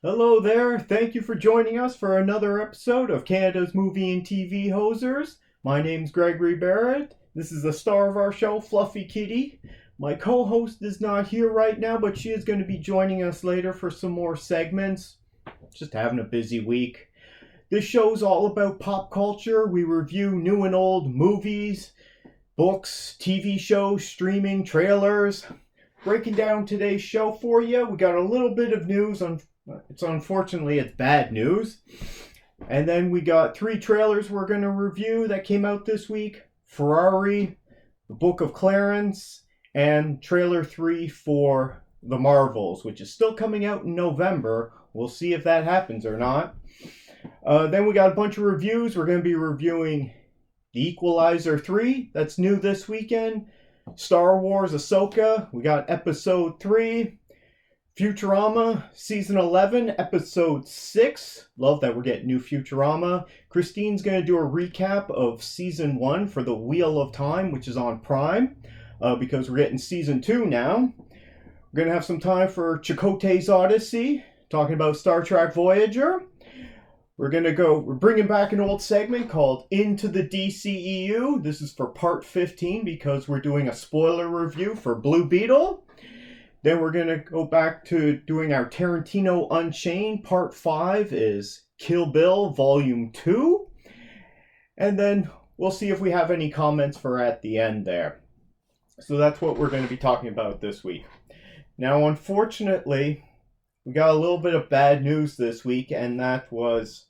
Hello there. Thank you for joining us for another episode of Canada's Movie and TV Hosers. My name's Gregory Barrett. This is the star of our show, Fluffy Kitty. My co-host is not here right now, but she is going to be joining us later for some more segments. Just having a busy week. This show's all about pop culture. We review new and old movies, books, TV shows, streaming, trailers. Breaking down today's show for you, we got a little bit of news on. Unfortunately, it's bad news. And then we got 3 trailers we're going to review that came out this week. Ferrari, the Book of Clarence, and trailer 3 for The Marvels, which is still coming out in November. We'll see if that happens or not. Then we got a bunch of reviews. We're going to be reviewing The Equalizer 3. That's new this weekend. Star Wars Ahsoka. We got episode 3. Futurama Season 11, Episode 6. Love that we're getting new Futurama. Christine's going to do a recap of Season 1 for The Wheel of Time, which is on Prime, because we're getting Season 2 now. We're going to have some time for Chakotay's Odyssey, talking about Star Trek Voyager. We're bringing back an old segment called Into the DCEU. This is for part 15 because we're doing a spoiler review for Blue Beetle. Then we're going to go back to doing our Tarantino Unchained. Part 5 is Kill Bill Volume 2. And then we'll see if we have any comments for at the end there. So that's what we're going to be talking about this week. Now, unfortunately, we got a little bit of bad news this week, and that was,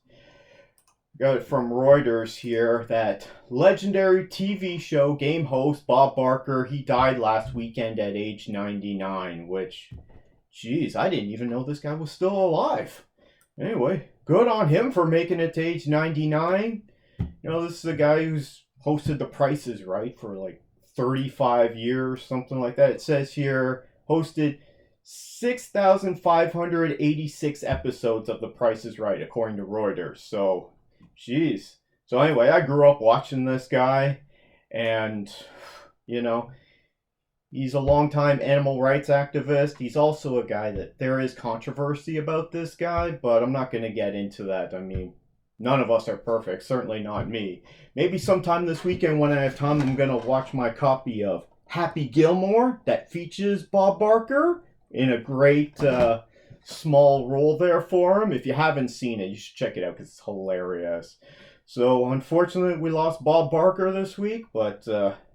got it from Reuters here, that legendary TV show game host Bob Barker, he died last weekend at age 99, which, geez, I didn't even know this guy was still alive. Anyway, good on him for making it to age 99. You know, this is a guy who's hosted The Price is Right for like 35 years, something like that. It says here, hosted 6,586 episodes of The Price is Right, according to Reuters. So, jeez. So anyway, I grew up watching this guy, and, you know, he's a longtime animal rights activist. He's also a guy that there is controversy about this guy, but I'm not going to get into that. I mean, none of us are perfect, certainly not me. Maybe sometime this weekend when I have time, I'm going to watch my copy of Happy Gilmore that features Bob Barker in a great small role there for him. If you haven't seen it, you should check it out because it's hilarious. So, unfortunately, we lost Bob Barker this week, but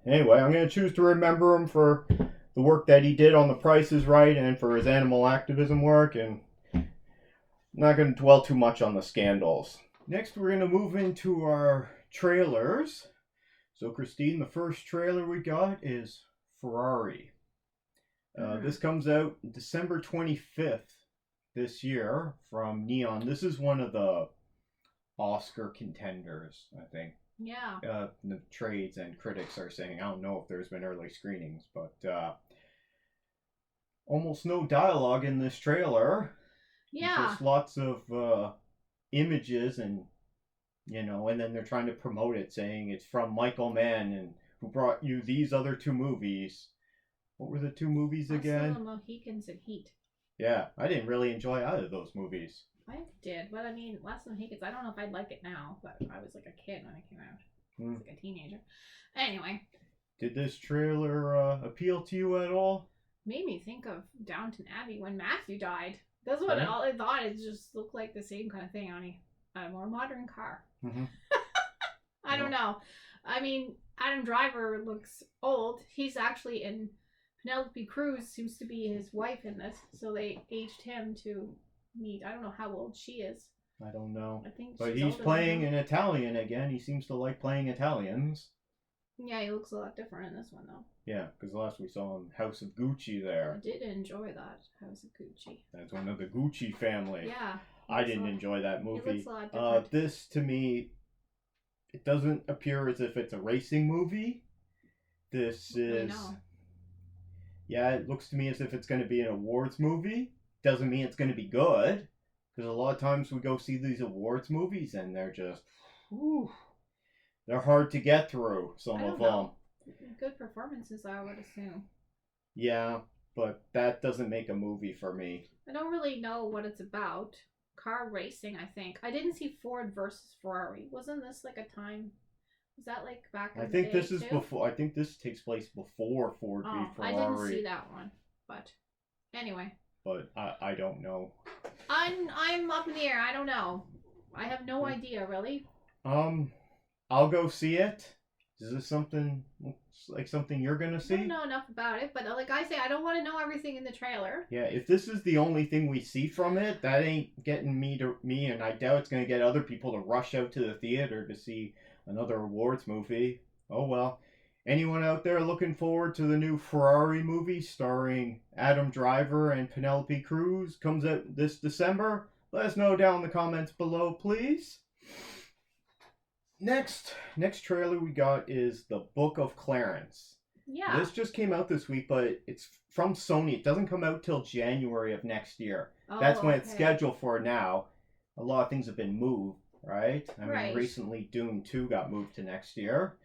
anyway, I'm going to choose to remember him for the work that he did on The Price is Right and for his animal activism work, and I'm not going to dwell too much on the scandals. Next, we're going to move into our trailers. So, Christine, the first trailer we got is Ferrari. This comes out December 25th this year from Neon. This is one of the Oscar contenders, I think. Yeah. The trades and critics are saying. I don't know if there's been early screenings, but almost no dialogue in this trailer. Yeah. Just lots of images and, you know, and then they're trying to promote it saying it's from Michael Mann and who brought you these other 2 movies. What were the 2 movies again? The Mohicans and Heat. Yeah, I didn't really enjoy either of those movies. I did, but I mean, Less Than Mohicans, I don't know if I'd like it now, but I was like a kid when it came out. I was like a teenager. Anyway. Did this trailer appeal to you at all? Made me think of Downton Abbey when Matthew died. That's what all I thought. It just looked like the same kind of thing on a more modern car. Mm-hmm. I don't know. I mean, Adam Driver looks old. He's actually in... Penelope Cruz seems to be his wife in this, so they aged him to meet. I don't know how old she is. I don't know. I think, but he's playing an Italian again. He seems to like playing Italians. Yeah, he looks a lot different in this one though. Yeah, because last we saw him House of Gucci there. I did enjoy that House of Gucci. That's one of the Gucci family. Yeah. I didn't enjoy that movie. It looks a lot different. This to me, it doesn't appear as if it's a racing movie. This is. I know. Yeah, it looks to me as if it's going to be an awards movie. Doesn't mean it's going to be good. Because a lot of times we go see these awards movies and they're just... Whew, they're hard to get through, some of them. Good performances, I would assume. Yeah. but that doesn't make a movie for me. I don't really know what it's about. Car racing, I think. I didn't see Ford versus Ferrari. Wasn't this like a time? Was that like back in I the think day this is too? before. I think this takes place before Ford v Ferrari. I didn't see that one, but anyway. But I don't know. I'm up in the air. I don't know. I have no idea really. I'll go see it. Is this something you're gonna see? I don't know enough about it, but like I say, I don't want to know everything in the trailer. Yeah, if this is the only thing we see from it, that ain't getting me, and I doubt it's gonna get other people to rush out to the theater to see another awards movie. Oh well. Anyone out there looking forward to the new Ferrari movie starring Adam Driver and Penelope Cruz? Comes out this December. Let us know down in the comments below, please. Next trailer we got is the Book of Clarence. Yeah. This just came out this week, but it's from Sony. It doesn't come out till January of next year. That's when it's scheduled for now. A lot of things have been moved, right? I mean, recently Dune 2 got moved to next year.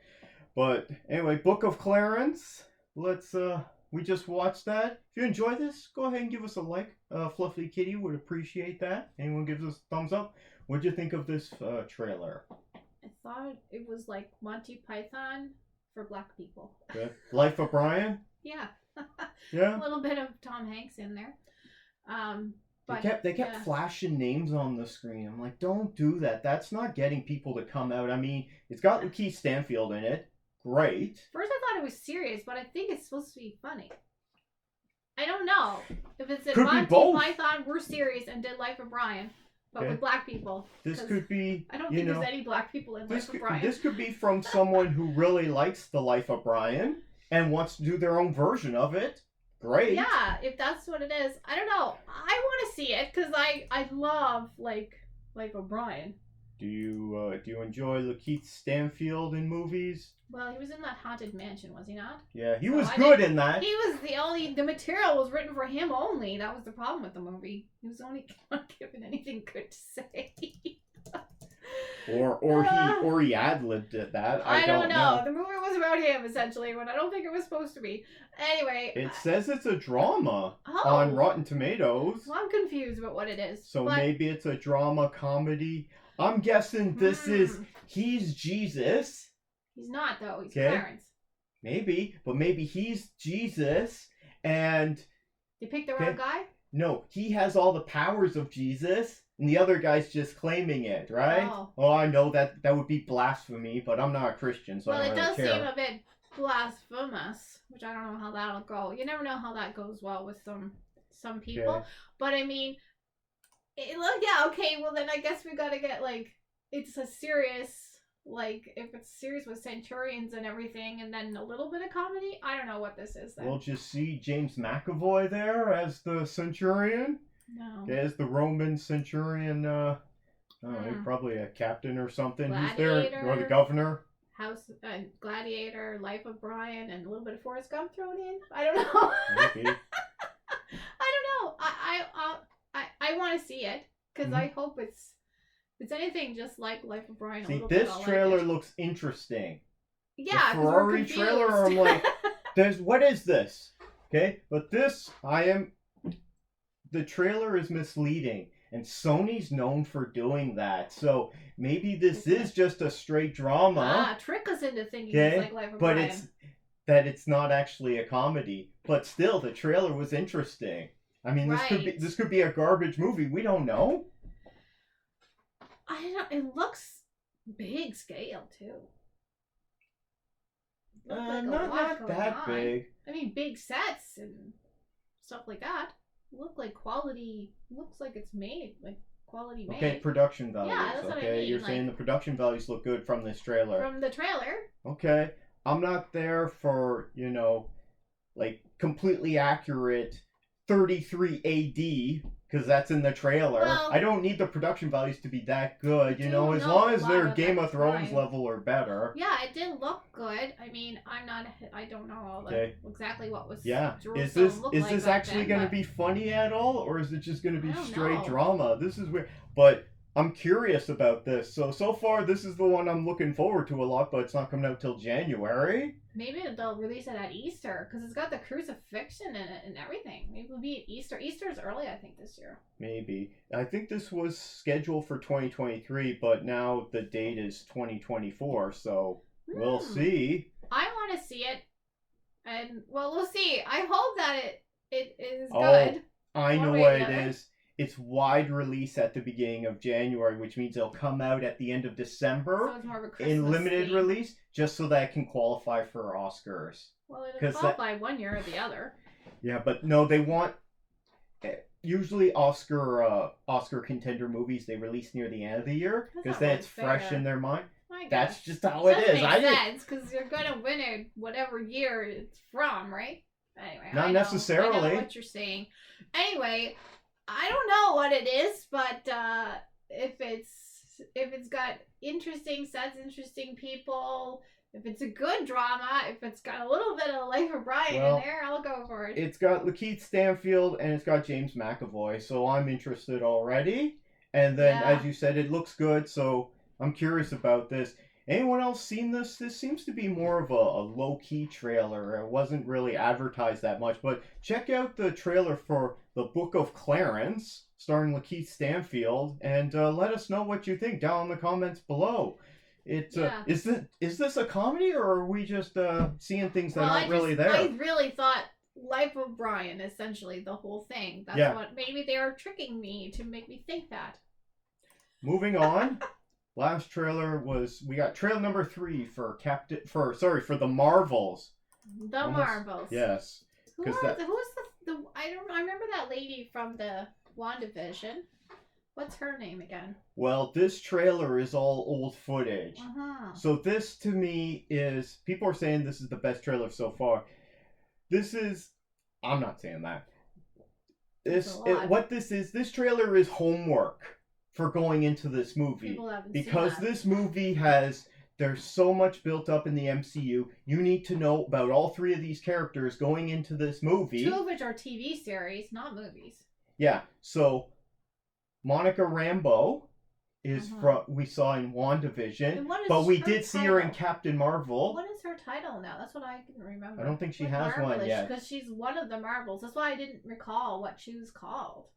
But anyway, Book of Clarence. We just watched that. If you enjoy this, go ahead and give us a like. Fluffy Kitty would appreciate that. Anyone gives us a thumbs up. What'd you think of this trailer? I thought it was like Monty Python for black people. Good. Life of Brian? Yeah. Yeah. A little bit of Tom Hanks in there. But they kept flashing names on the screen. I'm like, don't do that. That's not getting people to come out. I mean, it's got Lakeith Stanfield in it. Great. First I thought it was serious, but I think it's supposed to be funny. I don't know. If it's in Monty Python, we're serious and did Life of Brian, but with black people. This could be, I don't think there's any black people in Life of Brian. This could be from someone who really likes the Life of Brian and wants to do their own version of it. Great. Yeah, if that's what it is. I don't know. I want to see it because I love Life of Brian. Do you enjoy Lakeith Stanfield in movies? Well, he was in that Haunted Mansion, was he not? Yeah, he was good in that. He was the material was written for him only. That was the problem with the movie. He was only not given anything good to say. or he ad-libbed at that. I don't know. The movie was about him essentially, when I don't think it was supposed to be. Anyway, it says it's a drama on Rotten Tomatoes. Well, I'm confused about what it is. So maybe it's a drama comedy. I'm guessing this is he's Jesus. He's not though. He's Clarence. Maybe, but maybe he's Jesus and they picked the wrong guy? No, he has all the powers of Jesus. And the other guy's just claiming it, right? Oh, I know that would be blasphemy, but I'm not a Christian, so I don't really care. Well, it does seem a bit blasphemous, which I don't know how that'll go. You never know how that goes well with some people. Okay. But I mean, well then I guess we gotta get it's a serious, if it's serious with centurions and everything, and then a little bit of comedy. I don't know what this is then. We'll just see James McAvoy there as the centurion. No. As the Roman centurion, probably a captain or something. Who's there? Or the governor. Gladiator, Life of Brian, and a little bit of Forrest Gump thrown in. I don't know. Maybe. I don't know. I want to see it because I hope it's anything just like Life of Brian. See, this trailer looks interesting. Yeah, the Ferrari trailer. I'm like, what is this? Okay, but this the trailer is misleading, and Sony's known for doing that. So maybe this is just a straight drama. Trick us into thinking it's like Life of Brian. But it's not actually a comedy. But still, the trailer was interesting. I mean, this could be a garbage movie. We don't know. I don't know. It looks big scale too. Not that big. I mean, big sets and stuff like that. Look like quality. Looks like it's made quality made. Okay, production values. Yeah, that's what I mean. You're saying the production values look good from this trailer. From the trailer. Okay, I'm not there for completely accurate 33 AD because that's in the trailer. Well, I don't need the production values to be that good. As long as they're Game of Thrones level or better. Yeah, it did look good. I mean, I don't know exactly what was. Yeah, is this actually going to be funny at all, or is it just going to be straight drama? This is weird. But I'm curious about this. So far, this is the one I'm looking forward to a lot, but it's not coming out till January. Maybe they'll release it at Easter because it's got the crucifixion in it and everything. Maybe it'll be at Easter. Easter's early, I think, this year. Maybe. I think this was scheduled for 2023, but now the date is 2024, so we'll see. I want to see it, and well, we'll see. I hope that it is Oh, good. I know what it is. It's wide release at the beginning of January, which means it'll come out at the end of December So it's more of a Christmas in limited theme. release, just so that it can qualify for Oscars. Well, it'll qualify one year or the other. Yeah, but no, they want usually Oscar contender movies they release near the end of the year because then it's fresh in their mind. That's just how it is. That makes sense because you're gonna win it whatever year it's from, right? Anyway, not necessarily. I know what you're saying. Anyway, I don't know what it is, but if it's got interesting sets, interesting people, if it's a good drama, if it's got a little bit of Life of Brian in there, I'll go for it. It's got Lakeith Stanfield and it's got James McAvoy, so I'm interested already. And then, as you said, it looks good, so I'm curious about this. Anyone else seen this? This seems to be more of a low-key trailer. It wasn't really advertised that much, but check out the trailer for The Book of Clarence, starring Lakeith Stanfield, and let us know what you think down in the comments below. Is this a comedy, or are we just seeing things that aren't really there? I really thought Life of Brian, essentially, the whole thing. That's what, maybe they are tricking me to make me think that. Moving on. Last trailer was, we got trailer number 3 for the Marvels. The Marvels. Yes. Who's I remember that lady from the WandaVision. What's her name again? Well, this trailer is all old footage. So this to me is, people are saying this is the best trailer so far. I'm not saying that. This trailer is homework for going into this movie, because this movie there's so much built up in the MCU. You need to know about all 3 of these characters going into this movie. 2 of which are TV series, not movies. Yeah, so Monica Rambeau is we saw in WandaVision, but we did see her in Captain Marvel. What is her title now? That's what I can remember. I don't think she has one yet. Because she's one of the Marvels. That's why I didn't recall what she was called.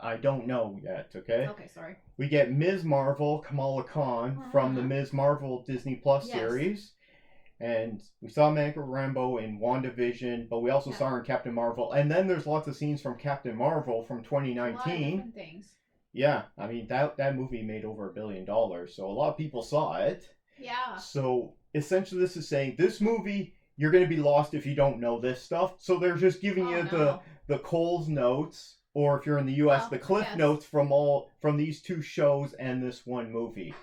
I don't know yet, okay? Okay, sorry. We get Ms. Marvel, Kamala Khan, from the Ms. Marvel Disney Plus series. And we saw Monica Rambeau in WandaVision, but we also saw her in Captain Marvel. And then there's lots of scenes from Captain Marvel from 2019. A lot of different things. Yeah, I mean, that movie made over $1 billion, so a lot of people saw it. Yeah. So, essentially this is saying, this movie, you're going to be lost if you don't know this stuff. So they're just giving you the Coles notes, or if you're in the U.S., the Cliff Notes from these 2 shows and this one movie.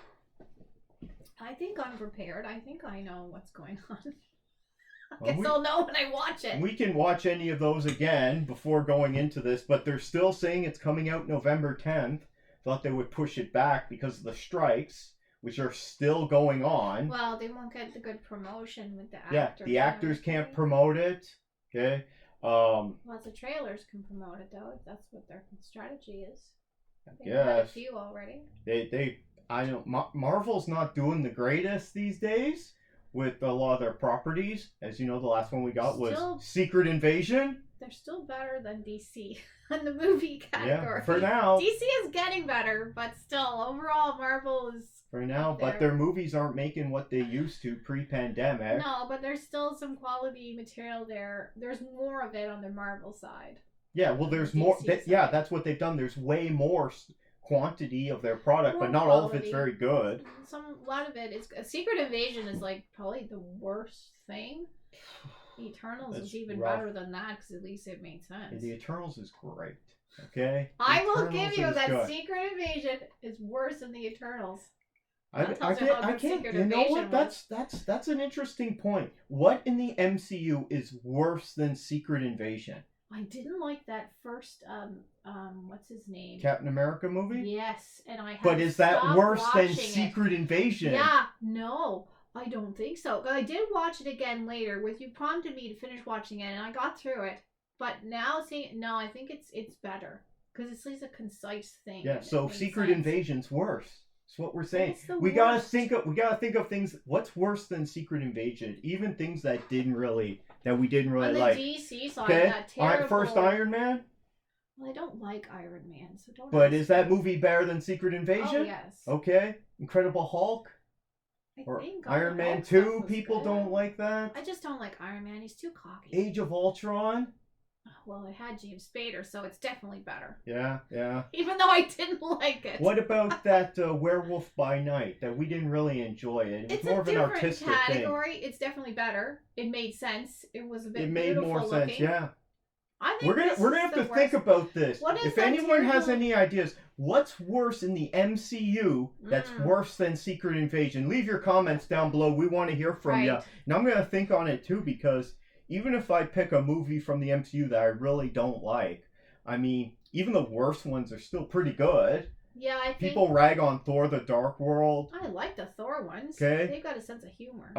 I think I'm prepared. I think I know what's going on. I guess I'll know when I watch it. We can watch any of those again before going into this, but they're still saying it's coming out November 10th. Thought they would push it back because of the strikes, which are still going on. Well, they won't get the good promotion with the actors. Yeah, the actors can't promote it. Okay. Lots of trailers can promote it though. If that's what their strategy is. They've had a few already. I know Marvel's not doing the greatest these days with a lot of their properties. As you know, the last one we got was Secret Invasion. They're still better than DC in the movie category. Yeah, for now. DC is getting better, but still, overall, Marvel is for now. But their movies aren't making what they used to pre-pandemic. No, but there's still some quality material there. There's more of it on the Marvel side. Yeah, well, there's more. That's what they've done. There's way more quantity of their product, but not all of it's very good. A lot of it is. Secret Invasion is like probably the worst thing. The Eternals is even better than that because at least it made sense. The Eternals is great. Okay. I will give you that Secret Invasion is worse than the Eternals. I can't. You know what? That's an interesting point. What in the MCU is worse than Secret Invasion? I didn't like that first what's his name? Captain America movie? Yes, and I had But is that worse than Secret Invasion? Yeah, no, I don't think so. I did watch it again later with you prompted me to finish watching it and I got through it. But now I think it's better. because it's at least a concise thing. Yeah, and it so makes Secret sense. Invasion's worse. That's what we're saying. It's the We gotta worst. think of things. What's worse than Secret Invasion? Even things that we didn't really On the like. DC side, Okay, that terrible. first Iron Man. Well, I don't like Iron Man, so don't. But ask is that me. movie better than Secret Invasion? Oh yes. Okay, Incredible Hulk I or think Iron Man Hulk 2. stuff was People good. don't like that. I just don't like Iron Man. He's too cocky. Age of Ultron. Well, it had James Spader, so it's definitely better. Yeah. Even though I didn't like it. What about that Werewolf by Night? That we didn't really enjoy it. It was It's more a of an different artistic category. It's definitely better. It made sense. It was a bit thing. It made more beautiful sense. looking. Yeah. I think We're gonna have to think about this. What is If that anyone has terrible- any ideas, what's worse in the MCU that's worse than Secret Invasion? Leave your comments down below. We want to hear from you. Right. And I'm gonna think on it too, because even if I pick a movie from the MCU that I really don't like, I mean, even the worst ones are still pretty good. Yeah, I think People rag on Thor: The Dark World. I like the Thor ones. Okay. They've got a sense of humor.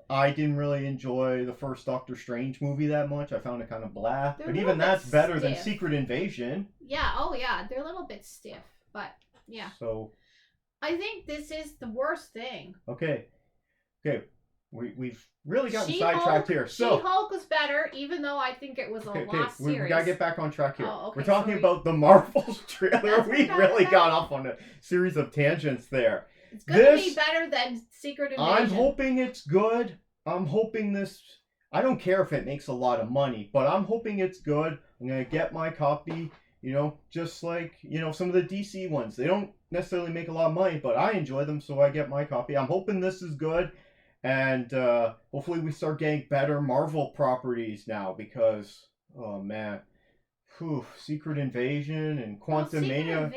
I didn't really enjoy the first Doctor Strange movie that much. I found it kind of blah. They're But a even little bit that's better than stiff. Secret Invasion. Yeah, oh yeah, they're a little bit stiff, but yeah. So, I think this is the worst thing. okay. We've really gotten She-Hulk- sidetracked here. So, She-Hulk was better, even though I think it was a lost we series. gotta get back on track here. Oh, okay, We're talking sorry. about the Marvels trailer. That's We what really I'm got saying. off on a series of tangents there. It's gonna be This- better than Secret Invasion. I'm hoping it's good. I'm hoping this. I don't care if it makes a lot of money, but I'm hoping it's good. I'm gonna get my copy. Just like some of the DC ones. They don't necessarily make a lot of money, but I enjoy them, so I get my copy. I'm hoping this is good, and hopefully we start getting better Marvel properties now, because oh man, Secret Invasion and Quantumania.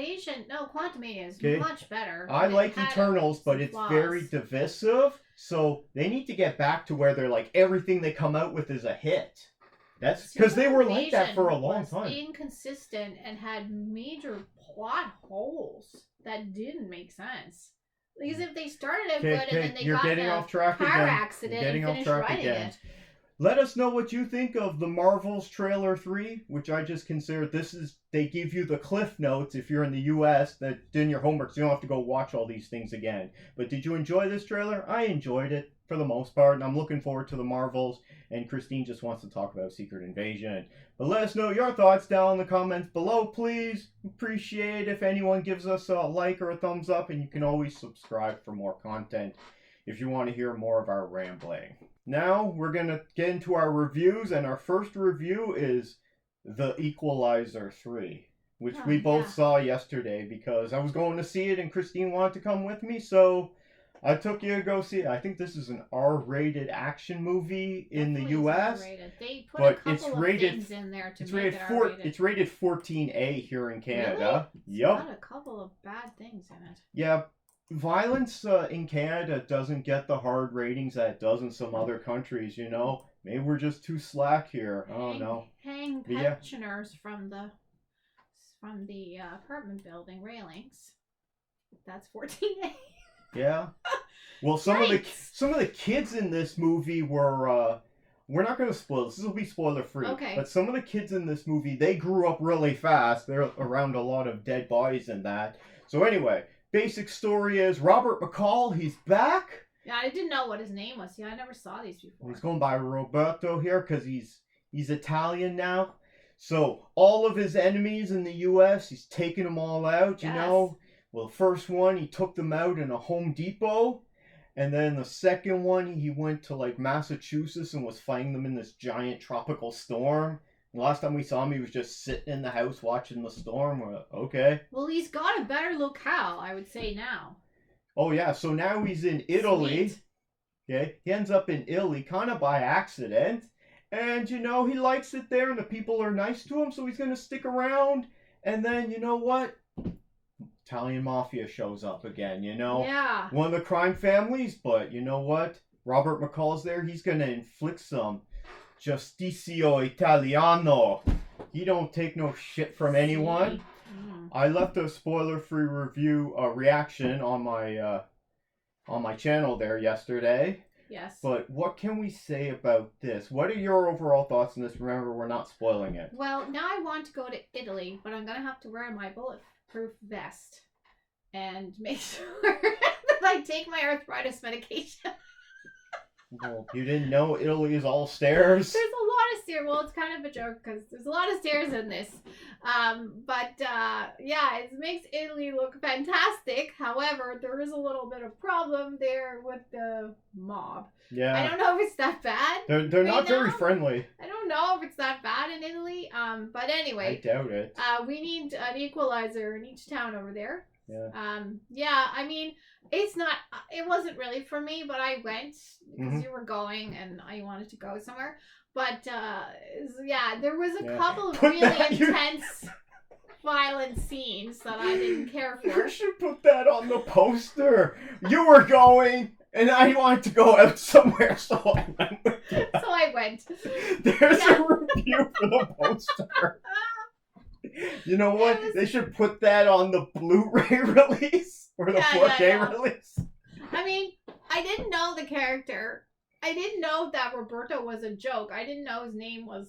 Quantumania is Okay. much better. I It like had Eternals, but some it's flaws. very divisive. So they need to get back to where they're like everything they come out with is a hit. That's because they were like that for a long was time. Inconsistent and had major plot holes that didn't make sense. Because if they started it good and then they You're got getting in a off track car again. accident You're getting and off finished track writing again. it. Let us know what you think of the Marvels trailer 3, which I just considered they give you the cliff notes if you're in the US, that doing your homework, so you don't have to go watch all these things again. But did you enjoy this trailer? I enjoyed it for the most part, and I'm looking forward to the Marvels, and Christine just wants to talk about Secret Invasion. But let us know your thoughts down in the comments below, please. Appreciate if anyone gives us a like or a thumbs up, and you can always subscribe for more content if you want to hear more of our rambling. Now we're going to get into our reviews, and our first review is The Equalizer 3, which we both saw yesterday because I was going to see it and Christine wanted to come with me, so I took you to go see it. I think this is an R-rated action movie in the US. They put but a couple it's of rated- things in there to It's make rated it R-rated. It's rated 14A here in Canada. Really? Yep. It's got a couple of bad things in it. Yeah, violence in Canada doesn't get the hard ratings that it does in some other countries, Maybe we're just too slack here. I don't know. Hang But yeah. pensioners from the apartment building railings. That's 14A. Yeah. Well, some of Yikes. the kids in this movie were we're not going to spoil this. This will be spoiler free. Okay. But some of the kids in this movie, they grew up really fast. They're around a lot of dead bodies and that. So anyway, basic story is Robert McCall, he's back. Yeah, I didn't know what his name was. Yeah, I never saw these before. He's going by Roberto here because he's Italian now. So all of his enemies in the U.S., he's taking them all out, Yes. Well, the first one, he took them out in a Home Depot. And then the second one, he went to like Massachusetts and was fighting them in this giant tropical storm. The last time we saw him, he was just sitting in the house watching the storm. We're like, okay. Well, he's got a better locale, I would say now. Oh, yeah. So now he's in Italy. Sweet. Okay. He ends up in Italy kind of by accident. And, he likes it there and the people are nice to him. So he's going to stick around. And then, you know what? Italian mafia shows up again, Yeah. One of the crime families, but you know what? Robert McCall's there. He's going to inflict some Justizio Italiano. He don't take no shit from anyone. I left a spoiler-free reaction on my channel there yesterday, Yes. But what can we say about this? What are your overall thoughts on this? Remember, we're not spoiling it. Well, now I want to go to Italy, but I'm going to have to wear my bulletproof vest and make sure that I take my arthritis medication. Well, you didn't know Italy is all stairs? There's a lot of stairs. Well, it's kind of a joke because there's a lot of stairs in this. Yeah, it makes Italy look fantastic. However, there is a little bit of problem there with the mob. Yeah. I don't know if it's that bad. They're not very friendly. I don't know if it's that bad in Italy. But anyway. I doubt it. We need an equalizer in each town over there. Yeah. Yeah, I mean, it wasn't really for me, but I went because you were going and I wanted to go somewhere. But, yeah, there was a couple of really intense, violent scenes that I didn't care for. You should put that on the poster. You were going, and I wanted to go out somewhere, so I went with you. So I went. There's a review for the poster. You know what? They should put that on the Blu-ray release or the 4K release. I mean, I didn't know the character. I didn't know that Roberto was a joke. I didn't know his name was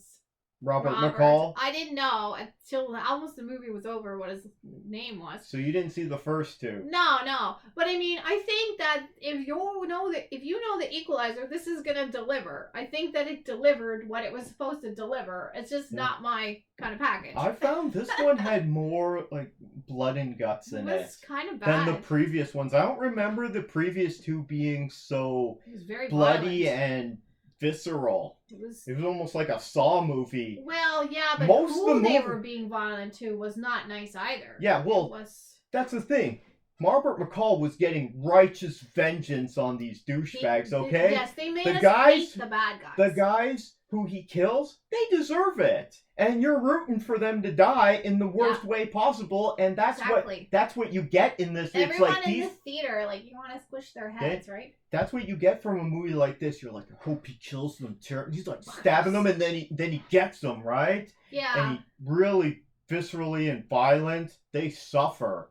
Robert McCall. I didn't know until almost the movie was over what his name was. So you didn't see the first two? No. But I mean, I think that if you know the Equalizer, this is gonna deliver. I think that it delivered what it was supposed to deliver. It's just not my kind of package. I found this one had more like blood and guts in it. It was kind of bad than the previous ones. I don't remember the previous two being so it was very bloody violent. And visceral. It was almost like a Saw movie. Well, yeah, but Most who of the they movie... were being violent to was not nice either. Yeah, well, that's the thing. Robert McCall was getting righteous vengeance on these douchebags, okay? Yes, they made us hate the bad guys. The guys who he kills, they deserve it. And you're rooting for them to die in the worst way possible, and that's what you get in this. Everyone it's like in the theater, like, you want to squish their heads, right? That's what you get from a movie like this. You're like, I hope he kills them. He's like stabbing them, and then he gets them, right? Yeah. And he really viscerally and violent. They suffer.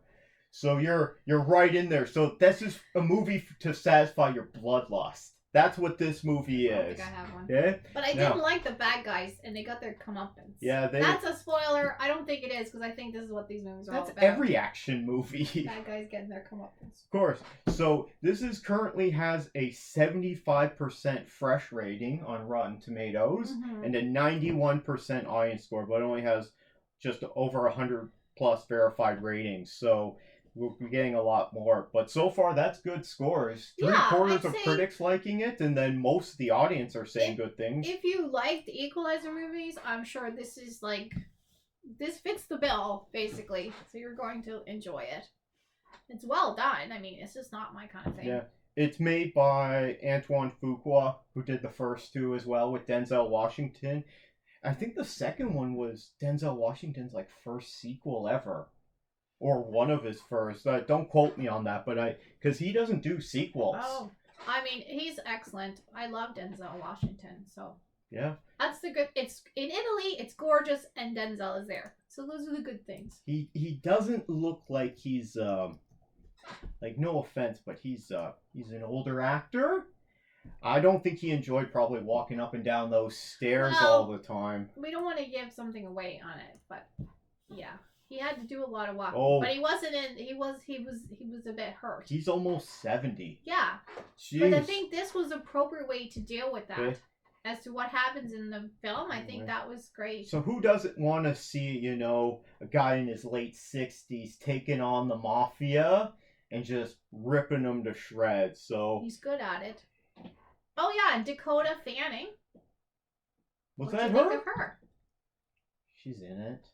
So you're right in there. So this is a movie to satisfy your bloodlust. That's what this movie is. I don't think I have one. Yeah? But I didn't like the bad guys, and they got their comeuppance. Yeah, that's a spoiler. I don't think it is, because I think this is what these movies are all about. That's every action movie. Bad guys getting their comeuppance. Of course. So this currently has a 75% fresh rating on Rotten Tomatoes and a 91% audience score, but it only has just over 100 plus verified ratings. So we'll be getting a lot more, but so far that's good scores. Three-quarters of critics liking it, and then most of the audience are saying good things. If you like the Equalizer movies, I'm sure this fits the bill, basically. So you're going to enjoy it. It's well done. I mean, it's just not my kind of thing. Yeah. It's made by Antoine Fuqua, who did the first two as well with Denzel Washington. I think the second one was Denzel Washington's first sequel ever. Or one of his first. Don't quote me on that, but because he doesn't do sequels. Oh, I mean, he's excellent. I love Denzel Washington, so yeah, that's the good. It's in Italy. It's gorgeous, and Denzel is there. So those are the good things. He doesn't look like he's no offense, but he's an older actor. I don't think he enjoyed probably walking up and down those stairs all the time. We don't want to give something away on it, but yeah. He had to do a lot of walking, but he wasn't in. He was a bit hurt. He's almost 70. Yeah, jeez. But I think this was an appropriate way to deal with that. As to what happens in the film, I think that was great. So who doesn't want to see, a guy in his late 60s taking on the mafia and just ripping them to shreds? So he's good at it. Oh yeah, and Dakota Fanning. Was that her? What do you think of her? She's in it.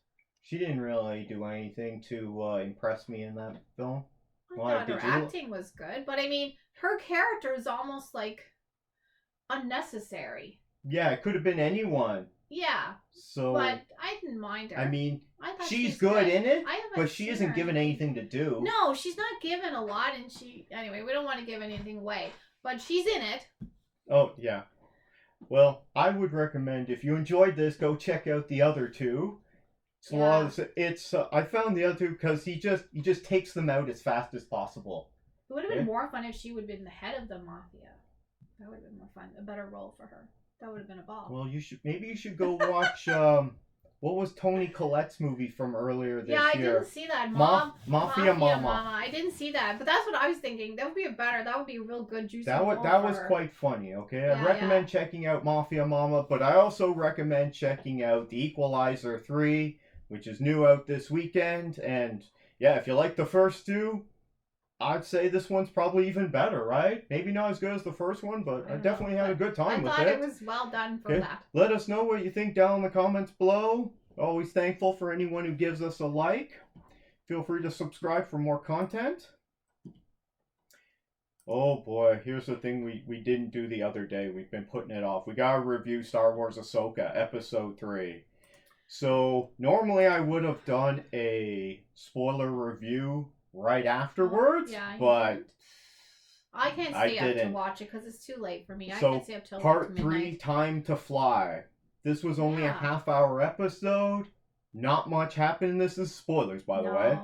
She didn't really do anything to impress me in that film. I thought her acting was good, but I mean, her character is almost unnecessary. Yeah, it could have been anyone. Yeah. So, but I didn't mind her. I mean, she's good in it, but she isn't her. given anything to do. No, she's not given a lot, and anyway, we don't want to give anything away, but she's in it. Oh, yeah. Well, I would recommend, if you enjoyed this, go check out the other two. I found the other two because he just takes them out as fast as possible. It would have been more fun if she would have been the head of the mafia. That would have been more fun. A better role for her. That would have been a ball. Well, maybe you should go watch what was Toni Collette's movie from earlier this year? I didn't see that. Mafia Mama. I didn't see that, but that's what I was thinking. That would be that would be a real good juicy. That was quite funny. Okay, I recommend checking out Mafia Mama, but I also recommend checking out The Equalizer 3, which is new out this weekend. And yeah, if you like the first two, I'd say this one's probably even better, right? Maybe not as good as the first one, but I definitely had a good time with it. I thought it was well done for that. Let us know what you think down in the comments below. Always thankful for anyone who gives us a like. Feel free to subscribe for more content. Oh boy, here's the thing we didn't do the other day. We've been putting it off. We gotta review Star Wars Ahsoka, Episode 3. So, normally I would have done a spoiler review right afterwards, but I can't stay up to watch it because it's too late for me. I so can't stay up till part 3, Time to Fly. This was only a half-hour episode. Not much happened. This is spoilers, by the way.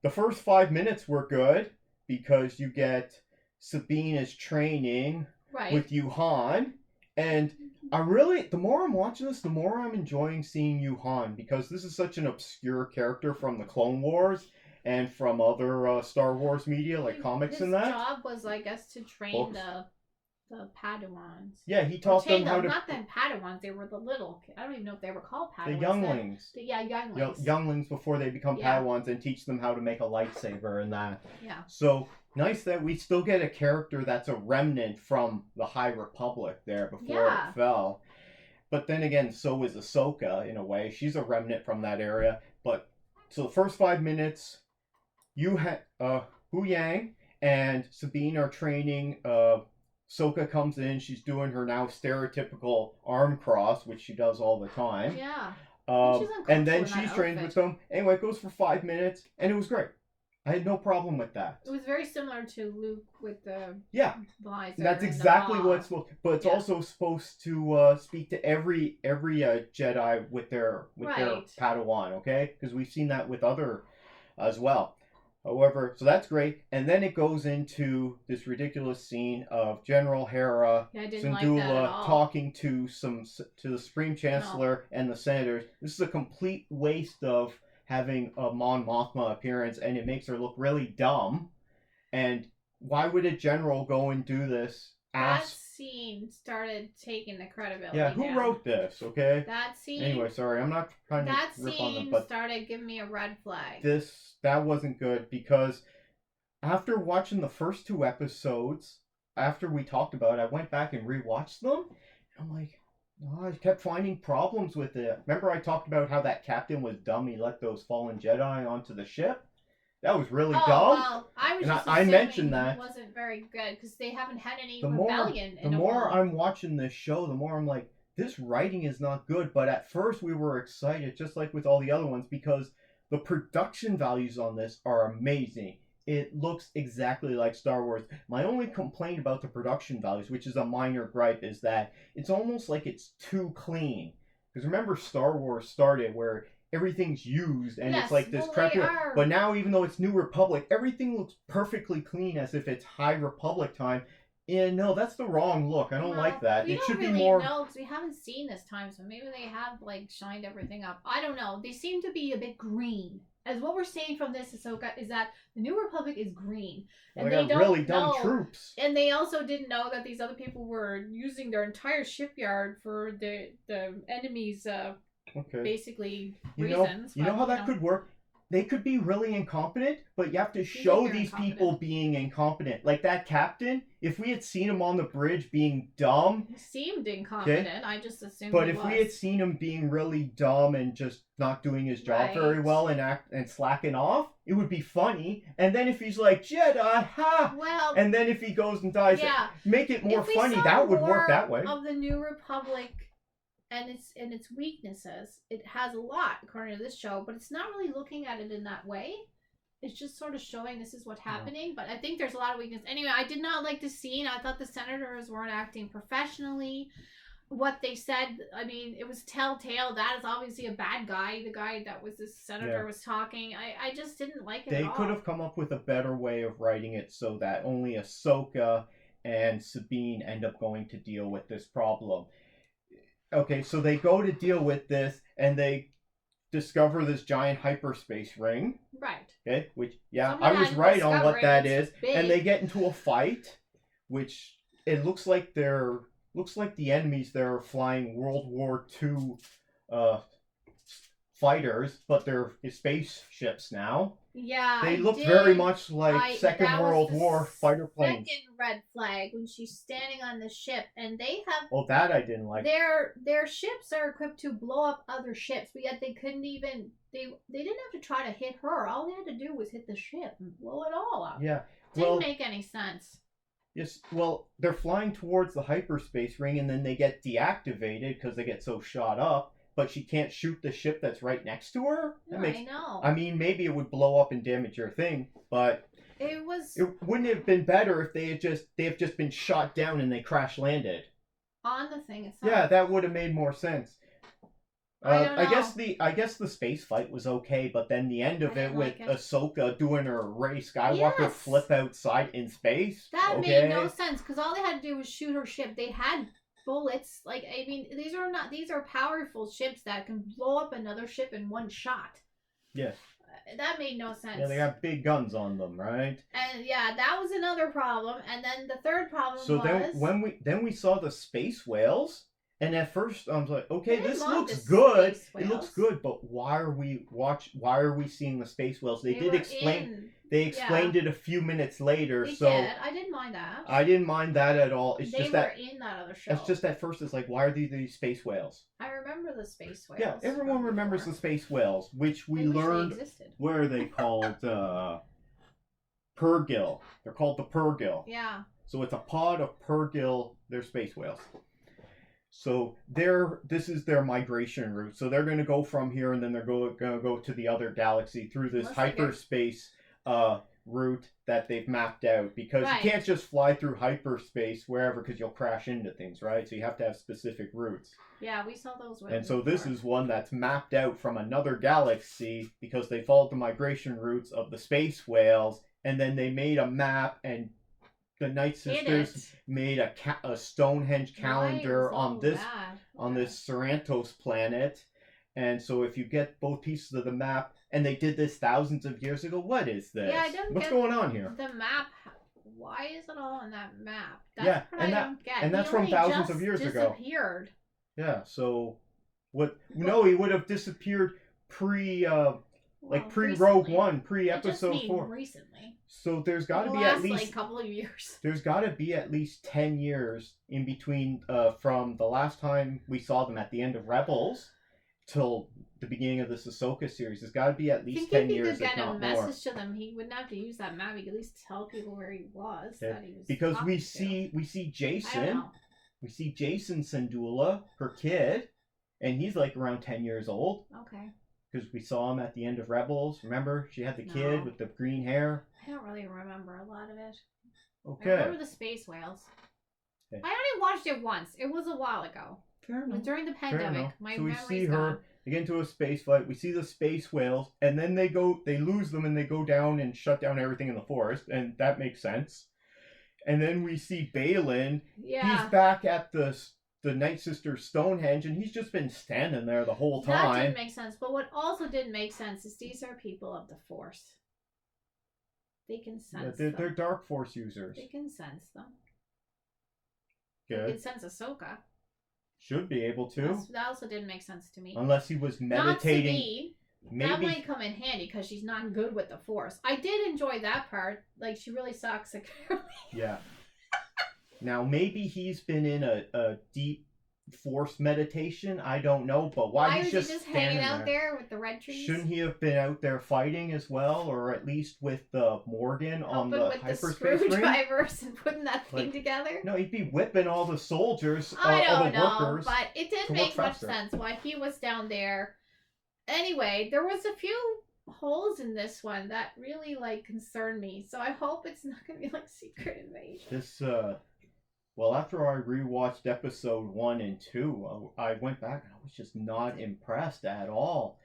The first 5 minutes were good because you get Sabine's training with Yuhan, and the more I'm watching this, the more I'm enjoying seeing Yuhan because this is such an obscure character from the Clone Wars and from other Star Wars media like comics and that. His job was, I guess, to train the Padawans. Yeah, he taught them how to... Not the Padawans, they were the little... I don't even know if they were called Padawans. The younglings. Younglings. Younglings before they become Padawans and teach them how to make a lightsaber and that. Yeah. So, nice that we still get a character that's a remnant from the High Republic there before it fell. But then again, so is Ahsoka in a way. She's a remnant from that area. But, so the first 5 minutes, Hu Yang and Sabine are training... Ahsoka comes in, she's doing her now stereotypical arm cross, which she does all the time. Yeah. And then she's trained with them. Anyway, it goes for 5 minutes, and it was great. I had no problem with that. It was very similar to Luke with the visor. That's exactly what it's supposed to. But it's also supposed to speak to every Jedi with their Padawan, okay? Because we've seen that with other as well. However, so that's great, and then it goes into this ridiculous scene of General Hera Syndulla talking to the Supreme Chancellor and the senators. This is a complete waste of having a Mon Mothma appearance, and it makes her look really dumb. And why would a general go and do this? That scene started taking the credibility. Yeah, who wrote this? Okay. That scene. Anyway, sorry, I'm not trying to rip on them, but started giving me a red flag. That wasn't good because after watching the first 2 episodes, after we talked about it, I went back and rewatched them. And I'm like, I kept finding problems with it. Remember I talked about how that captain was dumb? He let those fallen Jedi onto the ship. That was really dumb. Well, I mentioned that it wasn't very good because they haven't had any rebellion. The more I'm watching this show, the more I'm like, this writing is not good. But at first we were excited, just like with all the other ones, because the production values on this are amazing. It looks exactly like Star Wars. My only complaint about the production values, which is a minor gripe, is that it's almost like it's too clean. Because remember Star Wars started where everything's used and it's like this crappy. But now, even though it's New Republic, everything looks perfectly clean as if it's High Republic time. And no, that's the wrong look. I don't like that. It should be more. No, because we haven't seen this time, so maybe they have shined everything up. I don't know. They seem to be a bit green. As what we're saying from this Ahsoka is that the New Republic is green, and they got really dumb troops. And they also didn't know that these other people were using their entire shipyard for the enemy's basically reasons. You know how that could work? They could be really incompetent, but you have to show these people being incompetent. Like that captain, if we had seen him on the bridge being dumb... He seemed incompetent, I just assumed But if we had seen him being really dumb and just not doing his job very well and slacking off, it would be funny. And then if he's like, Jedi, ha! Well, and then if he goes and dies, make it more funny. That would work that way. Of the New Republic... And its weaknesses, it has a lot according to this show, but it's not really looking at it in that way. It's just sort of showing this is what's happening, but I think there's a lot of weakness. Anyway, I did not like the scene. I thought the senators weren't acting professionally. What they said, I mean, it was telltale. That is obviously a bad guy. The guy that was this senator was talking. I just didn't like it at all. They could have come up with a better way of writing it so that only Ahsoka and Sabine end up going to deal with this problem. Okay, so they go to deal with this, and they discover this giant hyperspace ring. Right. Okay, which, yeah, Someone I was had right on what discovered that it's is. big. And they get into a fight, which it looks like the enemies there are flying World War II fighters, but they're spaceships now. Yeah, They look very much like Second that World was the War fighter planes. Second red flag when she's standing on the ship, and they have That I didn't like. their ships are equipped to blow up other ships, but yet they couldn't even they didn't have to try to hit her. All they had to do was hit the ship and blow it all up. Yeah, Didn't make any sense. Yes, well, they're flying towards the hyperspace ring, and then they get deactivated because they get so shot up. But she can't shoot the ship that's right next to her. I know. I mean, maybe it would blow up and damage your thing, but it wouldn't have been better if they have just been shot down and they crash landed on the thing itself. Yeah, that would have made more sense. I don't know. I guess the space fight was okay, but then the end of it with like it. Ahsoka doing her Rey Skywalker flip outside in space. That made no sense because all they had to do was shoot her ship. They had bullets. Like, I mean, these are powerful ships that can blow up another ship in one shot. Yes. That made no sense. Yeah, they got big guns on them, right? And yeah, that was another problem. And then the third problem was then we saw the space whales, and at first I was like, okay, this looks the good. space It looks good, but why are we seeing the space whales? They did explain. They explained it a few minutes later. I didn't mind that. I didn't mind that at all. It's they just were that in that other show. It's just at first it's like, why are these space whales? I remember the space whales. Yeah, everyone remembers the space whales, which we learned where are they called purrgil. They're called the purrgil. Yeah. So it's a pod of purrgil. They're space whales. So this is their migration route. So they're going to go from here, and then they're going to go to the other galaxy through this hyperspace route that they've mapped out, because you can't just fly through hyperspace wherever, because you'll crash into things, right? So you have to have specific routes. Yeah, we saw those. And so this is one that's mapped out from another galaxy, because they followed the migration routes of the space whales, and then they made a map, and the Night Sisters made a Stonehenge calendar on this Sarantos planet. And so if you get both pieces of the map, and they did this thousands of years ago, what is this? Yeah, I don't What's going on here? The map. Why is it all on that map? That's what I don't get. And that's from thousands of years ago. Disappeared. Yeah. So what? No, he would have disappeared pre Rogue One, pre Episode 4. Recently. So there's got to be at least a couple of years. There's got to be at least 10 years in between from the last time we saw them at the end of Rebels till the beginning of this Ahsoka series. There's got to be at least 10 years, if not more. If he could get a message to them, he wouldn't have to use that map. He could at least tell people where he was. Okay. That he was because we see Jason. We see Jason Syndulla, her kid, and he's like around 10 years old. Okay. Because we saw him at the end of Rebels. Remember? She had the kid with the green hair. I don't really remember a lot of it. Okay. I remember the space whales. Okay. I only watched it once. It was a while ago. Fair enough. During the pandemic. My memory's so we see her. They get into a space flight. We see the space whales, and then they lose them, and they go down and shut down everything in the forest, and that makes sense. And then we see Balin. Yeah. He's back at the Night Sister Stonehenge, and he's just been standing there the whole time. That didn't make sense. But what also didn't make sense is these are people of the Force. They can sense them. They're Dark Force users. They can sense them. Good. They can sense Ahsoka. Should be able to. That also didn't make sense to me. Unless he was meditating. Not Sabine. Maybe that might come in handy because she's not good with the Force. I did enjoy that part. Like, she really sucks at Yeah. Now, maybe he's been in a deep Force meditation. I don't know, but why he's just hanging out there with the red trees? Shouldn't he have been out there fighting as well, or at least with Morgan on the hyperspace ring? Screwdrivers and putting that thing together? No, he'd be whipping all the soldiers, I all don't the know, workers. But it didn't make much sense why he was down there. Anyway, there was a few holes in this one that really concerned me. So I hope it's not going to be Secret Invasion. Well, after I rewatched episode 1 and 2, I went back and I was just not impressed at all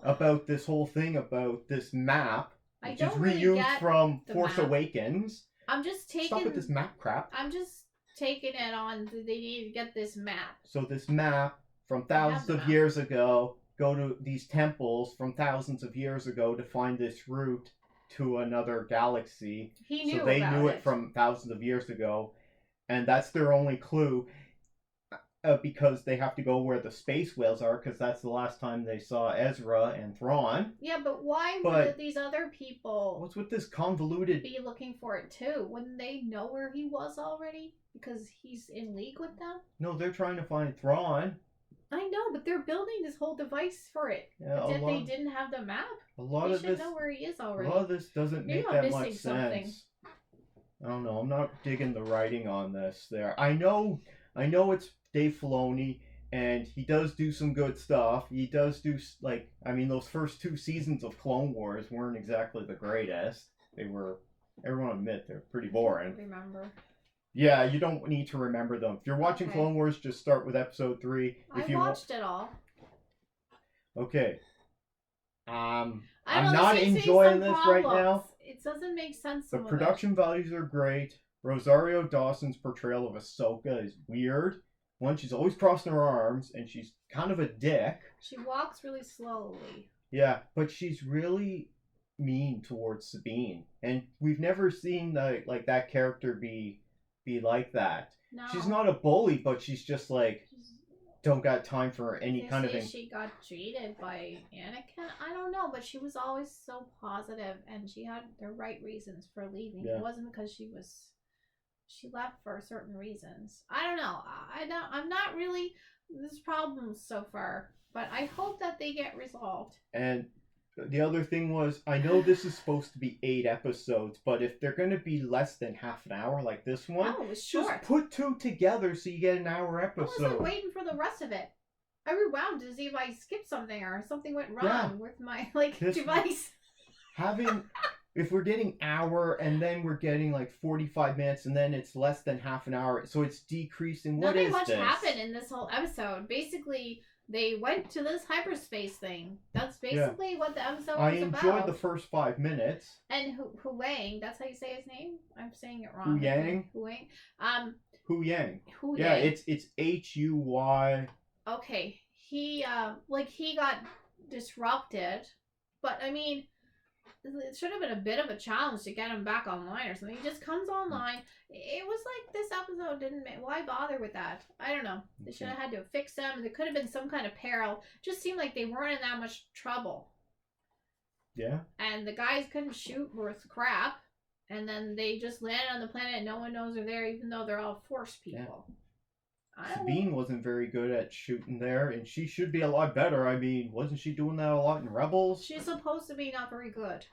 about this whole thing, about this map, which is reused from Force Awakens. I'm just taking... Stop with this map crap. I'm just taking it on. They need to get this map. So this map from thousands of years ago, go to these temples from thousands of years ago to find this route to another galaxy. He knew so they about knew it from thousands of years ago. And that's their only clue. Because they have to go where the space whales are, because that's the last time they saw Ezra and Thrawn. Yeah, but why would these other people... What's with this convoluted... ...be looking for it too? Wouldn't they know where he was already? Because he's in league with them? No, they're trying to find Thrawn. I know, but they're building this whole device for it. Yeah, they didn't have the map? They should know where he is already. A lot of this doesn't make that much sense. Something. I don't know. I'm not digging the writing on this there. I know it's Dave Filoni, and he does do some good stuff. He does do, those first 2 seasons of Clone Wars weren't exactly the greatest. They were, everyone admit, they're pretty boring. I don't remember. Yeah, you don't need to remember them. If you're watching Clone Wars, just start with episode 3. I watched it all. Okay. I'm not enjoying this right now. It doesn't make sense. The production values are great. Rosario Dawson's portrayal of Ahsoka is weird. One, she's always crossing her arms, and she's kind of a dick. She walks really slowly. Yeah, but she's really mean towards Sabine, and we've never seen that character be like that. No. She's not a bully, but she's just don't got time for any kind of thing. She got cheated by Anakin. I don't know, but she was always so positive, and she had the right reasons for leaving. Yeah. It wasn't because she left for certain reasons. I don't know. I'm not really... There's problems so far, but I hope that they get resolved. And the other thing was, I know this is supposed to be 8 episodes, but if they're going to be less than half an hour like this one, just put 2 together so you get an hour episode. I wasn't waiting for the rest of it. I rewound to see if I skipped something or something went wrong with my device. If we're getting hour and then we're getting 45 minutes and then it's less than half an hour, so it's decreasing. Nothing much happened in this whole episode. Basically, they went to this hyperspace thing. That's basically what the episode was about. I enjoyed the first 5 minutes. And Hu Yang, that's how you say his name? I'm saying it wrong. Hu Yang? Hu Yang. Hu Yang. Hu yeah, Yang. It's Huy. Okay. He got disrupted, but I mean, it should have been a bit of a challenge to get him back online or something. He just comes online. It was like this episode didn't make... Why bother with that? I don't know. They should have had to fix them. There could have been some kind of peril. It just seemed like they weren't in that much trouble. Yeah. And the guys couldn't shoot worth crap. And then they just landed on the planet and no one knows they're there, even though they're all Force people. Yeah. Sabine wasn't very good at shooting there, and she should be a lot better. I mean, wasn't she doing that a lot in Rebels? She's supposed to be not very good.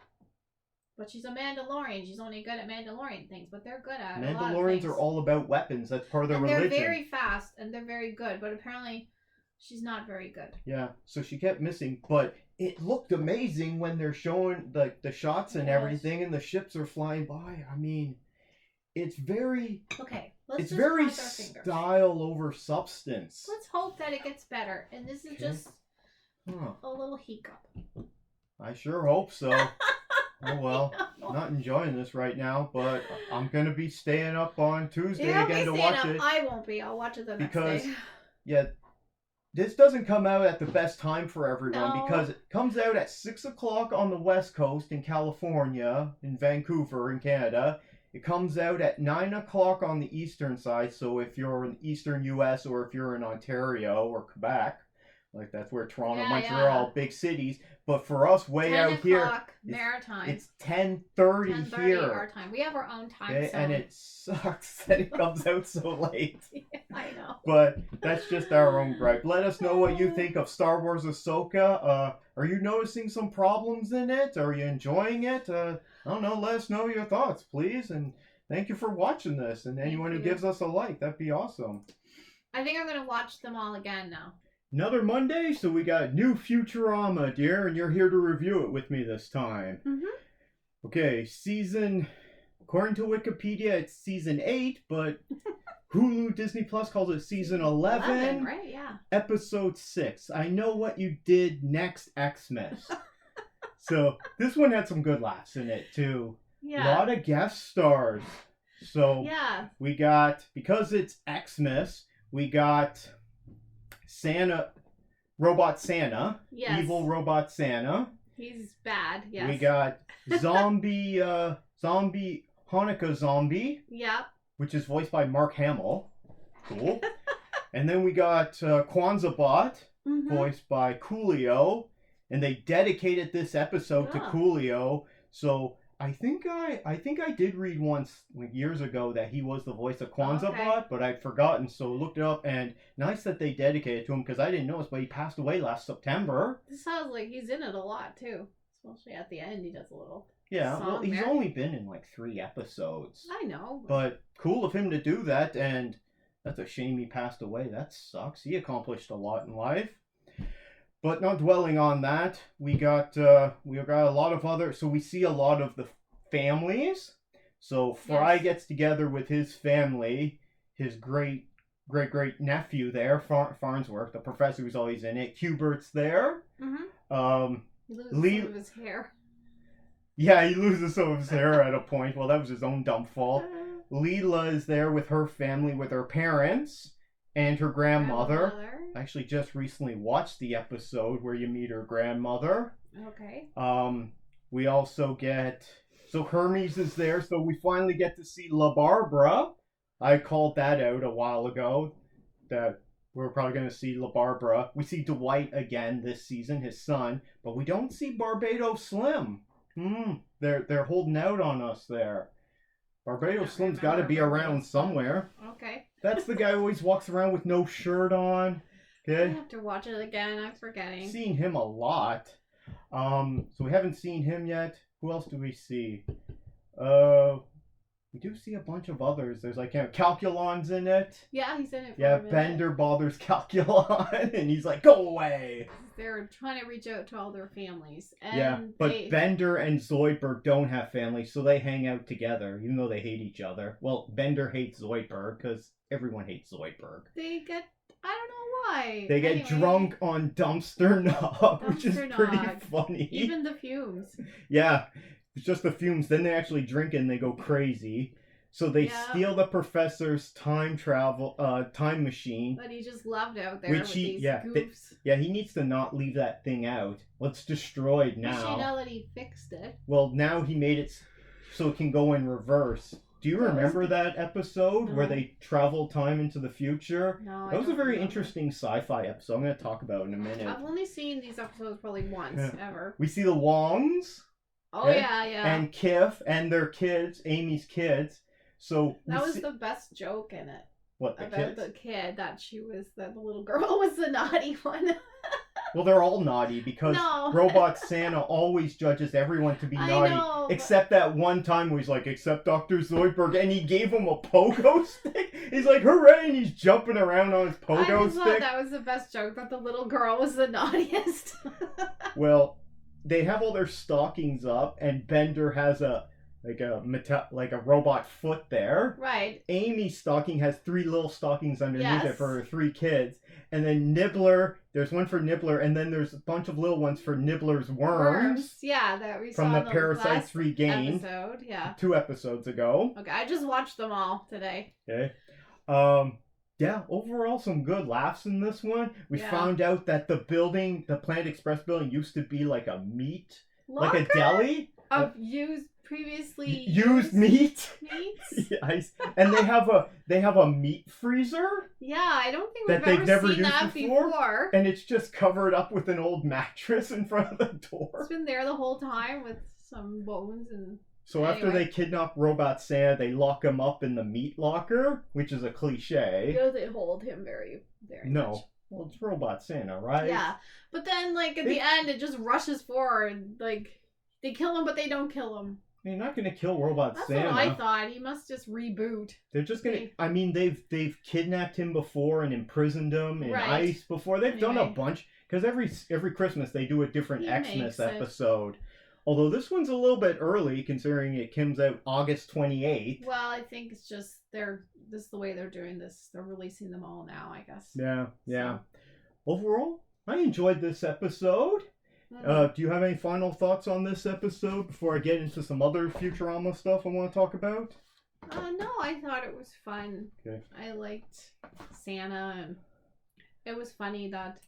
But she's a Mandalorian. She's only good at Mandalorian things, but they're good at a lot of things. Mandalorians are all about weapons. That's part of their religion. They're very fast, and they're very good, but apparently she's not very good. Yeah, so she kept missing, but it looked amazing when they're showing the shots and everything, and the ships are flying by. I mean, it's very... Okay. It's very style over substance. Let's hope that it gets better. And this is just a little hiccup. I sure hope so. Oh well, not enjoying this right now, but I'm going to be staying up on Tuesday again to watch it. I won't be. I'll watch it the next day. Because, this doesn't come out at the best time for everyone because it comes out at 6 o'clock on the West Coast in California, in Vancouver in Canada. It comes out at 9 o'clock on the eastern side, so if you're in the eastern U.S. or if you're in Ontario or Quebec, that's where Toronto, Montreal, big cities. But for us, way out here, Maritime. It's 10:30 here. Our time. We have our own time zone. And it sucks that it comes out so late. Yeah, I know. But that's just our own gripe. Let us know what you think of Star Wars Ahsoka. Are you noticing some problems in it? Are you enjoying it? I don't know. Let us know your thoughts, please. And thank you for watching this. And anyone who gives us a like, that'd be awesome. I think I'm going to watch them all again now. Another Monday, so we got new Futurama, dear, and you're here to review it with me this time. Mm-hmm. Okay, according to Wikipedia, it's season 8, but Hulu Disney Plus calls it season 11. Right, yeah. Episode 6. I Know What You Did Next, Xmas. So, this one had some good laughs in it, too. Yeah. A lot of guest stars. So Yeah. we got, because it's Xmas, we got Santa, Robot Santa, Yes. evil Robot Santa. He's bad, yes. We got zombie Hanukkah Zombie. Yep. Which is voiced by Mark Hamill. Cool. And then we got Kwanzaa Bot, voiced by Coolio. And they dedicated this episode to Coolio. So I think I did read once, like years ago, that he was the voice of Kwanzaa Bot, but I'd forgotten, so I looked it up, and nice that they dedicated to him, because I didn't notice, but he passed away last September. This sounds like he's in it a lot, too. Especially at the end, he does a little song well, he's there. only been in like 3 episodes. I know. But cool of him to do that, and that's a shame he passed away. That sucks. He accomplished a lot in life. But not dwelling on that, we got a lot of other. So we see a lot of the families. So Fry gets together with his family, his great nephew there, Farnsworth, the professor who's always in it. Hubert's there. He loses some of his hair. Yeah, he loses some of his hair at a point. Well, that was his own dumb fault. Leela is there with her family, with her parents and her grandmother. I actually just recently watched the episode where you meet her grandmother. Okay. We also get... So Hermes is there, so we finally get to see La Barbara. I called that out a while ago, that we're probably going to see La Barbara. We see Dwight again this season, his son, but we don't see Barbados Slim. They're holding out on us there. Barbados Slim's got to be around somewhere. Okay. That's the guy who always walks around with no shirt on. Okay. I have to watch it again. I'm forgetting. Seen him a lot. So we haven't seen him yet. Who else do we see? We do see a bunch of others. There's like Calculon's in it. Yeah, he's in it. Yeah, Bender bothers Calculon, and he's like, "Go away." They're trying to reach out to all their families. And but Bender and Zoidberg don't have families, so they hang out together, even though they hate each other. Well, Bender hates Zoidberg because everyone hates Zoidberg. I don't know why. They get drunk on dumpster nog, which is pretty funny. Even the fumes. Yeah, it's just the fumes. Then they actually drink and they go crazy. So they steal the professor's time machine. That he just left out there with these goofs. He needs to not leave that thing out. Well, it's destroyed now. Does she know that he fixed it? Well, now he made it so it can go in reverse. Do you remember that episode where they travel time into the future? No, that was a very interesting sci-fi episode. I'm going to talk about it in a minute. I've only seen these episodes probably once, ever. We see the Wongs. Oh, yeah. And Kiff and their kids, Amy's kids. So that was the best joke in it. What, the about the kid, that the little girl was the naughty one. Well, they're all naughty because Robot Santa always judges everyone to be naughty, except that one time where he's like, except Dr. Zoidberg, and he gave him a pogo stick. He's like, hooray, and he's jumping around on his pogo stick. I thought that was the best joke, that the little girl was the naughtiest. Well, they have all their stockings up, and Bender has a robot foot there. Right. Amy's stocking has 3 little stockings underneath it for her 3 kids. And then Nibbler, there's one for Nibbler, and then there's a bunch of little ones for Nibbler's worms. Yeah, that we saw from the in the Parasites Regained episode. Yeah. 2 episodes ago. Okay, I just watched them all today. Okay. Overall some good laughs in this one. We found out that the Planet Express building used to be like a meat, Locker? like a deli. Of previously used meats. Yes. And they have a meat freezer. Yeah, I don't think we've ever seen that before. And it's just covered up with an old mattress in front of the door. It's been there the whole time with some bones and. So after they kidnap Robot Santa, they lock him up in the meat locker, which is a cliche. They hold him very, very much. Well, it's Robot Santa, right? Yeah, but then at the end, it just rushes forward. They kill him, but they don't kill him. You're not going to kill Robot Santa. That's what I thought. He must just reboot. They're just going to... they've kidnapped him before and imprisoned him in ice before. They've done a bunch. Because every Christmas they do a different Xmas episode. Although this one's a little bit early, considering it comes out August 28th. Well, I think it's just this is the way they're doing this. They're releasing them all now, I guess. Yeah. Overall, I enjoyed this episode. Mm. Do you have any final thoughts on this episode before I get into some other Futurama stuff I want to talk about? No, I thought it was fun. Okay. I liked Santa, and it was funny that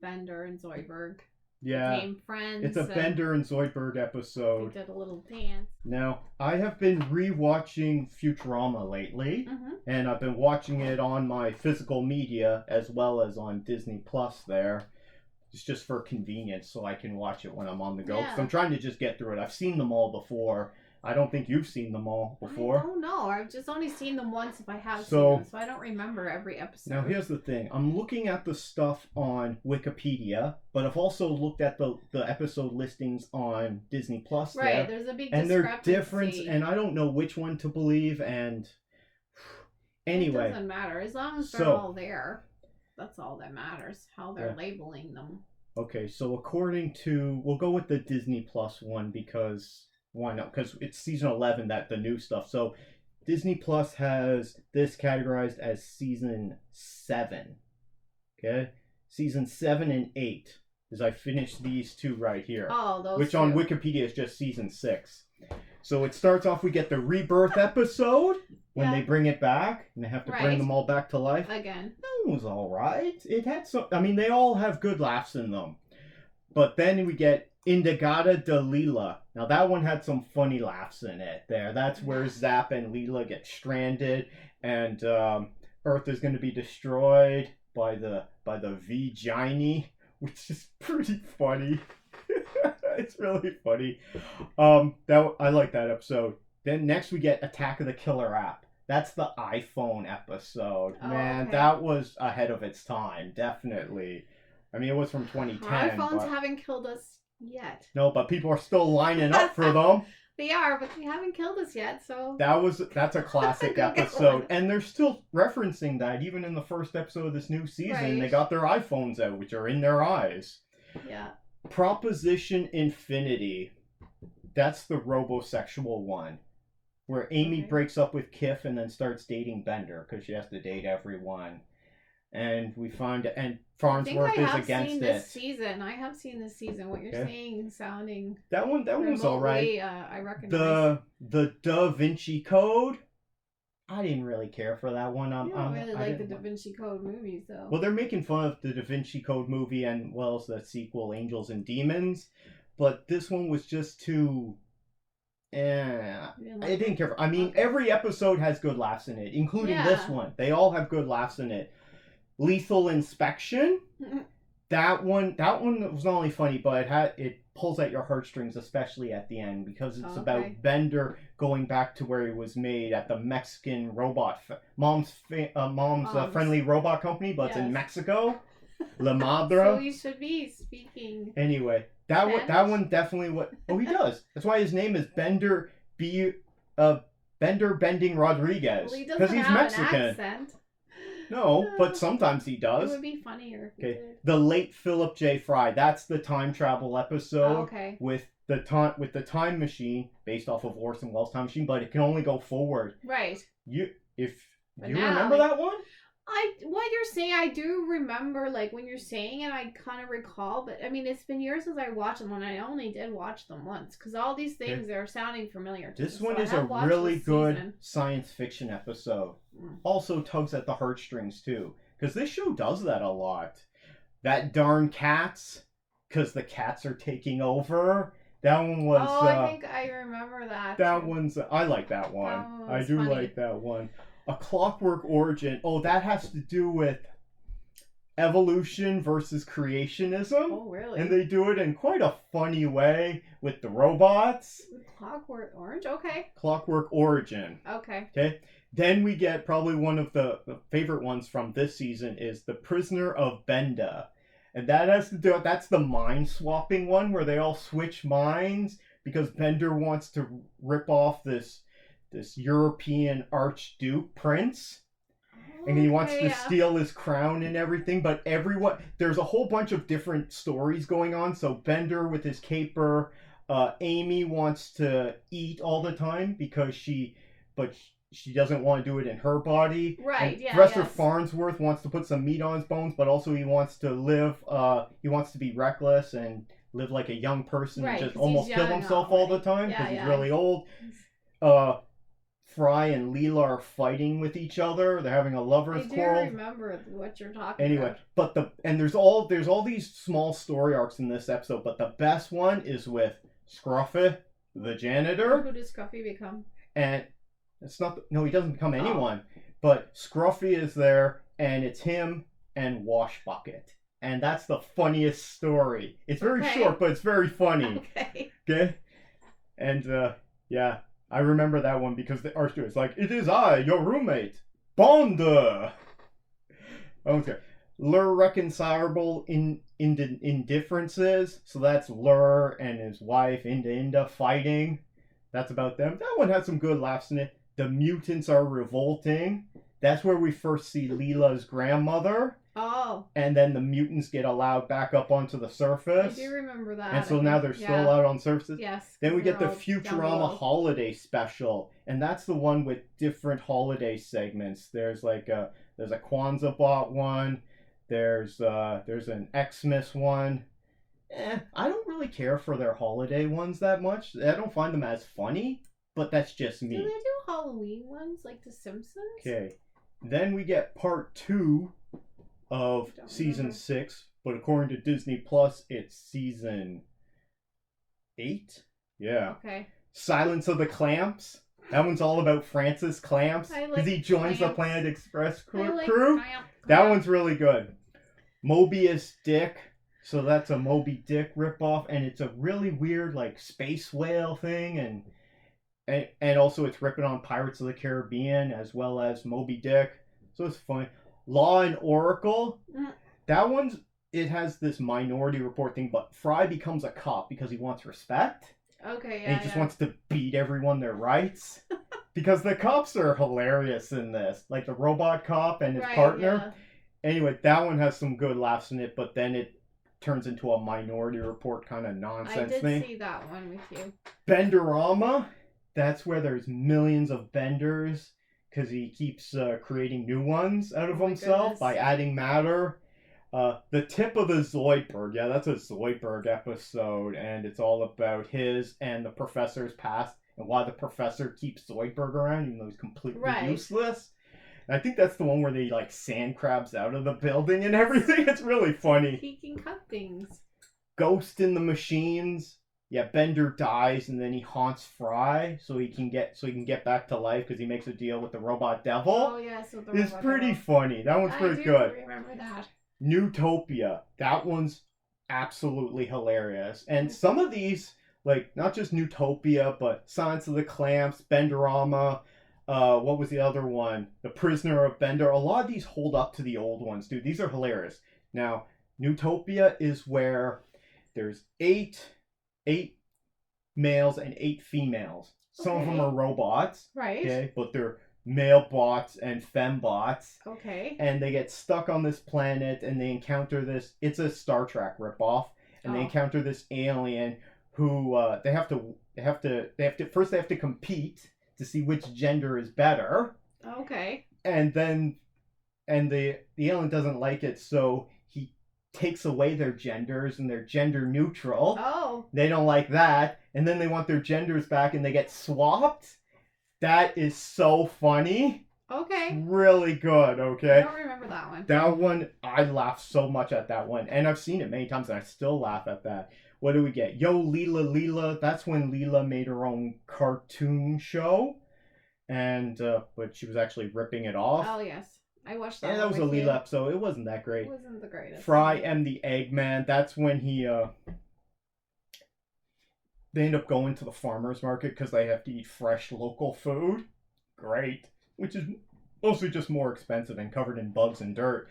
Bender and Zoidberg became friends. It's a Bender and Zoidberg episode. They did a little dance. Now, I have been rewatching Futurama lately, and I've been watching it on my physical media as well as on Disney Plus there. It's just for convenience so I can watch it when I'm on the go. Because I'm trying to just get through it. I've seen them all before. I don't think you've seen them all before. I don't know. I've just only seen them once if I have seen them, so I don't remember every episode. Now, here's the thing. I'm looking at the stuff on Wikipedia, but I've also looked at the episode listings on Disney Plus. Right, there's a big and discrepancy. they're different, and I don't know which one to believe, and anyway. It doesn't matter. As long as they're all there, that's all that matters, how they're labeling them. Okay, so according to... We'll go with the Disney Plus one because... Why not? Because it's season 11, that the new stuff. So Disney Plus has this categorized as season 7. Okay? Season 7 and 8. As I finished these two right here. Oh, those which two. On Wikipedia is just season 6. So it starts off, we get the rebirth episode when they bring it back. And they have to bring them all back to life. Again. That was alright. It had some... I mean, they all have good laughs in them. But then we get Indigada de Leela. Now that one had some funny laughs in it there. That's where Zap and Leela get stranded and Earth is going to be destroyed by the Vagini, which is pretty funny. It's really funny. I like that episode. Then next we get Attack of the Killer App. That's the iPhone episode. Oh, man, that was ahead of its time, definitely. I mean, it was from 2010. iPhones haven't killed us yet. No, but people are still lining up for them. They are, but they haven't killed us yet, so... That's a classic episode. And they're still referencing that. Even in the first episode of this new season, they got their iPhones out, which are in their eyes. Yeah. Proposition Infinity. That's the robosexual one. Where Amy breaks up with Kif and then starts dating Bender, because she has to date everyone. And we find... And Farnsworth is against it. I have seen this season. What you're saying and sounding... That one was alright. I recognize. The Da Vinci Code. I didn't really care for that one. You don't really like the Da Vinci Code movies, though. Well, they're making fun of the Da Vinci Code movie and, well, the sequel, Angels and Demons. But this one was just too... I didn't care for... I mean, every episode has good laughs in it, including this one. They all have good laughs in it. Lethal Inspection. That one was not only funny, but it pulls at your heartstrings, especially at the end, because it's about Bender going back to where he was made at the Mexican robot mom's friendly robot company, but it's in Mexico. La Madre. So you should be speaking. Anyway, that one definitely he does. That's why his name is Bender Bending Rodriguez, because he's Mexican. An accent. No, but sometimes he does. It would be funnier. Okay, the late Philip J. Fry. That's the time travel episode with the time machine based off of Orson Welles' time machine, but it can only go forward. Right. You remember that one? What you're saying, I do remember. Like when you're saying it, I kind of recall. But I mean, it's been years since I watched them, and I only did watch them once because all these things are sounding familiar to me. This one is a really good science fiction episode. Also tugs at the heartstrings too, because this show does that a lot. That darn cats, because the cats are taking over. That one was. Oh, I think I remember that. I like that one. I do like that one. A Clockwork Origin. Oh, that has to do with evolution versus creationism. Oh, really? And they do it in quite a funny way with the robots. Clockwork Orange? Okay. Clockwork Origin. Okay. Then we get probably one of the favorite ones from this season is The Prisoner of Benda. And that has to do, that's the mind swapping one where they all switch minds because Bender wants to rip off this European Archduke prince. And he wants to steal his crown and everything. But there's a whole bunch of different stories going on. So Bender with his caper. Amy wants to eat all the time because she she doesn't want to do it in her body. Right, and yeah. Professor yes. Farnsworth wants to put some meat on his bones, but also he wants to live, he wants to be reckless and live like a young person Right, and just 'cause almost he's kill young himself all the already. time Yeah, because he's yeah. really old. Fry and Leela are fighting with each other. They're having a lover's I do quarrel. remember what you're talking Anyway, about. but there's all these small story arcs in this episode, but the best one is with Scruffy, the janitor. Who does Scruffy become? And it's not he doesn't become anyone, but Scruffy is there, and it's him and Wash Bucket, and that's the funniest story. It's very short, but it's very funny. Okay, and yeah. I remember that one because the art is like, it is I, your roommate, Bond. Okay. Irreconcilable indifferences. So that's Lur and his wife, Inda fighting. That's about them. That one had some good laughs in it. The mutants are revolting. That's where we first see Leela's grandmother. Oh. And then the mutants get allowed back up onto the surface. I do remember that. And so now they're still out on surfaces. Yes. Then we get the Futurama holiday special. And that's the one with different holiday segments. There's like there's a Kwanzaa bot one. There's an Xmas one. I don't really care for their holiday ones that much. I don't find them as funny, but that's just me. Do they do Halloween ones like The Simpsons? Okay. Then we get part 2 of season 6, but according to Disney Plus, it's season 8. Yeah. Okay. Silence of the Clamps. That one's all about Francis Clamps because he joins the Planet Express crew. That one's really good. Mobius Dick. So that's a Moby Dick ripoff, and it's a really weird like space whale thing, and also it's ripping on Pirates of the Caribbean as well as Moby Dick. So it's fun. Law and Oracle. That one's it has this Minority Report thing, but Fry becomes a cop because he wants respect. Okay, yeah. And he just wants to beat everyone their rights. Because the cops are hilarious in this. Like the robot cop and his partner. Yeah. Anyway, that one has some good laughs in it, but then it turns into a Minority Report kind of nonsense thing. I did see that one with you. Benderama. That's where there's millions of benders. Because he keeps creating new ones out of himself by adding matter. The Tip of the Zoidberg. Yeah, that's a Zoidberg episode. And it's all about his and the professor's past. And why the professor keeps Zoidberg around even though he's completely useless. And I think that's the one where they like sand crabs out of the building and everything. It's really funny. He can cut things. Ghost in the Machines. Yeah, Bender dies and then he haunts Fry so he can get back to life because he makes a deal with the robot devil. Oh yeah, so it's pretty funny. That one's pretty good. I remember that. Newtopia. That one's absolutely hilarious. And some of these, like not just Newtopia, but Silence of the Clamps, Benderama. What was the other one? The Prisoner of Bender. A lot of these hold up to the old ones, dude. These are hilarious. Now, Newtopia is where there's eight males and 8 females. Some of them are robots. Right. Okay, but they're male bots and fembots. Okay. And they get stuck on this planet and they encounter this. It's a Star Trek ripoff. And they encounter this alien who they have to compete to see which gender is better. Okay. And then the alien doesn't like it, so he takes away their genders and they're gender neutral. Oh. They don't like that. And then they want their genders back and they get swapped. That is so funny. Okay. It's really good, okay? I don't remember that one. That one, I laughed so much at that one. And I've seen it many times and I still laugh at that. What do we get? Yo, Leela. That's when Leela made her own cartoon show. And, but she was actually ripping it off. Oh, yes. I watched that. Yeah, that was a Leela episode. It wasn't that great. It wasn't the greatest. Fry and the Eggman. That's when they end up going to the farmer's market because they have to eat fresh local food. Great. Which is mostly just more expensive and covered in bugs and dirt.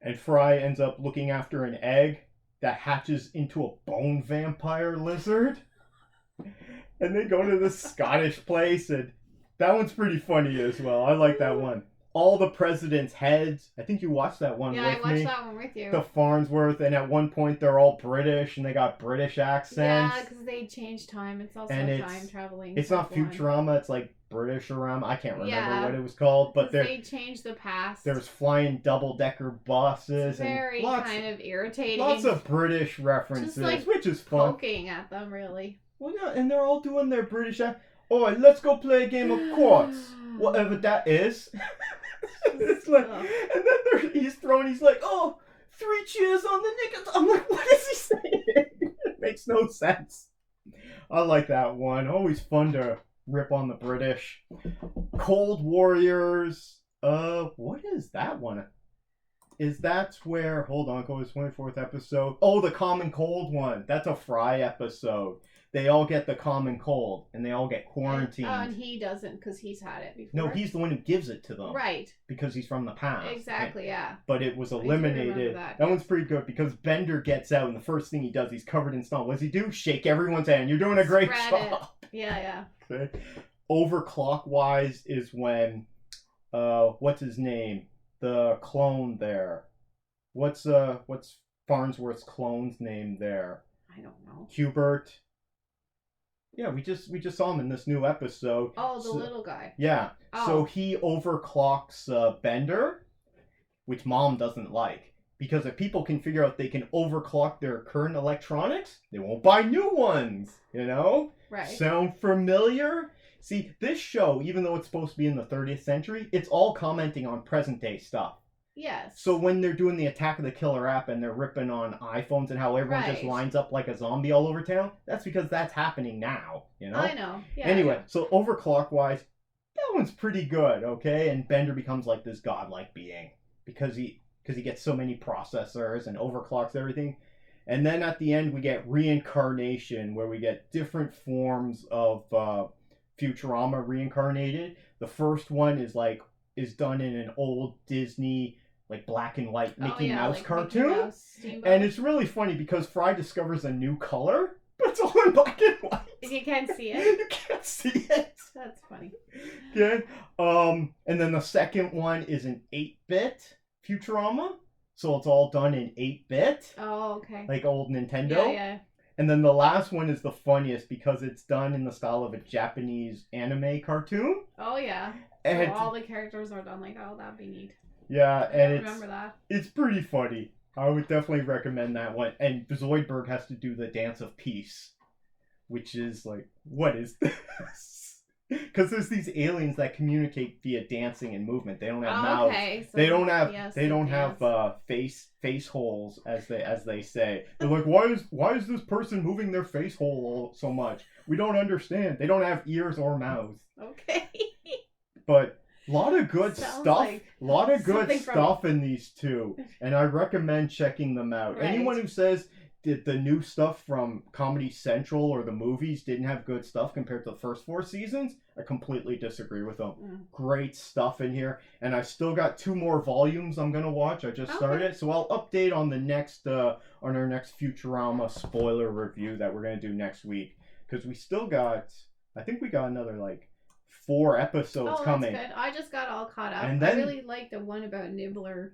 And Fry ends up looking after an egg that hatches into a bone vampire lizard. And they go to this Scottish place, and that one's pretty funny as well. I like that one. All the President's Heads. I think you watched that one with me. Yeah, I watched that one with you. The Farnsworth, and at one point they're all British, and they got British accents. Yeah, because they changed time. It's also and time traveling. It's not Futurama, it's like British around. I can't remember what it was called, but they changed the past. There's flying double-decker buses very and lots, kind of irritating. lots of British references, just like which is fun. Poking at them, really. Well, yeah, and they're all doing their British. Oh, let's go play a game of quads, whatever that is. It's like, and then he's throwing. He's like, oh, 3 cheers on the Nick. I'm like, what is he saying? It makes no sense. I like that one. Always fun to rip on the British. Cold Warriors. What is that one? Is that where? Hold on, go to the 24th episode. Oh, the common cold one. That's a Fry episode. They all get the common cold, and they all get quarantined. And he doesn't, because he's had it before. No, he's the one who gives it to them. Right. Because he's from the past. Exactly, yeah. But it was eliminated. That one's pretty good, because Bender gets out, and the first thing he does, he's covered in snow. What does he do? Shake everyone's hand. You're doing a great job. Yeah. Okay. Overclockwise is when, what's his name? The clone there. What's Farnsworth's clone's name there? I don't know. Hubert. Yeah, we just saw him in this new episode. Oh, the little guy. Yeah. Oh. So he overclocks Bender, which Mom doesn't like. Because if people can figure out they can overclock their current electronics, they won't buy new ones, you know? Right. Sound familiar? See, this show, even though it's supposed to be in the 30th century, it's all commenting on present day stuff. Yes. So when they're doing the Attack of the Killer app and they're ripping on iPhones and how everyone just lines up like a zombie all over town, that's because that's happening now, you know? I know. Yeah. Anyway, so overclockwise, that one's pretty good, okay? And Bender becomes like this godlike being because he gets so many processors and overclocks everything. And then at the end we get reincarnation, where we get different forms of Futurama reincarnated. The first one is done in an old Disney black and white Mickey Mouse cartoon. Mickey Mouse, and it's really funny because Fry discovers a new color, but it's all in black and white. You can't see it. You can't see it. That's funny. Okay. And then the second one is an 8-bit Futurama. So it's all done in 8-bit. Oh, okay. Like old Nintendo. Yeah. And then the last one is the funniest because it's done in the style of a Japanese anime cartoon. Oh, yeah. And so all the characters are done like, oh, that'd be neat. Yeah, and remember that. It's pretty funny. I would definitely recommend that one. And Zoidberg has to do the Dance of Peace, which is like, what is this? Because there's these aliens that communicate via dancing and movement. They don't have mouths. Okay, so they don't have face holes as they say. They're like, why is this person moving their face hole so much? We don't understand. They don't have ears or mouths. Okay. But a lot of good stuff. In these two, and I recommend checking them out. Right. Anyone who says that the new stuff from Comedy Central or the movies didn't have good stuff compared to the first 4 seasons, I completely disagree with them. Great stuff in here, and I still got 2 more volumes I'm gonna watch. I just started, so I'll update on the next on our next Futurama spoiler review that we're gonna do next week, because we still got, I think we got another 4 episodes coming. That's good. I just got all caught up. And then, I really liked the one about Nibbler's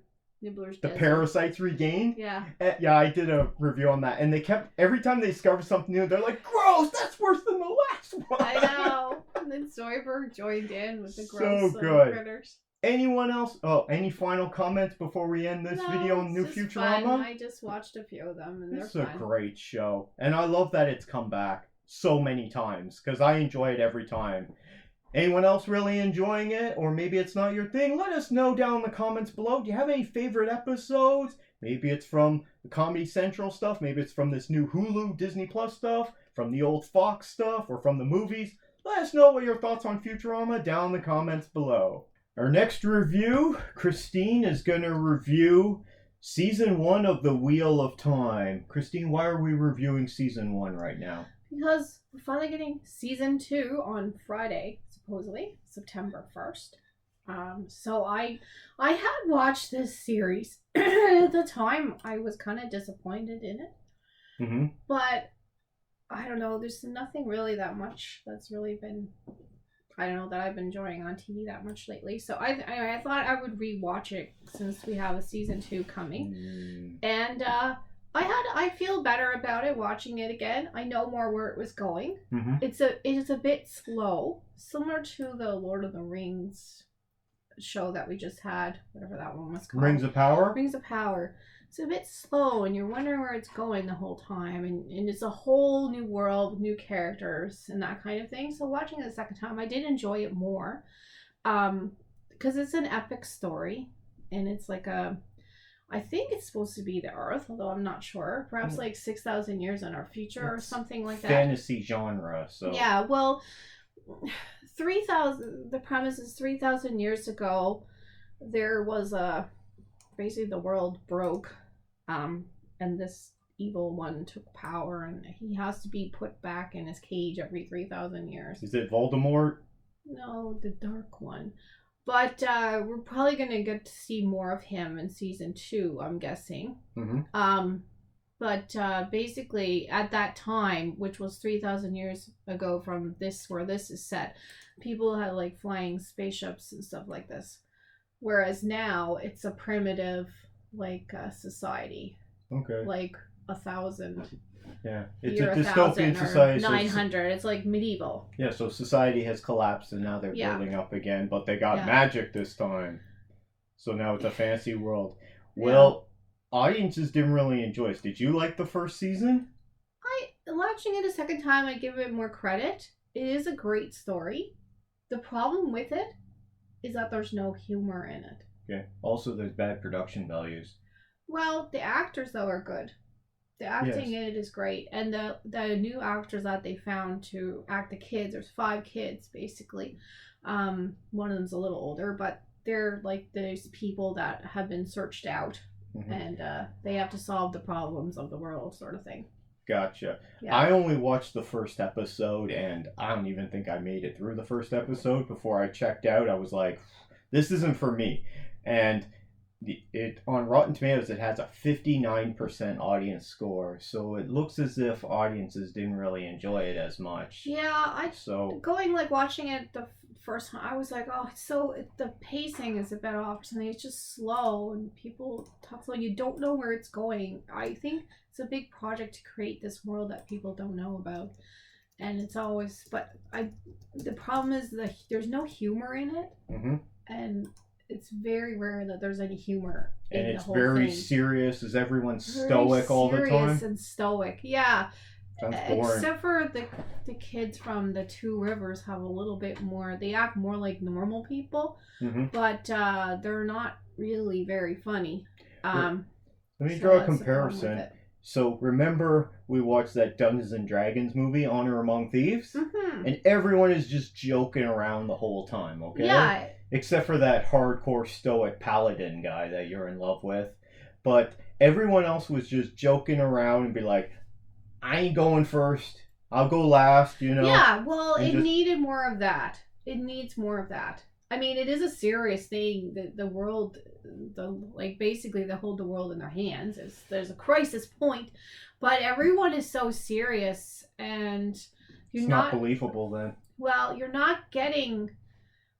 the Parasites Regained. Yeah. Yeah, I did a review on that, and they kept, every time they discover something new, they're like, gross, that's worse than the last one. I know. And then Zoidberg joined in with the gross critters. Anyone else? Oh, any final comments before we end this video on New Futurama? Fun. I just watched a few of them, and they're fun. It's a great show, and I love that it's come back so many times, because I enjoy it every time. Anyone else really enjoying it? Or maybe it's not your thing? Let us know down in the comments below. Do you have any favorite episodes? Maybe it's from the Comedy Central stuff. Maybe it's from this new Hulu, Disney Plus stuff. From the old Fox stuff. Or from the movies. Let us know what your thoughts on Futurama down in the comments below. Our next review, Christine is going to review Season 1 of The Wheel of Time. Christine, why are we reviewing Season 1 right now? Because we're finally getting Season 2 on Friday. Supposedly September 1st. So I had watched this series. At the time I was kind of disappointed in it. Mm-hmm. But I don't know, there's nothing really that much that's really been, I don't know, that I've been enjoying on TV that much lately. So I thought I would rewatch it since we have a season 2 coming. And I feel better about it watching it again. I know more where it was going. Mm-hmm. It is a bit slow, similar to the Lord of the Rings show that we just had, whatever that one was called. Rings of Power? Rings of Power. It's a bit slow, and you're wondering where it's going the whole time, and it's a whole new world, new characters, and that kind of thing. So watching it the second time, I did enjoy it more, because it's an epic story, and it's like I think it's supposed to be the Earth, although I'm not sure. Perhaps like 6,000 years in our future or something like that. Fantasy genre, so. Yeah, well, 3,000. The premise is 3,000 years ago, there was basically the world broke, and this evil one took power, and he has to be put back in his cage every 3,000 years. Is it Voldemort? No, the dark one. But we're probably going to get to see more of him in season 2, I'm guessing. Mm-hmm. But basically, at that time, which was 3,000 years ago from this, where this is set, people had like flying spaceships and stuff like this. Whereas now, it's a primitive, like, society. Okay. Like 1,000. Yeah, it's a dystopian society. 900. It's like medieval. Yeah, so society has collapsed and now they're building up again, but they got magic this time. So now it's a fantasy world. Well, audiences didn't really enjoy it. Did you like the first season? Watching it a second time, I give it more credit. It is a great story. The problem with it is that there's no humor in it. Okay. Also, there's bad production values. Well, the actors, though, are good. The acting in it is great. And the new actors that they found to act the kids, there's 5 kids, basically. One of them's a little older, but they're like those people that have been searched out. Mm-hmm. And they have to solve the problems of the world, sort of thing. Gotcha. Yeah. I only watched the first episode, and I don't even think I made it through the first episode before I checked out. I was like, this isn't for me. And it on Rotten Tomatoes, it has a 59% audience score, so it looks as if audiences didn't really enjoy it as much. Yeah, watching it the first time, I was like, the pacing is a bit off or something. It's just slow, and people talk slow. You don't know where it's going. I think it's a big project to create this world that people don't know about, and it's always. But the problem is that there's no humor in it, and it's very rare that there's any humor in the whole thing. And it's very serious. Is everyone stoic all the time? Serious and stoic, yeah. Sounds boring. Except for the kids from the Two Rivers have a little bit more. They act more like normal people, but they're not really very funny. Let me draw a comparison. So remember we watched that Dungeons and Dragons movie, Honor Among Thieves? Mm-hmm. And everyone is just joking around the whole time, okay? Yeah. Except for that hardcore stoic paladin guy that you're in love with. But everyone else was just joking around and be like, I ain't going first. I'll go last, you know? Yeah, well, it needed more of that. It needs more of that. I mean, it is a serious thing. The world, basically they hold the world in their hands. There's a crisis point, but everyone is so serious, and it's not believable then. Well, you're not getting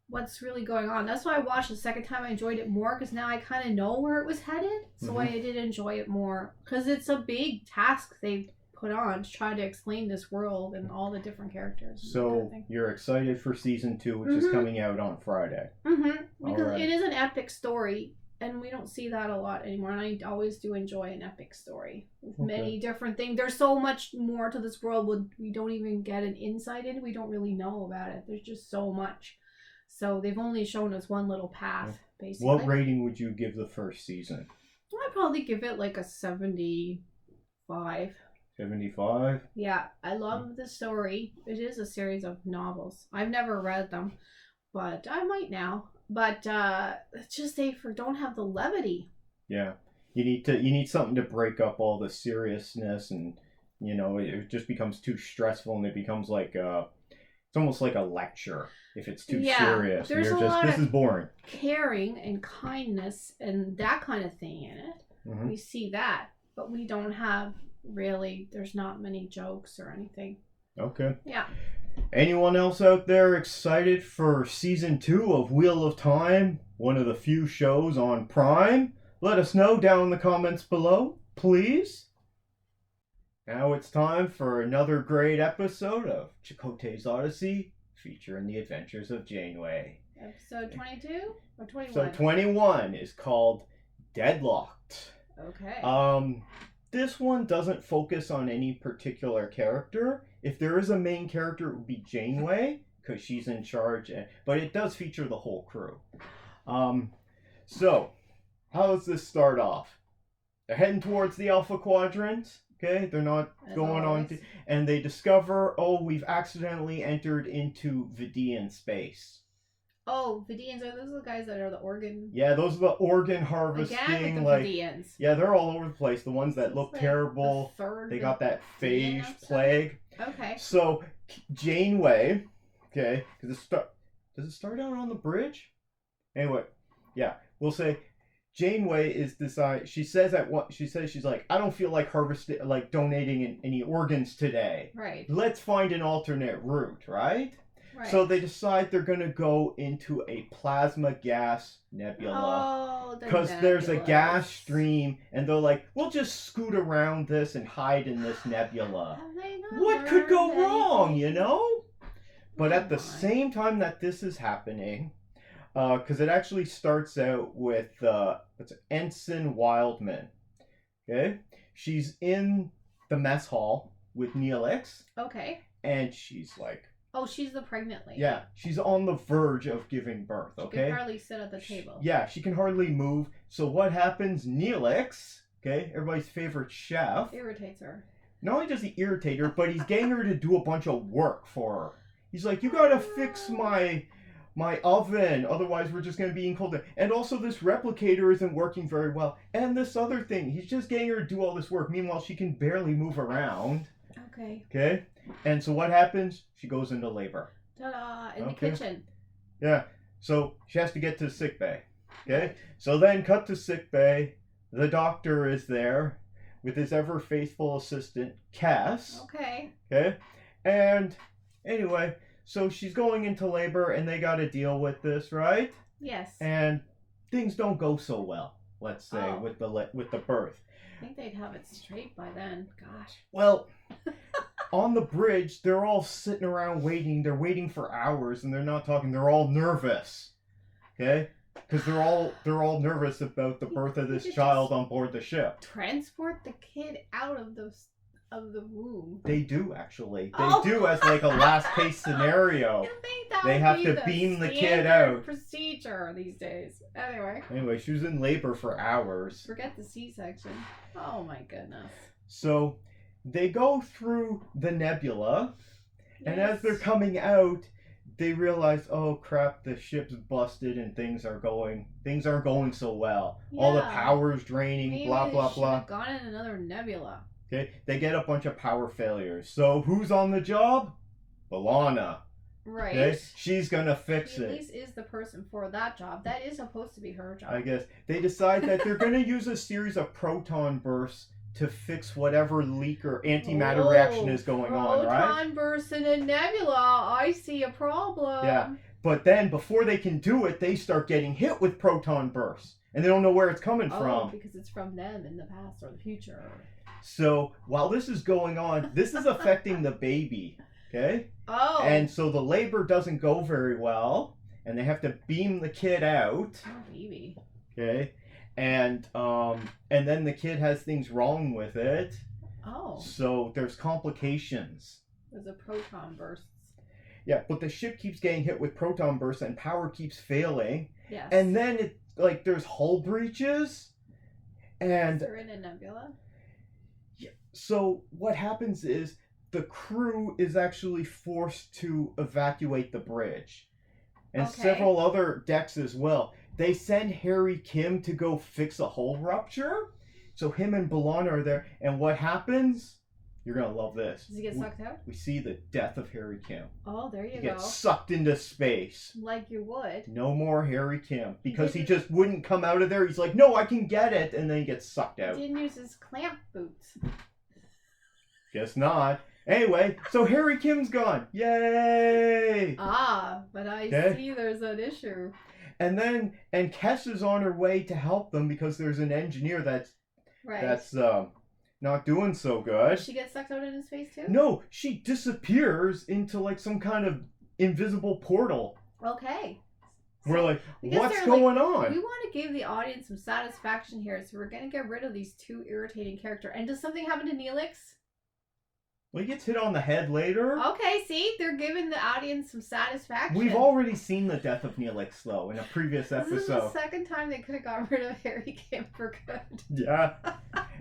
what's really going on. That's why I watched the second time. I enjoyed it more because now I kind of know where it was headed, so I did enjoy it more because it's a big task they've put on to try to explain this world and all the different characters. So you're excited for season 2, which is coming out on Friday. Because it is an epic story, and we don't see that a lot anymore. And I always do enjoy an epic story with many different things. There's so much more to this world we don't even get an insight in. We don't really know about it. There's just so much. So they've only shown us one little path, basically. What rating would you give the first season? I'd probably give it like a 75. 75? Yeah, I love the story. It is a series of novels. I've never read them, but I might now. But it's just they don't have the levity. Yeah, you need something to break up all the seriousness, and it just becomes too stressful, and it becomes like it's almost like a lecture if it's too serious. There's this is boring. Caring and kindness and that kind of thing in it. We see that, but we don't have. Really, there's not many jokes or anything. Okay. Yeah. Anyone else out there excited for season 2 of Wheel of Time, one of the few shows on Prime? Let us know down in the comments below, please. Now it's time for another great episode of Chakotay's Odyssey, featuring the adventures of Janeway. Episode 22 or 21? So 21 is called Deadlocked. Okay. This one doesn't focus on any particular character. If there is a main character, it would be Janeway, because she's in charge, but it does feature the whole crew. So, how does this start off? They're heading towards the Alpha Quadrant. Okay, they're not going on to, and they discover, we've accidentally entered into Vidian space. Oh, Vidians, are those the guys that are the organ? Yeah, those are the organ harvesting. Again with the Vidians. Yeah, they're all over the place. The ones that look terrible. They got that phage plague. Okay. So, Janeway, okay, does it start out on the bridge? Anyway, yeah, we'll say Janeway is she says she's like, I don't feel like donating any organs today. Right. Let's find an alternate route, right? Right. So they decide they're gonna go into a plasma gas nebula. Because there's a gas stream, and they're like, we'll just scoot around this and hide in this nebula. What could go wrong, you know? But at the same time that this is happening, because it actually starts out with Ensign Wildman. Okay, she's in the mess hall with Neelix. Okay. And she's like, oh, she's the pregnant lady. yeah, she's on the verge of giving birth. Okay, she can hardly sit at the table. Yeah, she can hardly move. So what happens? Neelix, okay, everybody's favorite chef, irritates her. Not only does he irritate her, but he's getting her to do a bunch of work for her. He's like, you gotta fix my oven, otherwise we're just gonna be in cold. And also this replicator isn't working very well. And this other thing, he's just getting her to do all this work. Meanwhile, she can barely move around. Okay. Okay? And so what happens? She goes into labor. Ta-da! In the kitchen. Yeah. So she has to get to sick bay. Okay? So then cut to sick bay. The doctor is there with his ever faithful assistant, Cass. Okay. Okay? And anyway, so she's going into labor and they got to deal with this, right? Yes. And things don't go so well, let's say, with the birth. I think they'd have it straight by then. Gosh. Well, on the bridge, they're all sitting around waiting. They're waiting for hours and they're not talking. They're all nervous. Okay? Because they're all nervous about the birth of this child on board the ship. Transport the kid out of the womb. They do, actually. They do as like a last case scenario. You think that they have to beam the kid out. Procedure these days. Anyway, she was in labor for hours. Forget the C-section. Oh my goodness. So they go through the nebula, and as they're coming out, they realize, oh crap, the ship's busted and things aren't going so well. Yeah. All the power's draining, maybe blah blah blah. Have gone in another nebula. Okay, they get a bunch of power failures. So who's on the job? B'Elanna. Right. Okay? She's gonna fix it. At least is the person for that job. That is supposed to be her job. I guess. They decide that they're gonna use a series of proton bursts to fix whatever leak or antimatter reaction is going on, right? Proton bursts in a nebula. I see a problem. Yeah. But then before they can do it, they start getting hit with proton bursts. And they don't know where it's coming from. Because it's from them in the past or the future. So while this is going on, this is affecting the baby. Okay? Oh. And so the labor doesn't go very well. And they have to beam the kid out. Oh, baby. Okay? And then the kid has things wrong with it. Oh. So there's complications. There's a proton bursts. Yeah, but the ship keeps getting hit with proton bursts and power keeps failing. Yes. And then there's hull breaches. And they're in a nebula. Yeah. So what happens is the crew is actually forced to evacuate the bridge. And several other decks as well. They send Harry Kim to go fix a hull rupture. So him and B'Elanna are there. And what happens? You're going to love this. Does he get sucked out? We see the death of Harry Kim. Oh, there you go. He gets sucked into space. Like you would. No more Harry Kim. Because he just wouldn't come out of there. He's like, no, I can get it. And then he gets sucked out. He didn't use his clamp boots. Guess not. Anyway, so Harry Kim's gone. Yay! But I see there's an issue. And Kess is on her way to help them because there's an engineer that's not doing so good. She gets sucked out in his face too? No, she disappears into like some kind of invisible portal. Okay. We're like, what's going on? We want to give the audience some satisfaction here, so we're going to get rid of these two irritating characters. And does something happen to Neelix? Well, he gets hit on the head later. Okay, see? They're giving the audience some satisfaction. We've already seen the death of Neelix, though, in a previous episode. This is the second time they could have got rid of Harry Kim for good. Yeah.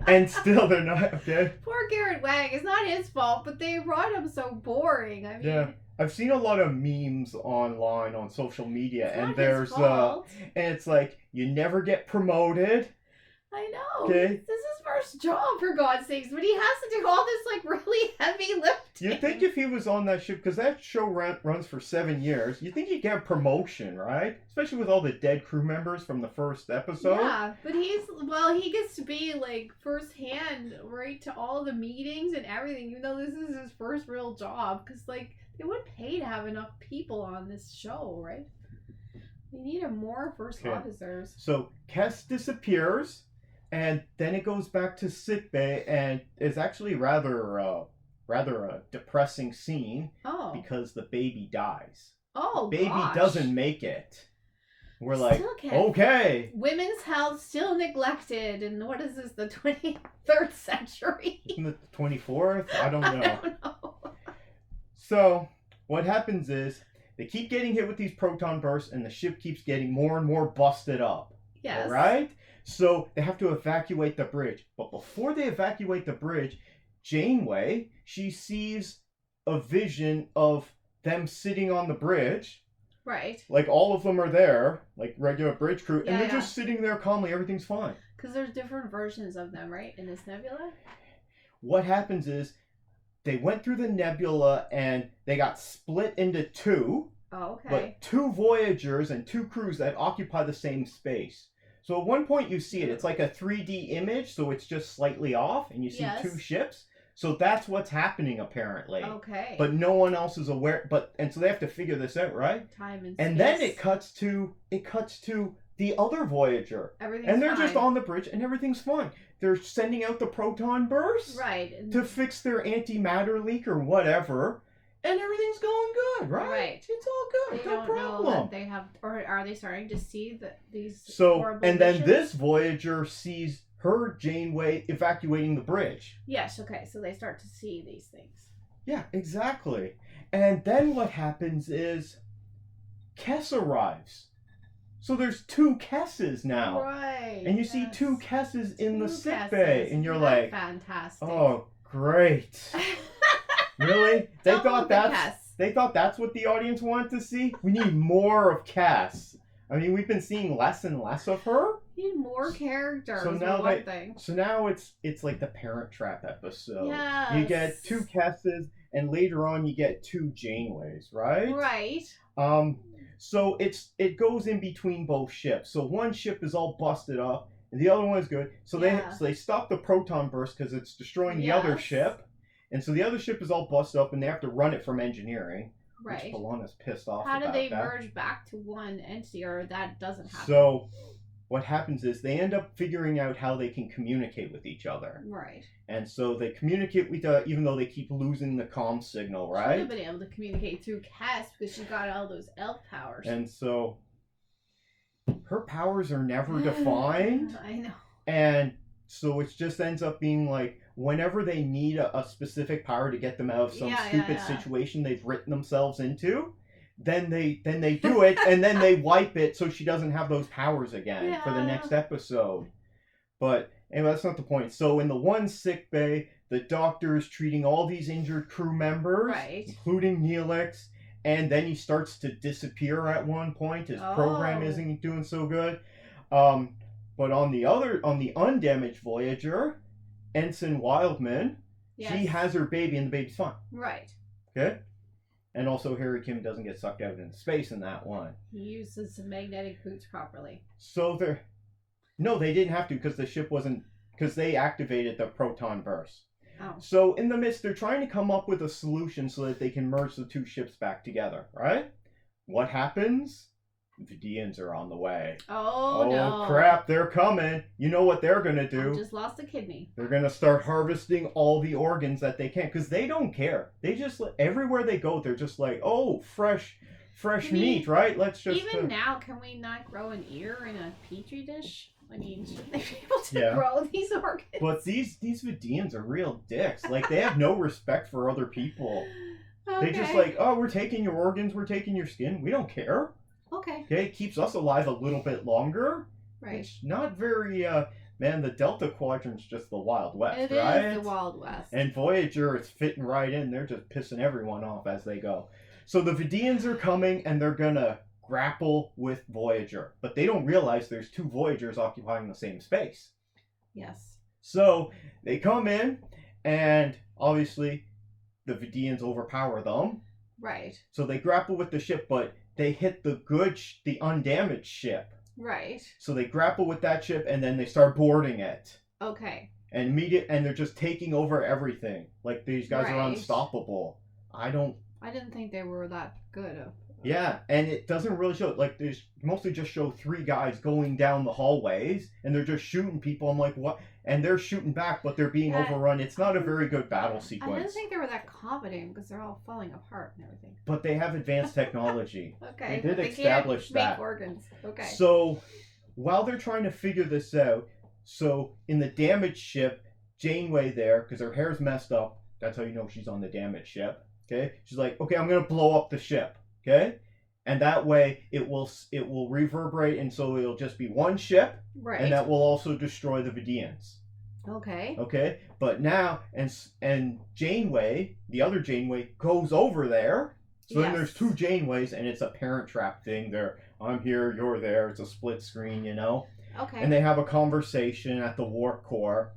And still they're not, okay? Poor Garrett Wang. It's not his fault, but they brought him so boring. I mean... Yeah. I've seen a lot of memes online on social media, it's and not there's his fault. and it's like, you never get promoted. I know. Okay. This is his first job, for God's sakes, but he has to do all this like really heavy lifting. You'd think if he was on that ship, because that show runs for 7 years, you'd think he'd get a promotion, right? Especially with all the dead crew members from the first episode. Yeah, but he gets to be like firsthand right to all the meetings and everything, even though this is his first real job, because like they wouldn't pay to have enough people on this show, right? They needed more first officers. So Kes disappears, and then it goes back to sickbay, and it's actually rather a depressing scene. Oh. Because the baby dies. Oh, the baby doesn't make it. We're like, okay. Women's health still neglected, and what is this, the 23rd century? Isn't it the 24th? I don't know. I don't know. So, what happens is, they keep getting hit with these proton bursts, and the ship keeps getting more and more busted up. Yes. Right? So, they have to evacuate the bridge. But before they evacuate the bridge, Janeway, she sees a vision of them sitting on the bridge. Right. Like, all of them are there, like regular bridge crew, and they're just sitting there calmly, everything's fine. Because there's different versions of them, right, in this nebula? What happens is, they went through the nebula, and they got split into two. Oh, okay. But two Voyagers and two crews that occupy the same space. So at one point you see it, it's like a 3D image, so it's just slightly off, and you see two ships. So that's what's happening, apparently. Okay. But no one else is aware. And so they have to figure this out, right? Time and space. And then it cuts to the other Voyager. Everything's and they're fine. just on the bridge, and everything's fine. They're sending out the proton bursts. Right. To fix their antimatter leak or whatever. And everything's going good, right? Right. It's all good. They No don't problem. know that they have, or are they starting to see these horrible and visions? then this Voyager sees her Janeway evacuating the bridge. Yes, okay, so they start to see these things. Yeah, exactly. And then what happens is Kes arrives. So there's two Kesses now. Right. And you see two Kesses in the sickbay. And you're like, fantastic. Oh, great. Really? They thought that's what the audience wanted to see? We need more of Kes. I mean, we've been seeing less and less of her. We need more characters. So now it's like the Parent Trap episode. Yes. You get two Kesses, and later on you get two Janeways, right? Right. So it goes in between both ships. So one ship is all busted up, and the other one is good. So they stop the proton burst because it's destroying the other ship. And so the other ship is all busted up, and they have to run it from engineering. Right. Which B'Elanna's pissed off How about do they that. merge back to one entity, or that doesn't happen? So what happens is they end up figuring out how they can communicate with each other. Right. And so they communicate with even though they keep losing the comm signal, right? She would have been able to communicate through Kes because she got all those elf powers. And so her powers are never defined. I know. And so it just ends up being like whenever they need a specific power to get them out of some stupid situation they've written themselves into, then they do it, and then they wipe it so she doesn't have those powers again for the next episode. But anyway, that's not the point. So in the one sick bay, the doctor is treating all these injured crew members, including Neelix, and then he starts to disappear at one point. His program isn't doing so good. But on the undamaged Voyager, Ensign Wildman, she has her baby, and the baby's fine. Right. Okay? And also Harry Kim doesn't get sucked out into space in that one. He uses the magnetic boots properly. So no, they didn't have to because the ship wasn't, because they activated the proton burst. Oh. So in the midst, they're trying to come up with a solution so that they can merge the two ships back together, right? What happens? Vidians are on the way. Oh no. Crap, they're coming. You know what they're going to do? I just lost a kidney. They're going to start harvesting all the organs that they can, because they don't care. They just, everywhere they go, they're just like, oh, fresh meat, right? Let's just... Even now, can we not grow an ear in a petri dish? I mean, should they be able to grow these organs? But these Vidians are real dicks. Like, they have no respect for other people. Okay. They just like, oh, we're taking your organs, we're taking your skin. We don't care. Okay. It keeps us alive a little bit longer. Right. It's not very, man, the Delta Quadrant's just the Wild West, right? It is the Wild West. And Voyager is fitting right in. They're just pissing everyone off as they go. So the Vidians are coming, and they're gonna grapple with Voyager. But they don't realize there's two Voyagers occupying the same space. Yes. So they come in, and obviously the Vidians overpower them. Right. So they grapple with the ship, but they hit the undamaged ship. Right. So they grapple with that ship, and then they start boarding it. Okay. And they're just taking over everything. Like, these guys are unstoppable. I didn't think they were that good. Yeah, and it doesn't really show. Like, there's mostly just show three guys going down the hallways, and they're just shooting people. I'm like, what? And they're shooting back, but they're being overrun. It's not a very good battle sequence. I didn't think they were that competent, because they're all falling apart and everything. But they have advanced technology. Okay. They did establish that. Make organs. Okay. So, while they're trying to figure this out, so in the damaged ship, Janeway there, because her hair's messed up, that's how you know she's on the damaged ship. Okay. She's like, okay, I'm gonna blow up the ship. Okay, and that way it will reverberate, and so it'll just be one ship, right? And that will also destroy the Vidians. Okay. Okay, but now and Janeway, the other Janeway, goes over there. So then there's two Janeways, and it's a Parent Trap thing. I'm here, you're there. It's a split screen, you know. Okay. And they have a conversation at the warp core.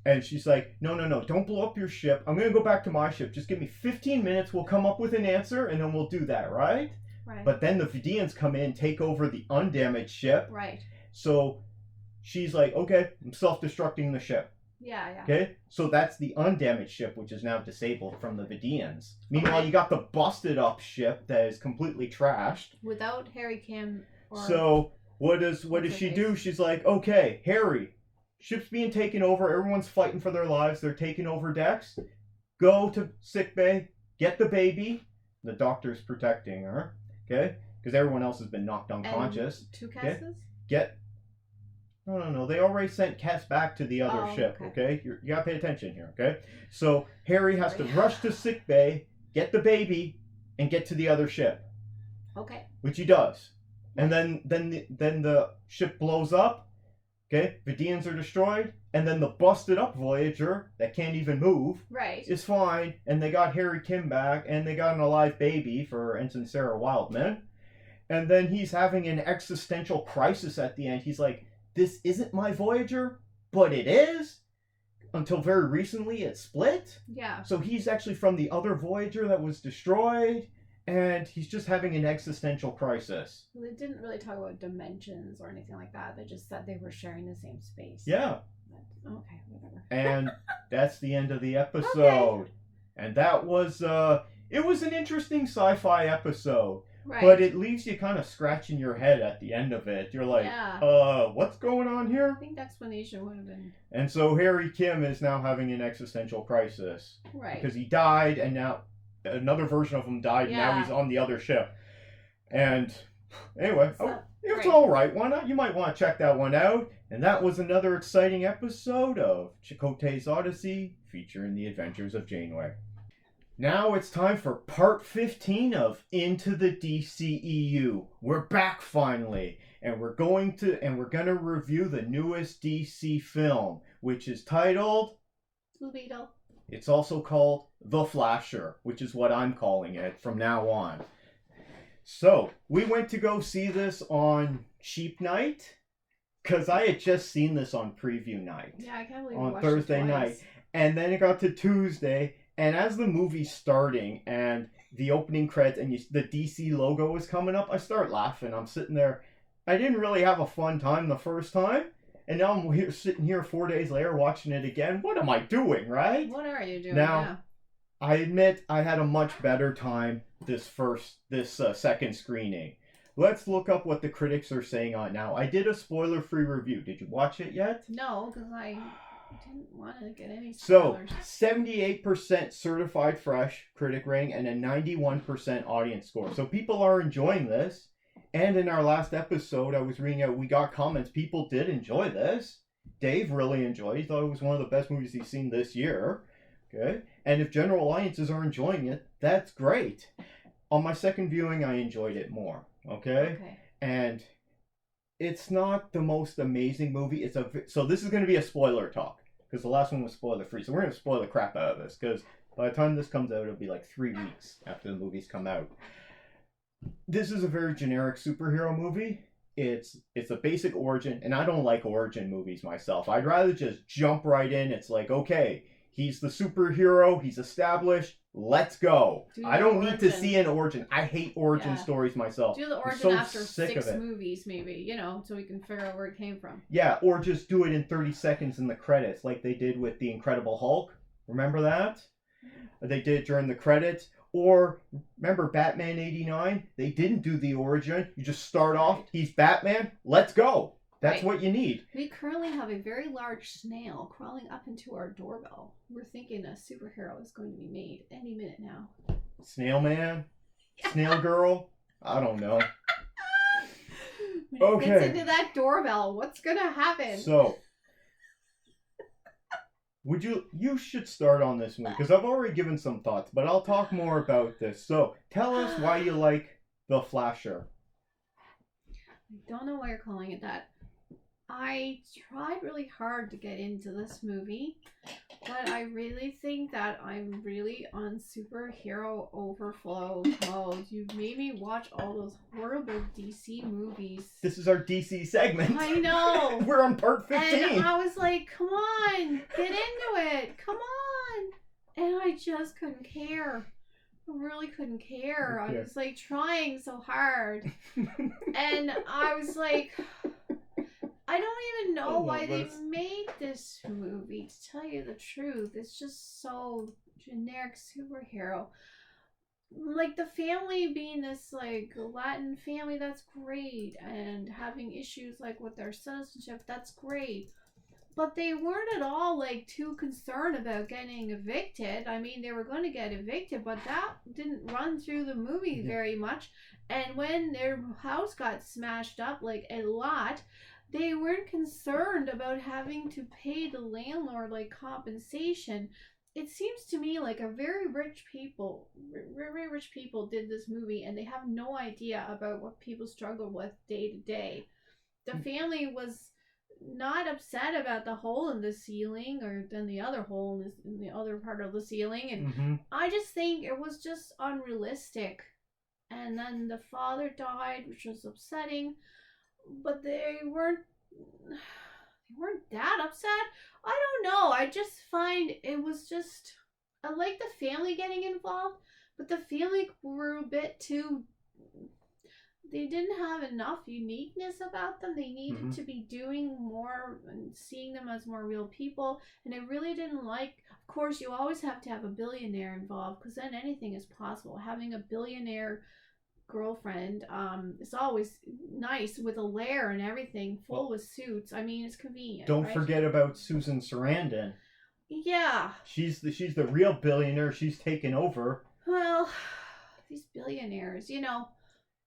And she's like, no, don't blow up your ship. I'm going to go back to my ship. Just give me 15 minutes. We'll come up with an answer, and then we'll do that, right? Right. But then the Vidians come in, take over the undamaged ship. Right. So she's like, okay, I'm self-destructing the ship. Yeah. Okay? So that's the undamaged ship, which is now disabled from the Vidians. Meanwhile, you got the busted-up ship that is completely trashed. Without Harry Kim or... So what does she do? She's like, okay, Harry... Ship's being taken over. Everyone's fighting for their lives. They're taking over decks. Go to sickbay. Get the baby. The doctor's protecting her. Okay? Because everyone else has been knocked unconscious. And two Kesses? Okay? No. They already sent Kess back to the other ship. Okay? You gotta pay attention here. Okay? So Harry has to rush to sickbay, get the baby, and get to the other ship. Okay. Which he does. And then the ship blows up. Okay, Vidians are destroyed, and then the busted up Voyager that can't even move is fine, and they got Harry Kim back, and they got an alive baby for Ensign Sarah Wildman, and then he's having an existential crisis at the end. He's like, this isn't my Voyager, but it is. Until very recently it split. Yeah. So he's actually from the other Voyager that was destroyed. And he's just having an existential crisis. Well, they didn't really talk about dimensions or anything like that. They just said they were sharing the same space. Yeah. But, okay, whatever. And that's the end of the episode. Okay. And that was, it was an interesting sci-fi episode. Right. But it leaves you kind of scratching your head at the end of it. You're like, what's going on here? I think explanation would have been... And so Harry Kim is now having an existential crisis. Right. Because he died, and now... Another version of him died, and now he's on the other ship. And anyway, it's all right. Why not? You might want to check that one out. And that was another exciting episode of Chakotay's Odyssey, featuring the adventures of Janeway. Now it's time for part 15 of Into the DCEU. We're back finally, and we're gonna review the newest DC film, which is titled Beetle. It's also called The Flasher, which is what I'm calling it from now on. So, we went to go see this on cheap night, because I had just seen this on preview night. Yeah, I can't believe on Thursday night. And then it got to Tuesday, and as the movie's starting, and the opening credits, and the DC logo was coming up, I start laughing. I'm sitting there. I didn't really have a fun time the first time. And now I'm sitting here 4 days later watching it again. What am I doing, right? What are you doing now? I admit I had a much better time this second screening. let's look up what the critics are saying on it now. I did a spoiler-free review. Did you watch it yet? No, because I didn't want to get any So, spoilers. 78% certified fresh critic rating and a 91% audience score. So people are enjoying this. And in our last episode, I was reading out, we got comments. People did enjoy this. Dave really enjoyed it. He thought it was one of the best movies he's seen this year. Okay. And if general audiences are enjoying it, that's great. On my second viewing, I enjoyed it more. Okay. And it's not the most amazing movie. So this is going to be a spoiler talk. Because the last one was spoiler free. So we're going to spoil the crap out of this. Because by the time this comes out, it'll be like 3 weeks after the movies come out. This is a very generic superhero movie. It's a basic origin. And I don't like origin movies myself. I'd rather just jump right in. It's like, okay, he's the superhero. He's established. Let's go. I don't need to see an origin. I hate origin stories myself. Do the origin after 6 movies, maybe, so we can figure out where it came from. Yeah, or just do it in 30 seconds in the credits, like they did with The Incredible Hulk. Remember that? They did it during the credits. Or, remember Batman 89? They didn't do the origin. You just start off, he's Batman, let's go. That's what you need. We currently have a very large snail crawling up into our doorbell. We're thinking a superhero is going to be made any minute now. Snail Man? Snail Girl? I don't know. When it gets into that doorbell, what's going to happen? So, you should start on this one, because I've already given some thoughts, but I'll talk more about this. So, tell us why you like The Flasher. I don't know why you're calling it that. I tried really hard to get into this movie, but I really think that I'm really on superhero overflow mode. You've made me watch all those horrible DC movies. This is our DC segment. I know. We're on part 15. And I was like, come on, get into it. Come on. And I just couldn't care. I really couldn't care. I was like trying so hard. And I was like, I don't even know why they made this movie, to tell you the truth. It's just so generic superhero. Like, the family being this, like, Latin family, that's great. And having issues, like, with their citizenship, that's great. But they weren't at all, like, too concerned about getting evicted. I mean, they were going to get evicted, but that didn't run through the movie very much. And when their house got smashed up, like, a lot, they weren't concerned about having to pay the landlord, like, compensation. It seems to me like very rich people did this movie, and they have no idea about what people struggle with day to day. The family was not upset about the hole in the ceiling, or then the other hole in the other part of the ceiling, and I just think it was just unrealistic. And then the father died, which was upsetting, but they weren't that upset. I don't know. I just find it was just, I like the family getting involved, but the family were a bit too, they didn't have enough uniqueness about them. They needed to be doing more and seeing them as more real people. And I really didn't like, of course, you always have to have a billionaire involved, because then anything is possible. Having a billionaire girlfriend is always nice, with a lair and everything, full with suits. I mean, it's convenient. Don't forget about Susan Sarandon. Yeah. She's the real billionaire. She's taken over. Well, these billionaires,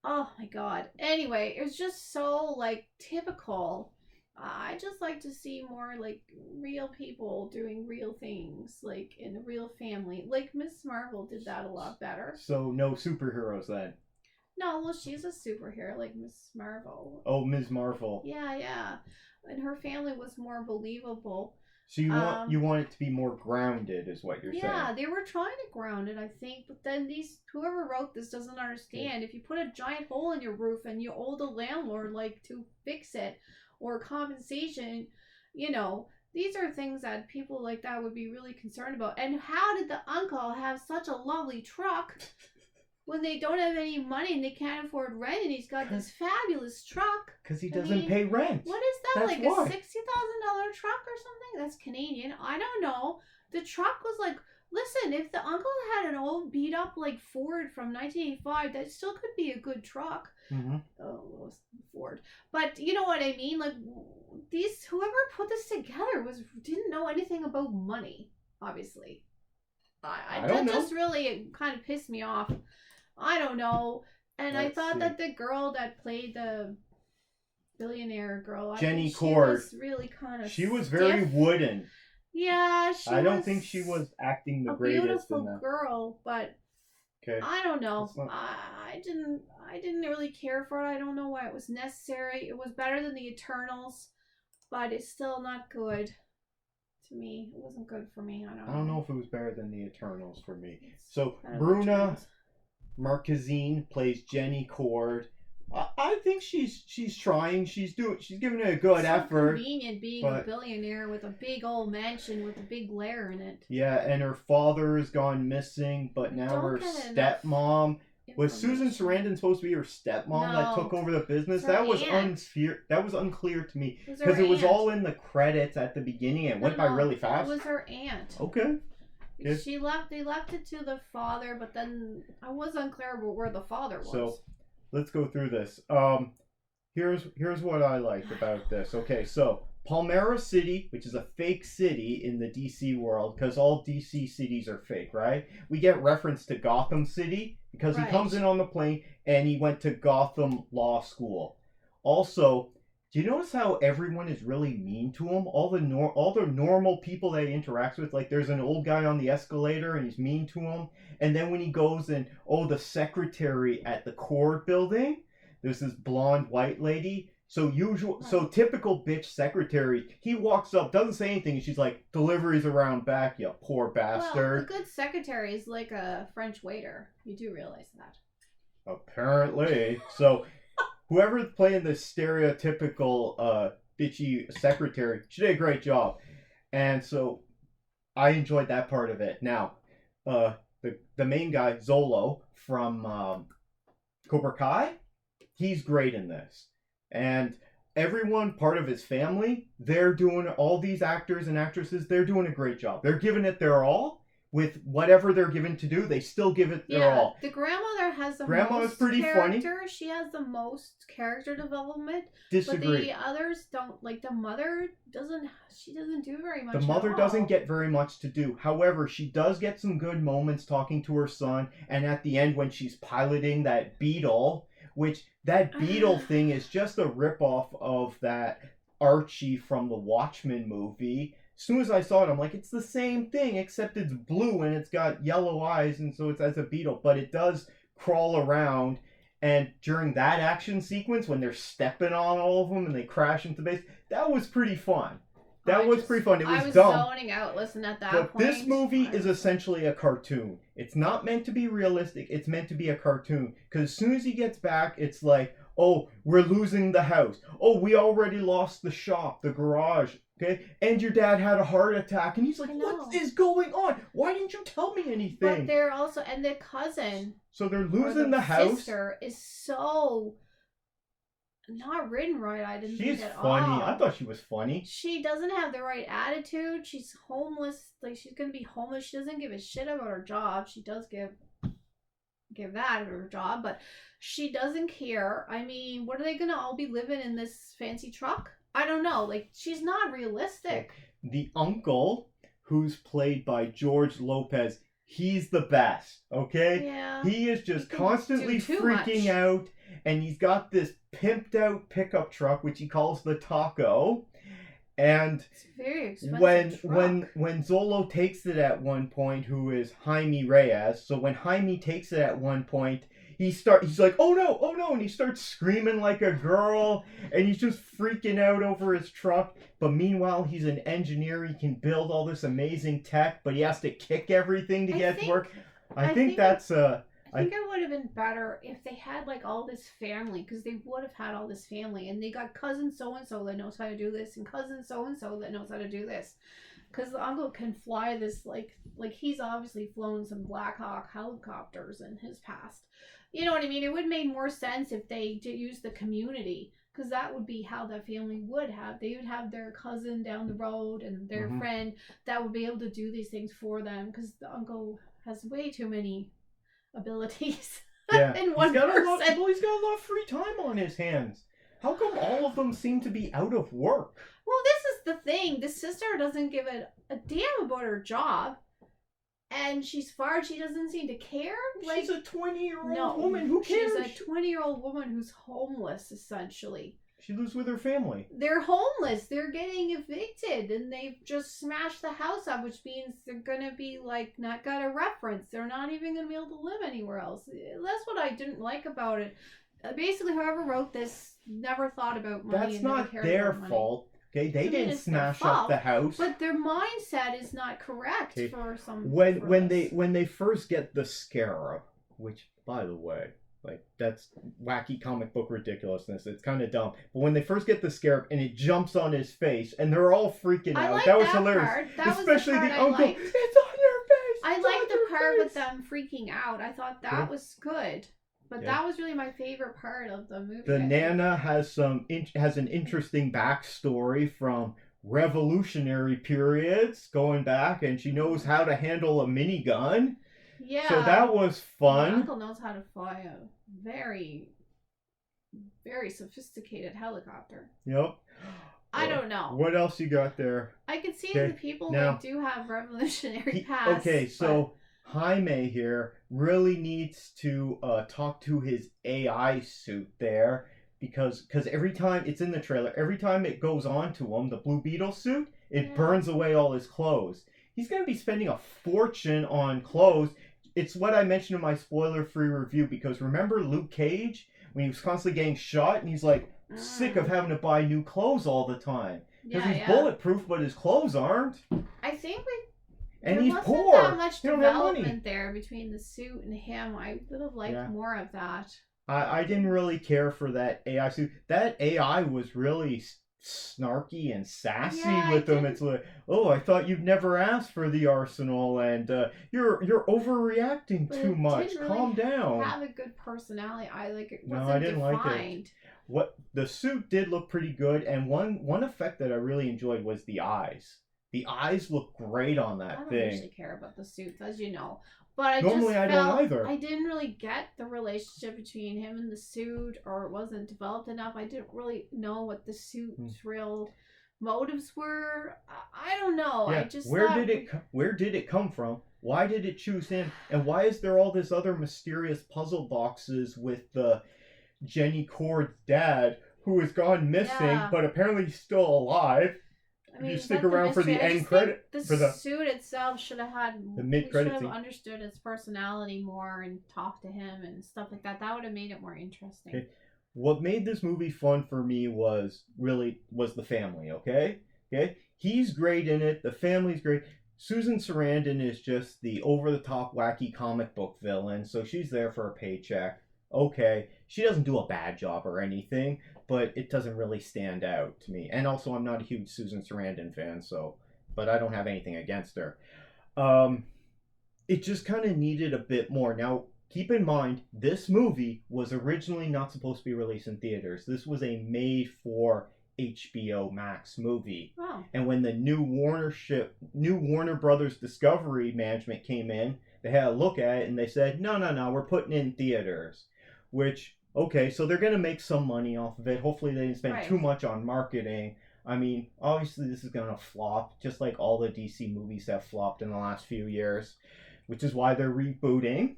oh my god. Anyway, it's just so, like, typical. I just like to see more, like, real people doing real things, like, in a real family. Like, Miss Marvel did that a lot better. So, no superheroes then? No, well, she's a superhero, like Miss Marvel. Oh, Ms. Marvel. Yeah. And her family was more believable. So you want it to be more grounded, is what you're saying? Yeah, they were trying to ground it, I think. But then whoever wrote this doesn't understand. If you put a giant hole in your roof and you owe the landlord, like, to fix it, or compensation, these are things that people like that would be really concerned about. And how did the uncle have such a lovely truck when they don't have any money and they can't afford rent, and he's got this fabulous truck? Because he doesn't pay rent. What is that? That's like a $60,000 truck or something? That's Canadian. I don't know. The truck was like Listen, if the uncle had an old beat up like Ford from 1985, that still could be a good truck. Mm-hmm. Oh, Ford. But you know what I mean? Like whoever put this together didn't know anything about money, obviously. That just really kind of pissed me off. I don't know. And I thought that the girl that played the billionaire girl, Jenny Cord, was really kind of She was very wooden. Yeah, I don't think she was acting the greatest. Beautiful girl, but I don't know. I didn't really care for it. I don't know why it was necessary. It was better than the Eternals, but it's still not good to me. It wasn't good for me. I don't know if it was better than the Eternals for me. So Bruna Marquezine plays Jenny Cord. I think she's trying. She's giving it a good effort. Convenient being a billionaire with a big old mansion with a big lair in it. Yeah, and her father has gone missing, but now her stepmom was Susan Sarandon supposed to be her stepmom that took over the business. That was unclear to me because it was all in the credits at the beginning and went by really fast. It was her aunt. Okay. She left. They left it to the father, but then I was unclear about where the father was. So let's go through this. Here's what I liked about this. Okay, so Palmyra City, which is a fake city in the DC world, because all DC cities are fake, right? We get reference to Gotham City because he comes in on the plane and he went to Gotham Law School. Also, do you notice how everyone is really mean to him? All the normal people that he interacts with, like there's an old guy on the escalator and he's mean to him. And then when he goes and, the secretary at the court building, there's this blonde white lady. So typical bitch secretary, he walks up, doesn't say anything, and she's like, deliveries around back, you poor bastard. Well, a good secretary is like a French waiter. You do realize that. Apparently. So whoever's playing the stereotypical bitchy secretary, she did a great job. And so I enjoyed that part of it. Now, the main guy, Zolo, from Cobra Kai, he's great in this. And everyone, part of his family, all these actors and actresses, they're doing a great job. They're giving it their all. With whatever they're given to do, they still give it their all. The grandmother has the most pretty character. Funny. She has the most character development. Disagree. But the others don't. Like the mother doesn't do very much. The mother doesn't get very much to do. However, she does get some good moments talking to her son. And at the end, when she's piloting that Beetle, which that Beetle thing is just a ripoff of that Archie from the Watchmen movie. As soon as I saw it, I'm like, it's the same thing, except it's blue and it's got yellow eyes, and so it's as a beetle. But it does crawl around, and during that action sequence, when they're stepping on all of them and they crash into base, that was pretty fun. It was dumb. I was zoning out listening at that point. But this movie is essentially a cartoon. It's not meant to be realistic. It's meant to be a cartoon. Because as soon as he gets back, it's like, oh, we're losing the house. Oh, we already lost the shop, the garage. Okay, and your dad had a heart attack, and he's like, "What is going on? Why didn't you tell me anything?" But they're also, and the cousin. So they're losing the house. Sister is so not written right. I didn't think at all. She's funny. I thought she was funny. She doesn't have the right attitude. She's homeless. Like she's gonna be homeless. She doesn't give a shit about her job. She does give that her job, but she doesn't care. I mean, what are they gonna all be living in this fancy truck? I don't know. Like, she's not realistic. The uncle, who's played by George Lopez, he's the best, okay? Yeah. He is just constantly freaking out, and he's got this pimped out pickup truck, which he calls the Taco. And it's very expensive when Zolo takes it at one point, who is Jaime Reyes, so when Jaime takes it at one point, he's like, oh no, and he starts screaming like a girl, and he's just freaking out over his truck. But meanwhile, he's an engineer. He can build all this amazing tech, but he has to kick everything to get to work. I think it would have been better if they had like all this family, because they would have had all this family, and they got cousin so-and-so that knows how to do this, and cousin so-and-so that knows how to do this. Because the uncle can fly this, like he's obviously flown some Black Hawk helicopters in his past. You know what I mean? It would have made more sense if they did use the community, because that would be how that family would have. They would have their cousin down the road and their friend that would be able to do these things for them, because the uncle has way too many abilities. Yeah, in one he's got person. he's got a lot of free time on his hands. How come all of them seem to be out of work? Well, this is the thing. The sister doesn't give a damn about her job. And she's fired. She doesn't seem to care. Like, she's a 20-year-old woman. Who cares? She's a 20-year-old woman who's homeless, essentially. She lives with her family. They're homeless. They're getting evicted, and they've just smashed the house up, which means they're gonna be like not got a reference. They're not even gonna be able to live anywhere else. That's what I didn't like about it. Basically, whoever wrote this never thought about money. That's and not never cared their about money. fault. Okay, they didn't smash fault, up the house. But their mindset is not correct Okay. for some. When they first get the scarab, which by the way, like that's wacky comic book ridiculousness. It's kind of dumb. But when they first get the scarab and it jumps on his face and they're all freaking out, like that was that hilarious. part. That Especially was the, the part uncle. I liked. It's on your face. I It's liked on the your part face. with them freaking out. I thought that Yeah. was good. But Yeah. that was really my favorite part of the movie. The Nana has an interesting backstory from revolutionary periods going back, and she knows how to handle a minigun. Yeah. So that was fun. My uncle knows how to fly a very, very sophisticated helicopter. Yep. I don't know. What else you got there? I could see Okay, the people now- that do have revolutionary past. Okay, so Jaime here really needs to talk to his AI suit there, because every time it's in the trailer, every time it goes on to him, the Blue Beetle suit, it burns away all his clothes. He's going to be spending a fortune on clothes. It's what I mentioned in my spoiler-free review, because remember Luke Cage, when he was constantly getting shot, and he's like sick of having to buy new clothes all the time. Because he's bulletproof, but his clothes aren't. I think And there he's wasn't poor. that much He don't have money. development there between the suit and him. I would have liked more of that. I didn't really care for that AI suit. That AI was really snarky and sassy with him. It's like, oh, I thought you'd never asked for the arsenal, and you're overreacting too much. Didn't Calm really down. Have a good personality. It No, wasn't I didn't defined. like it. What the suit did look pretty good, and one effect that I really enjoyed was the eyes. The eyes look great on that I don't thing. usually care about the suits, as you know. But I Normally just I felt don't either. I didn't really get the relationship between him and the suit, or it wasn't developed enough. I didn't really know what the suit's real motives were. I don't know. Yeah. I just where thought, did it come from? Why did it choose him? And why is there all this other mysterious puzzle boxes with Jenny Cord's dad, who has gone missing, but apparently he's still alive? I mean, you stick around for the end credit. The suit itself should have had the mid-credit should scene. have understood his personality more and talked to him and stuff like that. That would have made it more interesting. Okay. What made this movie fun for me was the family. Okay, he's great in it. The family's great. Susan Sarandon is just the over-the-top wacky comic book villain, so she's there for a paycheck. Okay, she doesn't do a bad job or anything, but it doesn't really stand out to me. And also, I'm not a huge Susan Sarandon fan, but I don't have anything against her. It just kind of needed a bit more. Now, keep in mind, this movie was originally not supposed to be released in theaters. This was a made-for HBO Max movie. Wow. And when the new Warner Brothers Discovery management came in, they had a look at it and they said, no, we're putting it in theaters. Which, okay, so they're going to make some money off of it. Hopefully they didn't spend too much on marketing. I mean, obviously this is going to flop, just like all the DC movies have flopped in the last few years, which is why they're rebooting.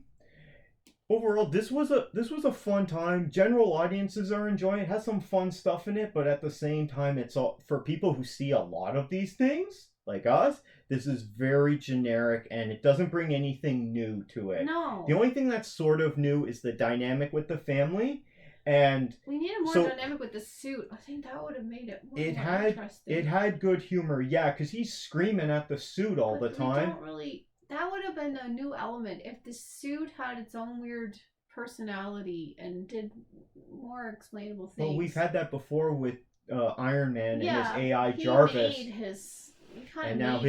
Overall, this was a fun time. General audiences are enjoying it. It has some fun stuff in it, but at the same time, it's all for people who see a lot of these things, like us. This is very generic, and it doesn't bring anything new to it. No. The only thing that's sort of new is the dynamic with the family, and we needed more dynamic with the suit. I think that would have made it more interesting. It had good humor, yeah, because he's screaming at the suit all the time. That would have been a new element if the suit had its own weird personality and did more explainable things. Well, we've had that before with Iron Man and his AI he Jarvis. And now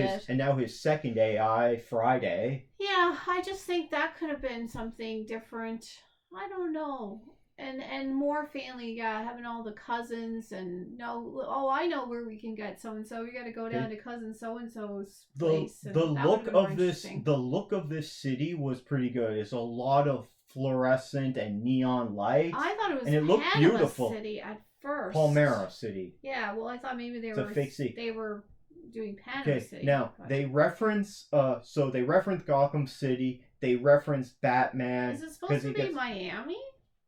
his second AI, Friday. Yeah, I just think that could have been something different. I don't know. And more family, yeah, having all the cousins and no, oh, I know where we can get so and so. We got to go down to cousin so and so's place, and The that would look have been more of this interesting. the look of this city was pretty good. It's a lot of fluorescent and neon lights. I thought it was and it looked Panama beautiful. City at first. Palmyra City. Yeah, well, I thought maybe It's a fake city. they were doing Panama Okay, City. now but- they reference so they reference Gotham City. They reference Batman. Is it supposed to be Miami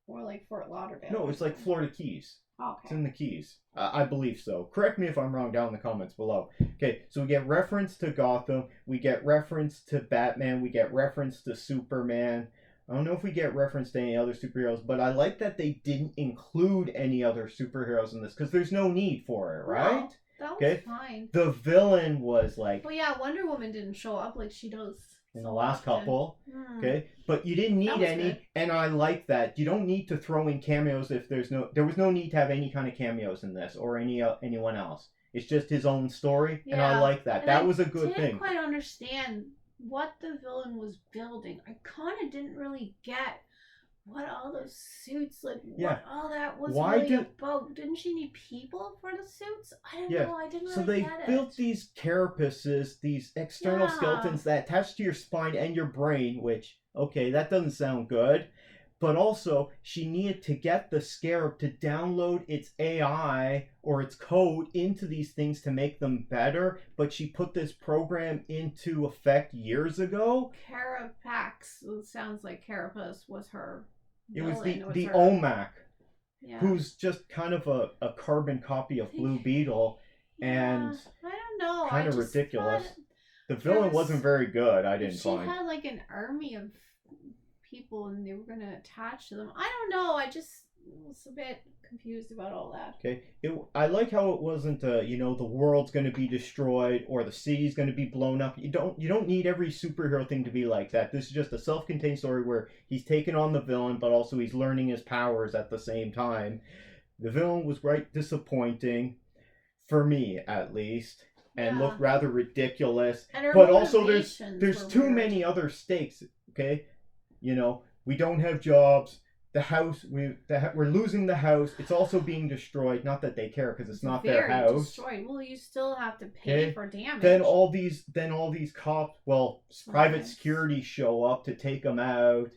or like Fort Lauderdale? No, it's like Florida Keys. Okay. It's in the Keys. I believe so. Correct me if I'm wrong down in the comments below. Okay, so we get reference to Gotham. We get reference to Batman. We get reference to Superman. I don't know if we get reference to any other superheroes, but I like that they didn't include any other superheroes in this because there's no need for it, right? No, that was fine. The villain was like... Well, yeah, Wonder Woman didn't show up like she does in the last couple. Okay, but you didn't need any, good. and I like that. You don't need to throw in cameos if there was no need to have any kind of cameos in this or anyone else. It's just his own story, and I like that. And that I was a good thing. I didn't quite understand what the villain was building. I kind of didn't really get what all those suits, like what all that was about. Didn't she need people for the suits? I don't know. I didn't really So they get it. built these carapaces, these external skeletons that attach to your spine and your brain, which, okay, that doesn't sound good. But also, she needed to get the scarab to download its AI or its code into these things to make them better. But she put this program into effect years ago. Carapax. It sounds like Carapace was her. It was villain. the OMAC, yeah. who's just kind of a carbon copy of Blue Beetle. And I don't know. Kind of ridiculous. The villain wasn't very good, I didn't find. She had like an army of people and they were going to attach to them. I don't know. I just was a bit confused about all that. Okay. I like how it wasn't, the world's going to be destroyed or the city's going to be blown up. You don't need every superhero thing to be like that. This is just a self-contained story where he's taken on the villain, but also he's learning his powers at the same time. The villain was quite disappointing, for me at least, and looked rather ridiculous. But also there's too many other stakes, okay? We don't have jobs. The house, we're losing the house. It's also being destroyed. Not that they care because it's not their house. Destroyed. Well, you still have to pay for damage. Then all these cops, private security show up to take them out,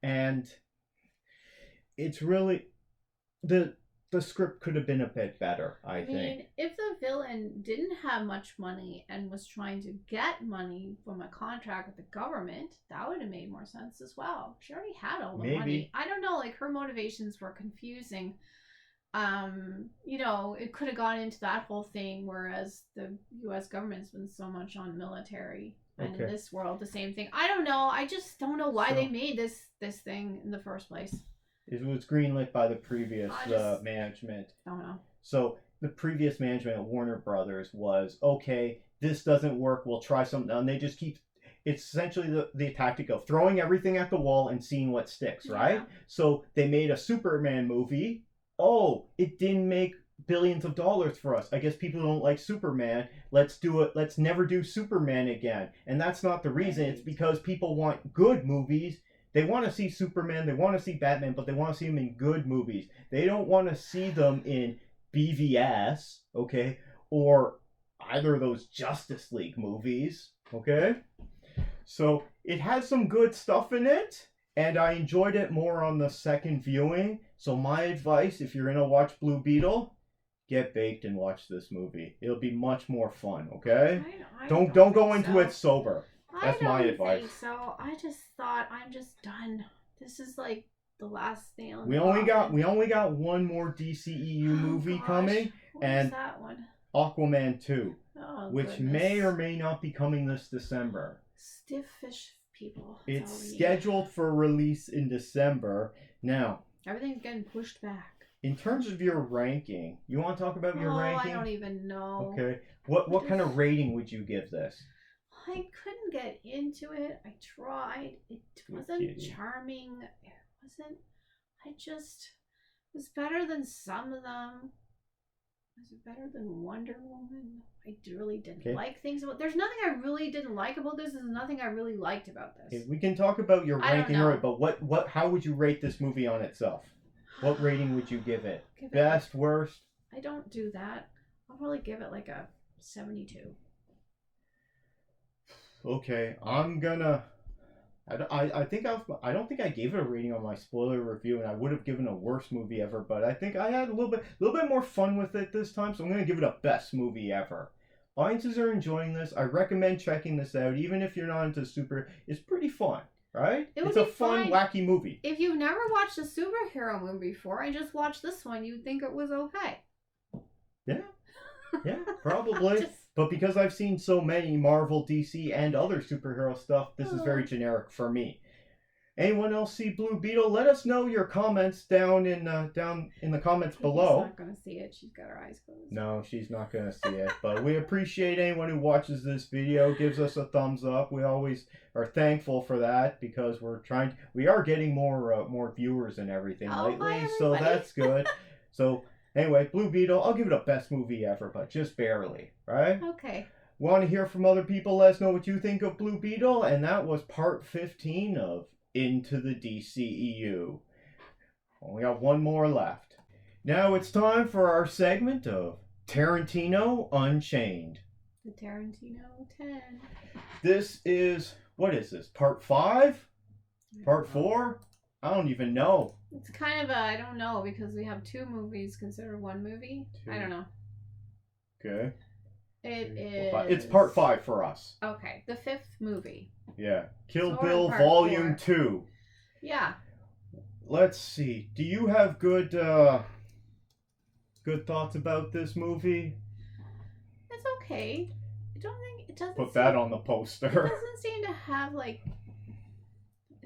and it's really the script could have been a bit better, I think. mean, if the villain didn't have much money and was trying to get money from a contract with the government, that would have made more sense as well. She already had all the money. I don't know, like her motivations were confusing. It could have gone into that whole thing, whereas the US government's been so much on military. And in this world, the same thing. I don't know. I just don't know why they made this thing in the first place. It was greenlit by the previous management. I don't know. So the previous management at Warner Brothers was, okay, this doesn't work, we'll try something. And they just keep, it's essentially the tactic of throwing everything at the wall and seeing what sticks, right? So they made a Superman movie. Oh, it didn't make billions of dollars for us. I guess people don't like Superman. Let's do it. Let's never do Superman again. And that's not the reason. It's because people want good movies. They want to see Superman, they want to see Batman, but they want to see them in good movies. They don't want to see them in BVS, okay, or either of those Justice League movies, okay? So it has some good stuff in it, and I enjoyed it more on the second viewing. So my advice, if you're going to watch Blue Beetle, get baked and watch this movie. It'll be much more fun, okay? Don't go into it sober. That's my advice. I don't think so. I just thought I'm just done. This is like the last nail in we only got one more DCEU movie coming, and that one? Aquaman 2, which may or may not be coming this December. Stiff fish people. It's scheduled for release in December. Now, everything's getting pushed back. In terms of your ranking, you want to talk about your ranking? I don't even know. Okay. What kind of rating would you give this? I couldn't get into it. I tried. It wasn't charming. It wasn't. It was better than some of them. Is it better than Wonder Woman? I really didn't Okay. like things about. There's nothing I really didn't like about this. There's nothing I really liked about this. Okay, we can talk about your I don't ranking, know. right? But how would you rate this movie on itself? What rating would you give it? Give it Best, worst? I don't do that. I'll probably give it like a 72. Okay, I'm gonna. I don't think I gave it a rating on my spoiler review, and I would have given a worst movie ever. But I think I had a little bit more fun with it this time, so I'm gonna give it a best movie ever. Audiences are enjoying this. I recommend checking this out, even if you're not into super. It's pretty fun, right? It would It's a be fun, fine. wacky movie. If you've never watched a superhero movie before and just watched this one, you'd think it was okay. Yeah, probably. But because I've seen so many Marvel, DC, and other superhero stuff, this is very generic for me. Anyone else see Blue Beetle? Let us know your comments down in the comments below. She's not gonna see it. She's got her eyes closed. No, she's not gonna see it. But we appreciate anyone who watches this video, gives us a thumbs up. We always are thankful for that because we are getting more viewers and everything lately, so that's good. So. Anyway, Blue Beetle, I'll give it a best movie ever, but just barely, right? Okay. Want to hear from other people? Let us know what you think of Blue Beetle. And that was part 15 of Into the DCEU. Only got one more left. Now it's time for our segment of Tarantino Unchained. The Tarantino 10. This is, what is this, part 5? Part 4? I don't even know. It's kind of I don't know, because we have 2 movies considered one movie. 2. I don't know. Okay. It 3, is... 4, 5. It's part 5 for us. Okay, the 5th movie. Yeah. Kill So we're Bill in part Volume 4. 2. Yeah. Let's see. Do you have good thoughts about this movie? It's okay. I don't think it doesn't. Put that on the It poster. doesn't seem to have like.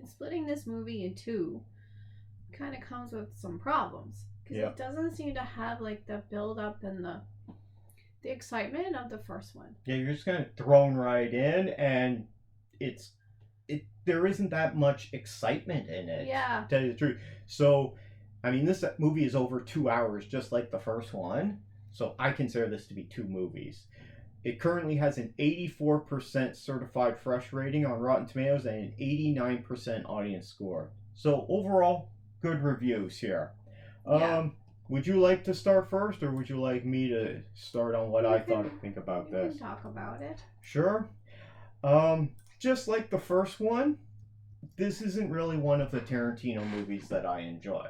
Splitting this movie in 2 kind of comes with some problems because it doesn't seem to have like the build up and the excitement of the first one. Yeah, you're just kind of thrown right in, and there isn't that much excitement in it. Yeah. To tell you the truth. So, I mean, this movie is over 2 hours, just like the first one. So I consider this to be 2 movies. It currently has an 84% certified fresh rating on Rotten Tomatoes and an 89% audience score. So overall, good reviews here. Yeah. Would you like to start first, or would you like me to start on what I think about You this? can talk about it. Sure. Just like the first one, this isn't really one of the Tarantino movies that I enjoy.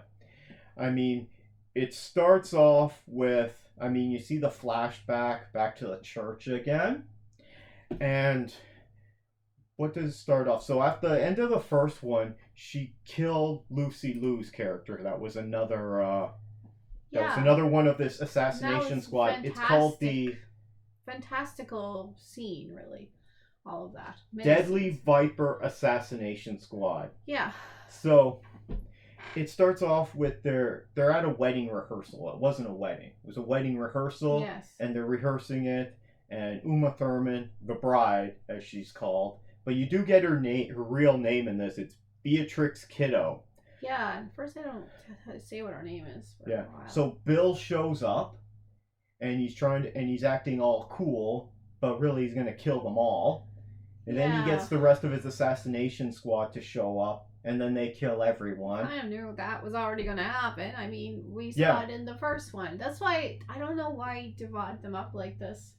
I mean, it starts off with, you see the flashback back to the church again. And what does it start off? So at the end of the first one, she killed Lucy Liu's character. That was another one of this assassination squad. Fantastic. It's called the fantastical scene, really. All of that. Deadly Viper Assassination Squad. Yeah. So it starts off with they're at a wedding rehearsal. It wasn't a wedding. It was a wedding rehearsal. Yes. And they're rehearsing it. And Uma Thurman, the bride, as she's called, but you do get her real name in this. It's Beatrix Kiddo. Yeah, and first I don't say what her name is. For Yeah. A while. So Bill shows up, and he's acting all cool, but really he's gonna kill them all. And then he gets the rest of his assassination squad to show up, and then they kill everyone. I kind of knew that was already going to happen. I mean, we saw it in the first one. That's why, I don't know why he divided them up like this.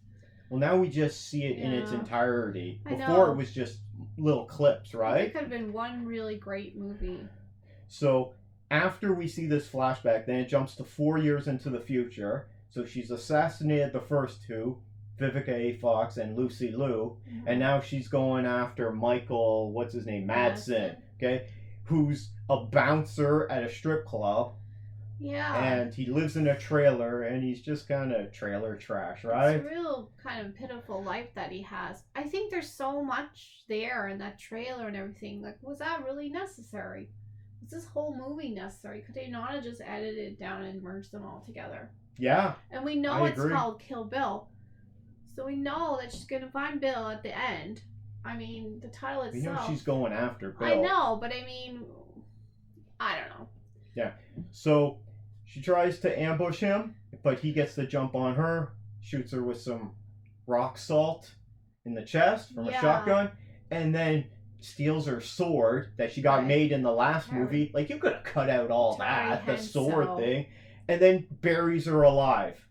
Well, now we just see it in its entirety. I Before know. it was just little clips, right? It could have been one really great movie. So after we see this flashback, then it jumps to 4 years into the future. So she's assassinated the first 2. Vivica A. Fox and Lucy Liu, and now she's going after Michael, what's his name, Madsen, okay, who's a bouncer at a strip club. Yeah. And he lives in a trailer, and he's just kind of trailer trash, right? It's a real kind of pitiful life that he has. I think there's so much there in that trailer and everything. Like, was that really necessary? Was this whole movie necessary? Could they not have just edited it down and merged them all together? Yeah. And we know I it's agree. called Kill Bill. So we know that she's going to find Bill at the end. I mean, the title itself. We know she's going after Bill. I know, but I mean, I don't know. Yeah. So she tries to ambush him, but he gets the jump on her, shoots her with some rock salt in the chest from a shotgun, and then steals her sword that she got made in the last movie. Like, you could have cut out all that, the sword thing, and then buries her alive.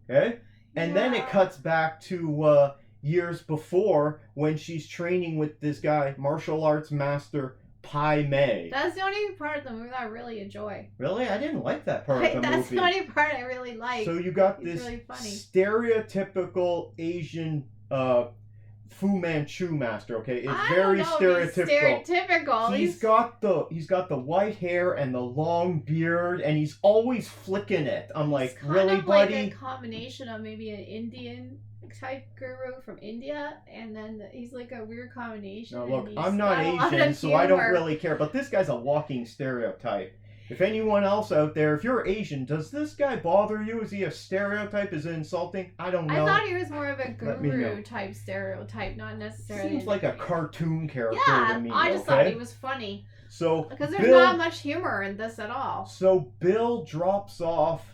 Okay? And then it cuts back to years before when she's training with this guy, martial arts master Pai Mei. That's the only part of the movie that I really enjoy. Really? I didn't like that part of the That's movie. the only part I really like. So you got this really funny. stereotypical Asian Fu Manchu master, okay? It's I very don't know if stereotypical. Stereotypical. He's got the white hair and the long beard, and he's always flicking it. I'm like, really, of buddy? Like a combination of maybe an Indian type guru from India, and then he's like a weird combination. No, look, I'm not Asian, so I don't really care. But this guy's a walking stereotype. If anyone else out there, if you're Asian, does this guy bother you? Is he a stereotype? Is it insulting? I don't know. I thought he was more of a guru type stereotype, not necessarily. Seems like a cartoon character to me. I just thought he was funny. So because there's not much humor in this at all. So Bill drops off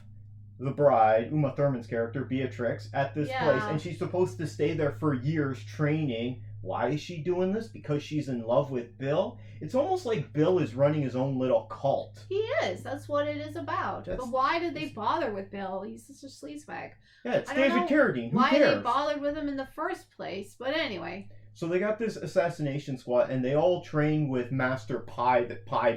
the bride, Uma Thurman's character, Beatrix, at this place, and she's supposed to stay there for years training. Why is she doing this? Because she's in love with Bill? It's almost like Bill is running his own little cult. He is. That's what it is about. But why did they bother with Bill? He's such a sleazebag. Yeah, it's David Carradine. Who cares? Why they bothered with him in the first place? But anyway. So they got this assassination squad, and they all train with Master Pai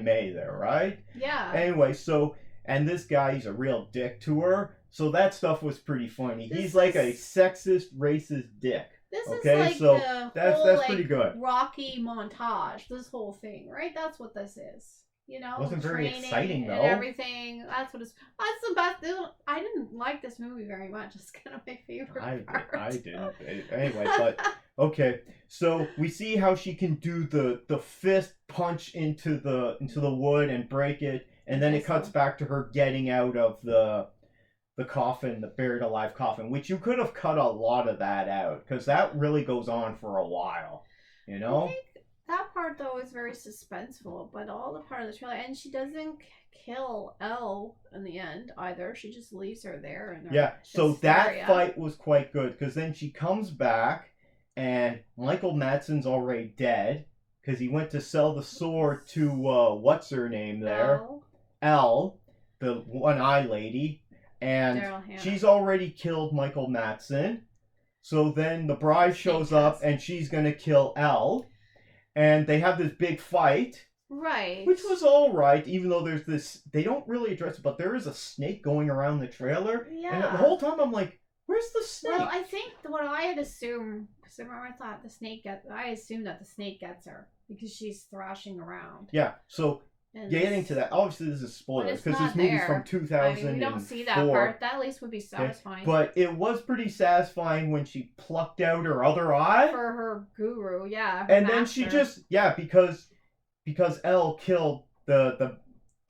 Mei there, right? Yeah. Anyway, so... And this guy, he's a real dick to her. So that stuff was pretty funny. He's like a sexist, racist dick. This is like so the that's whole, pretty good. Rocky montage. This whole thing, right? That's what this is. You know, wasn't very exciting though. And everything. That's what it's. That's the best. I didn't like this movie very much. It's kind of my favorite part. I didn't. Anyway, but okay. So we see how she can do the fist punch into the wood and break it. And then it cuts back to her getting out of the coffin, the buried alive coffin, which you could have cut a lot of that out, because that really goes on for a while, you know? I think that part, though, is very suspenseful, but all the part of the trailer, and she doesn't kill Elle in the end, either. She just leaves her there. So that fight was quite good, because then she comes back, and Michael Madsen's already dead, because he went to sell the sword to, what's her name there? Elle, the one-eye lady, and she's already killed Michael Madsen. So then the bride shows up, and she's going to kill Elle, and they have this big fight. Right. Which was all right, even though there's this... They don't really address it, but there is a snake going around the trailer. Yeah. And the whole time I'm like, where's the snake? Well, I think what I had assumed... Because remember I thought the snake I assumed that the snake gets her, because she's thrashing around. Yeah, so... Getting to that, obviously this is spoilers because this movie's from 2004. I mean, we don't see that part. That at least would be satisfying. But it was pretty satisfying when she plucked out her other eye for her guru, yeah. And then she just because Elle killed the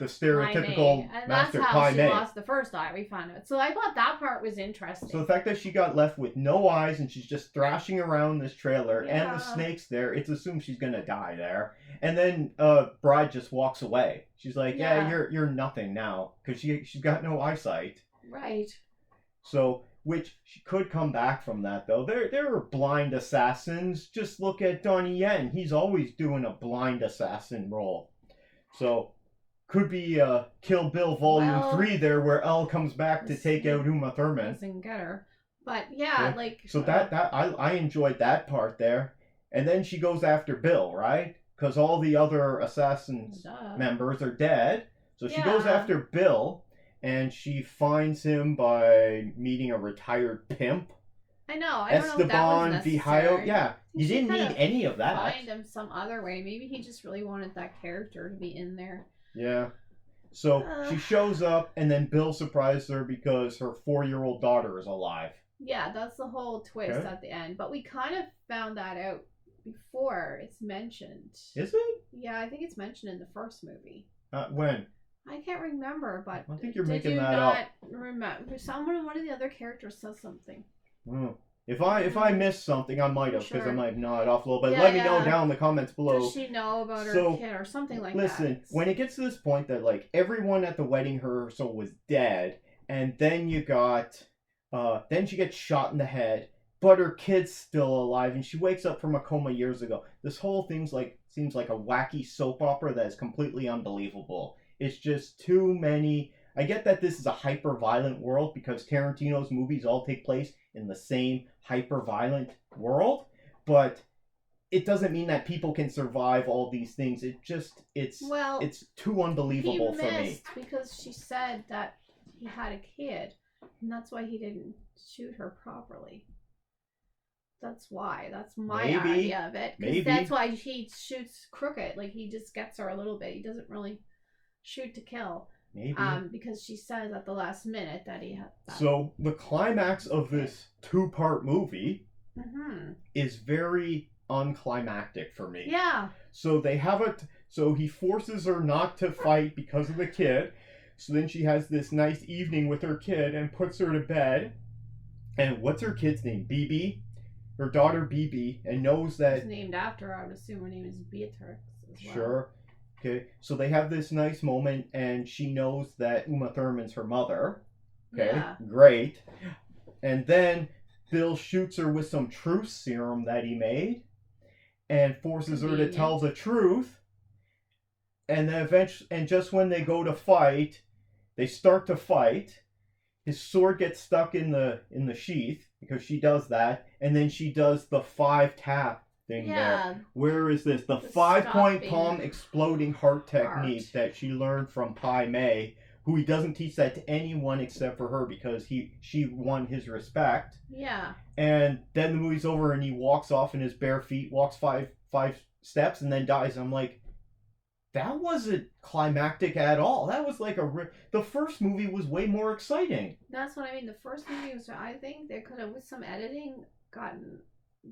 stereotypical and master that's how Pai she Mei. lost the first eye. We found out. So I thought that part was interesting. So the fact that she got left with no eyes and she's just thrashing around this trailer and the snake's there, it's assumed she's gonna die there. And then Bride just walks away. She's like, you're nothing now, because she's got no eyesight. Right. So, which she could come back from that though. There are blind assassins. Just look at Donnie Yen. He's always doing a blind assassin role. So, could be Kill Bill Volume 3 there, where Elle comes back to take out Uma Thurman. Doesn't get her. But So I enjoyed that part there. And then she goes after Bill, right? Because all the other assassins members are dead. So she goes after Bill, and she finds him by meeting a retired pimp. I know. I don't know if that was necessary. Yeah, you didn't need any of that. Find him some other way. Maybe he just really wanted that character to be in there. Yeah. So she shows up, and then Bill surprises her because her 4-year-old daughter is alive. Yeah, that's the whole twist at the end. But we kind of found that out before it's mentioned. Is it? Yeah, I think it's mentioned in the first movie. When? I can't remember, but I think you're making that up. Remember, one of the other characters says something. If I missed something, I might have, because I might have nodded off a little bit. Let me know down in the comments below. Does she know about her kid or something like that? Listen, when it gets to this point that like everyone at the wedding rehearsal was dead, And then you got, then she gets shot in the head, but her kid's still alive, and she wakes up from a coma years ago. This whole thing's seems like a wacky soap opera that is completely unbelievable. It's just too many. I get that this is a hyper-violent world because Tarantino's movies all take place in the same hyper-violent world, but it doesn't mean that people can survive all these things. It's too unbelievable for me. Because she said that he had a kid, and that's why he didn't shoot her properly. That's why. That's my idea of it. Because that's why he shoots crooked. Like, he just gets her a little bit. He doesn't really shoot to kill. Maybe. Because she says at the last minute that he had that. So, the climax of this two-part movie is very unclimactic for me. Yeah. So they have so he forces her not to fight because of the kid. So then she has this nice evening with her kid and puts her to bed. And what's her kid's name? BB? Her daughter BB, and knows that it's named after her. I would assume her name is Beatrix as well. Sure. Okay. So they have this nice moment, and she knows that Uma Thurman's her mother. Okay. Yeah. Great. And then Bill shoots her with some truth serum that he made and forces her to tell the truth. And then eventually, and just when they go to fight, they start to fight. His sword gets stuck in the sheath because she does that, and then she does the 5-tap thing there. Where is this? The 5-point palm exploding heart technique that she learned from Pai Mei, who he doesn't teach that to anyone except for her because she won his respect. Yeah. And then the movie's over and he walks off in his bare feet, walks five steps, and then dies. I'm like, that wasn't climactic at all. That was like the first movie was way more exciting. That's what I mean. The first movie was, I think they could have, with some editing, gotten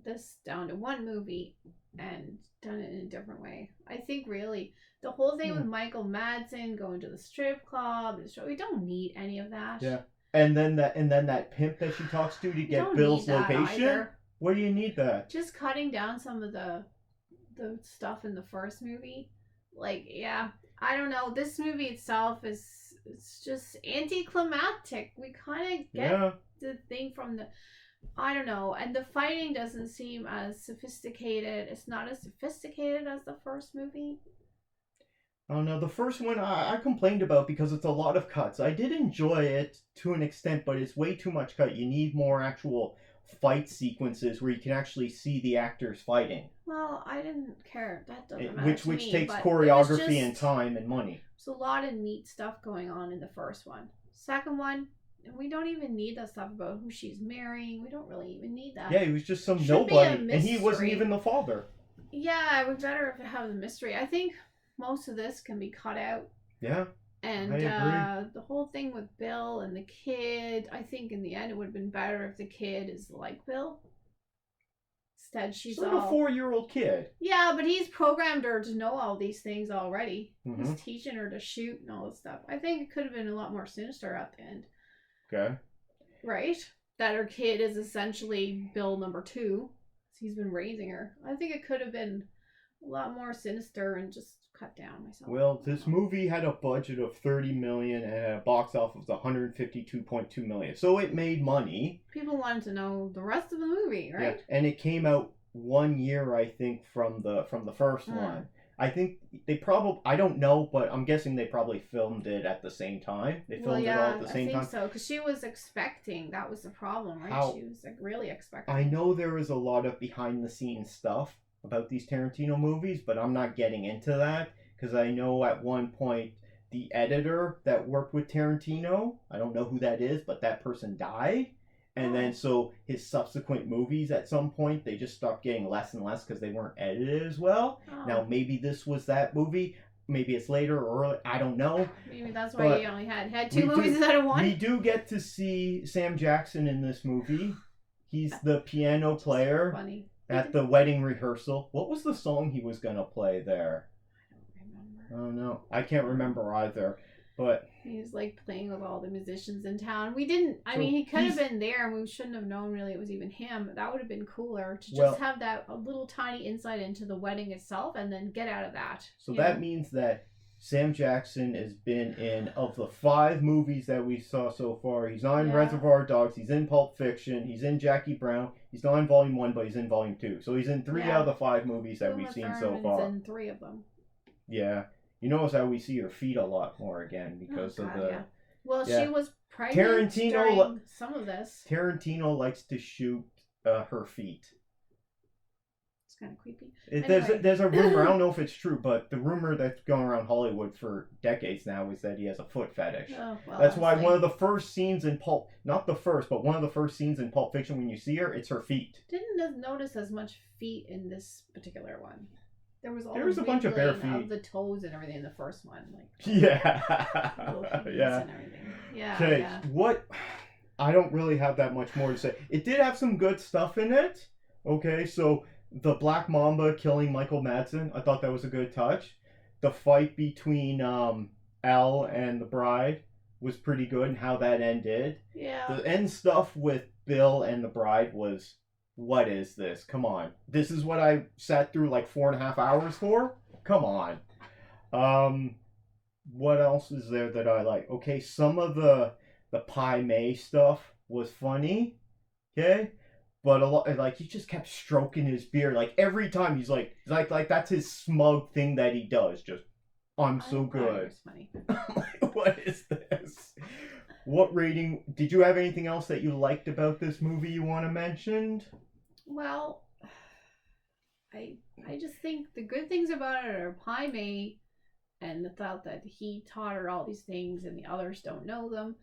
this down to one movie and done it in a different way. I think really the whole thing with Michael Madsen going to the strip club, we don't need any of that. Yeah. And then that pimp that she talks to get Bill's location. Either. What do you need that? Just cutting down some of the stuff in the first movie. Like, yeah, I don't know. This movie itself it's just anticlimactic. We kind of get the thing from the, I don't know. And the fighting doesn't seem as sophisticated. It's not as sophisticated as the first movie. Oh no, the first one I complained about because it's a lot of cuts. I did enjoy it to an extent, but it's way too much cut. You need more actual fight sequences where you can actually see the actors fighting. Well, I didn't care. That doesn't matter to which me, takes choreography and time and money. There's a lot of neat stuff going on in the first one. Second one, we don't even need that stuff about who she's marrying. We don't really even need that. Yeah, he was just some nobody, and he wasn't even the father. Yeah, it would be better if it had the mystery. I think most of this can be cut out. Yeah. And the whole thing with Bill and the kid, I think in the end it would have been better if the kid is like Bill. Instead, she's like a 4-year-old kid. Yeah, but he's programmed her to know all these things already. He's teaching her to shoot and all this stuff. I think it could have been a lot more sinister at the end. Okay. Right? That her kid is essentially Bill number 2. He's been raising her. I think it could have been a lot more sinister and just cut down myself. Well, this movie had a budget of $30 million and a box office of $152.2 million. So it made money. People wanted to know the rest of the movie, right? Yeah, and it came out 1 year, I think, from the first one. I think they probably, I don't know, but I'm guessing they probably filmed it at the same time. They filmed it all at the same time. I think so, because she was expecting, that was the problem, right? She was like really expecting. I know there was a lot of behind the scenes stuff about these Tarantino movies, but I'm not getting into that because I know at one point the editor that worked with Tarantino, I don't know who that is, but that person died. And then so his subsequent movies at some point, they just stopped getting less and less because they weren't edited as well. Now maybe this was that movie. Maybe it's later or early. I don't know. Maybe that's why he only had 2 movies instead of 1. We do get to see Sam Jackson in this movie. He's the piano player. Funny. At the wedding rehearsal. What was the song he was going to play there? I don't remember. Oh, no. I can't remember either. But he was like playing with all the musicians in town. We didn't, I mean, he could have been there and we shouldn't have known really it was even him. That would have been cooler to just have a little tiny insight into the wedding itself and then get out of that. So that means that Sam Jackson has been in, of the 5 movies that we saw so far, he's not in Yeah. Reservoir Dogs, he's in Pulp Fiction, he's in Jackie Brown, he's not in Volume 1, but he's in Volume 2. So he's in 3 Yeah. out of the 5 movies that Uma we've seen so Thurman's far. in 3 of them. Yeah. You notice how we see her feet a lot more again because of the... Yeah. Well, Yeah. she was pregnant during some of this. Tarantino likes to shoot her feet. It's kind of creepy. There's a rumor, I don't know if it's true, but the rumor that's going around Hollywood for decades now is that he has a foot fetish. Oh, well, that's why one of the first scenes in Pulp, not the first, but one of the first scenes in Pulp Fiction when you see her, it's her feet. Didn't notice as much feet in this particular one. There was a bunch of bare feet. Of the toes and everything in the first one. Yeah. Yeah. And everything. Yeah. Okay, yeah. what... I don't really have that much more to say. It did have some good stuff in it. Okay, so the Black Mamba killing Michael Madsen, I thought that was a good touch. The fight between Elle and the bride was pretty good, and how that ended. Yeah. The end stuff with Bill and the bride was, what is this? Come on. This is what I sat through like 4.5 hours for? Come on. What else is there that I like? Okay, some of the Pai Mei stuff was funny, okay? But a lot, like, he just kept stroking his beard. Like, every time he's like that's his smug thing that he does. Just, I'm so good. It's funny. What is this? What rating? Did you have anything else that you liked about this movie you want to mention? Well, I just think the good things about it are Pai Mei and the thought that he taught her all these things and the others don't know them.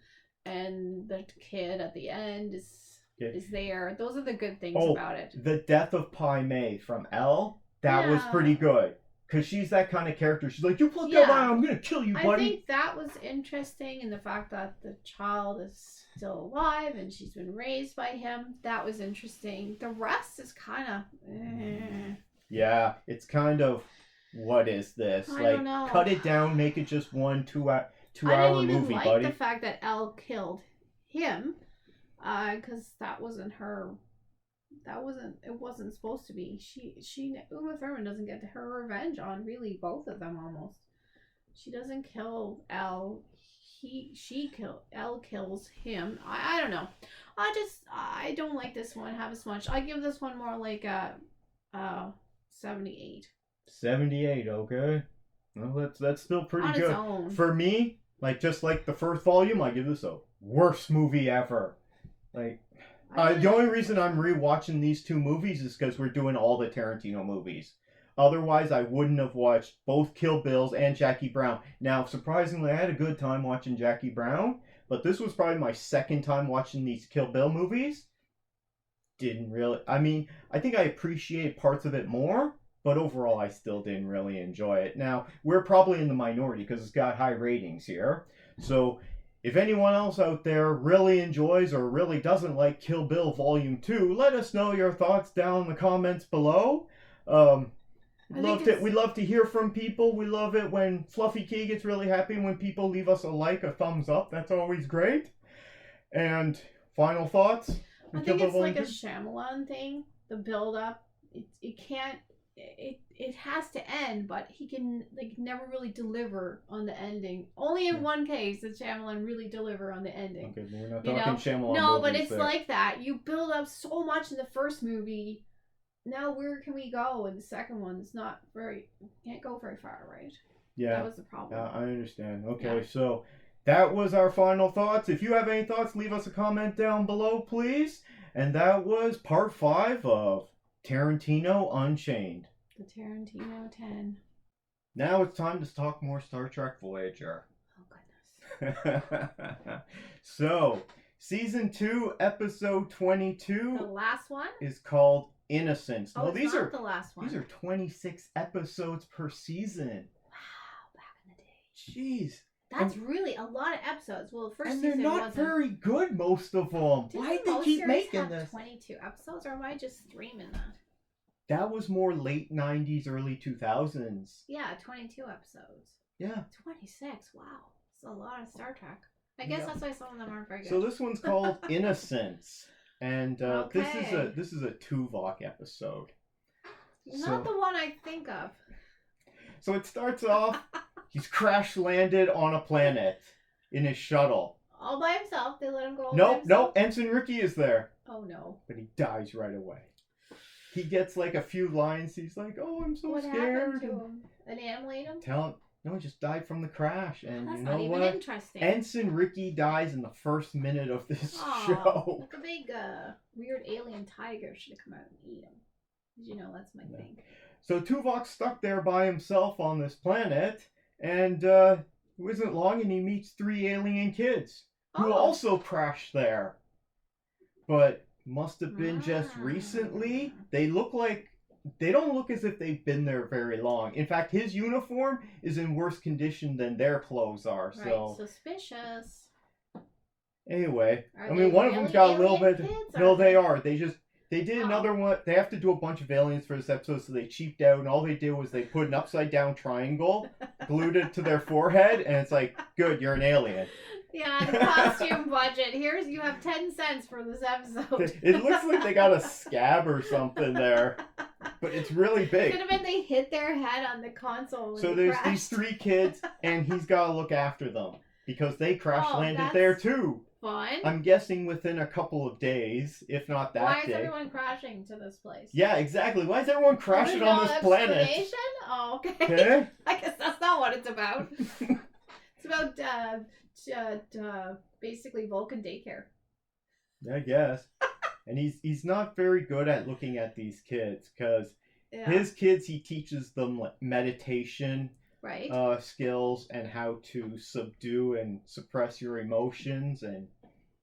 And the kid at the end is there. Those are the good things about it. The death of Pai Mei from Elle, that was pretty good. Because she's that kind of character. She's like, you pluck that eye, I'm going to kill you, buddy. I think that was interesting. And the fact that the child is still alive and she's been raised by him, that was interesting. The rest is kind of... Yeah, it's kind of, what is this? I don't know. Cut it down, make it just 1 2-hour movie, buddy. I didn't even like the fact that Elle killed him, because that wasn't her. It wasn't supposed to be. Uma Thurman doesn't get her revenge on really both of them almost. She doesn't kill Elle. Elle kills him. I don't know. I don't like this one half as much. I give this one more like a 78. 78, okay. Well, that's still pretty on good. Its own. For me, just like the first volume, I give this a worst movie ever. The only reason I'm rewatching these 2 movies is because we're doing all the Tarantino movies. Otherwise, I wouldn't have watched both Kill Bills and Jackie Brown. Now, surprisingly, I had a good time watching Jackie Brown, but this was probably my second time watching these Kill Bill movies. Didn't really... I mean, I think I appreciate parts of it more, but overall, I still didn't really enjoy it. Now, we're probably in the minority because it's got high ratings here. So, if anyone else out there really enjoys or really doesn't like Kill Bill Volume 2, let us know your thoughts down in the comments below. We love to hear from people. We love it when Fluffy Key gets really happy when people leave us a thumbs up. That's always great. And final thoughts? I think it's like a Shyamalan thing. The build up. It can't... It has to end, but he can never really deliver on the ending. Only in one case did Shyamalan really deliver on the ending. Okay, we're not talking Shyamalan. No, but it's like that. You build up so much in the first movie. Now where can we go in the second one? It's not very... Can't go very far, right? Yeah. That was the problem. I understand. Okay, so that was our final thoughts. If you have any thoughts, leave us a comment down below, please. And that was part 5 of Tarantino Unchained. The Tarantino 10. Now it's time to talk more Star Trek Voyager. Oh, goodness. So, Season 2, Episode 22. The last one? Is called Innocence. Oh, these are the last one. These are 26 episodes per season. Wow, back in the day. Jeez. That's really a lot of episodes. Well, the first and season they're not very good, most of them. Why did they keep making this? 22 episodes, or am I just streaming that? That was more late 90s, early 2000s. Yeah, 22 episodes. Yeah. 26, wow. It's a lot of Star Trek. I guess that's why some of them aren't very good. So this one's called Innocence. And this is a Tuvok episode. Not the one I think of. So it starts off, He's crash landed on a planet in his shuttle. All by himself. They let him go all by Nope, himself? Ensign Ricky is there. Oh, no. But he dies right away. He gets like a few lines. He's like, "Oh, I'm so scared." What happened to him? An animate him? No, he just died from the crash. And That's you know not even what? interesting. Ensign Ricky dies in the first minute of this show. Like a big weird alien tiger should have come out and eat him. Did you know that's my thing? So Tuvok's stuck there by himself on this planet, and it isn't long, and he meets 3 alien kids who also crashed there. But must have been just recently. They don't look as if they've been there very long. In fact, his uniform is in worse condition than their clothes are. Right, so suspicious. Anyway, Are I mean, one of really them's got a little bit. kids? No, they are. They did another one. They have to do a bunch of aliens for this episode, so they cheaped out, and all they did was they put an upside down triangle, glued it to their forehead, and it's like, good, you're an alien. Yeah, the costume budget. You have 10 cents for this episode. It looks like they got a scab or something there, but it's really big. Could have been they hit their head on the console. When So they there's crashed. these 3 kids, and he's got to look after them because they crash landed that's there too. Fun. I'm guessing within a couple of days, if not that Why day. is everyone crashing to this place? Yeah, exactly. Why is everyone crashing There's on no this planet? explanation? Oh, okay. Okay. I guess that's not what it's about. It's about basically Vulcan daycare. I guess. And he's not very good at looking at these kids because his kids, he teaches them like meditation, right, skills and how to subdue and suppress your emotions and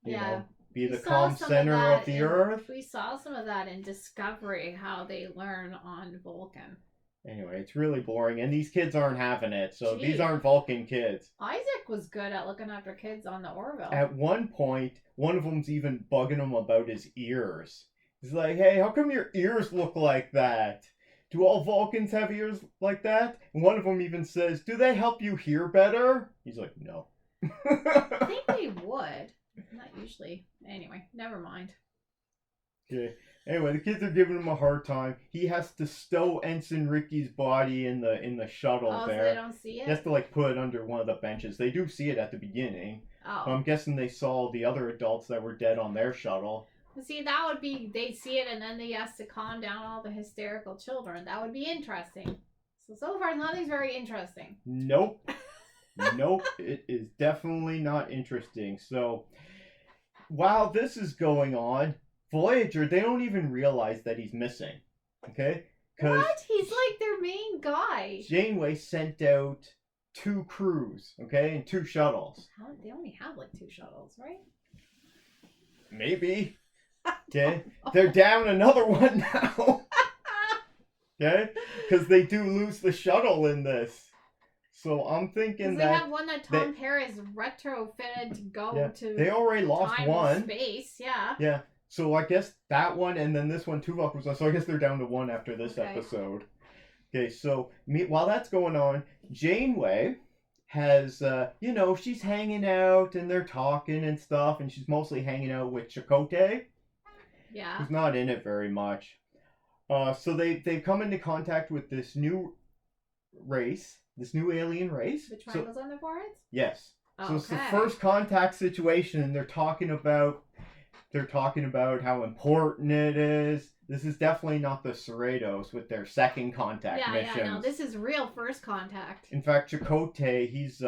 you know be the calm center of the earth. We saw some of that in Discovery, how they learn on Vulcan. Anyway, it's really boring, and these kids aren't having it. So Gee. these aren't Vulcan kids. Isaac was good at looking after kids on the Orville. At one point, one of them's even bugging him about his ears. He's like, "Hey, how come your ears look like that? Do all Vulcans have ears like that?" And one of them even says, "Do they help you hear better?" He's like, "No." I think they would. Not usually. Anyway, never mind. Okay. Anyway, the kids are giving him a hard time. He has to stow Ensign Ricky's body in the shuttle there. So they don't see it? He has to like put it under one of the benches. They do see it at the beginning. Oh. I'm guessing they saw the other adults that were dead on their shuttle. See, that would be, they see it and then they has to calm down all the hysterical children. That would be interesting. So far, nothing's very interesting. Nope. Nope. It is definitely not interesting. So, while this is going on, Voyager, they don't even realize that he's missing. Okay? What? He's like their main guy. Janeway sent out 2 crews, okay, and 2 shuttles. They only have like 2 shuttles, right? Maybe. Okay? They're down another one now. Okay? Because they do lose the shuttle in this. So I'm thinking they have one that Tom Paris retrofitted to go to. They already lost time one. And space, yeah. Yeah. So I guess that one and then this one Tuvok was on. So I guess they're down to 1 after this Okay. episode. Okay, so while that's going on, Janeway has, she's hanging out and they're talking and stuff, and she's mostly hanging out with Chakotay. Yeah. Who's not in it very much. So they come into contact with this new race, this new alien race. The triangles on their foreheads? Yes. Oh, so it's the first contact situation, and they're talking about how important it is. This is definitely not the Cerritos with their second contact missions. Yeah, no, this is real first contact. In fact, Chakotay, he's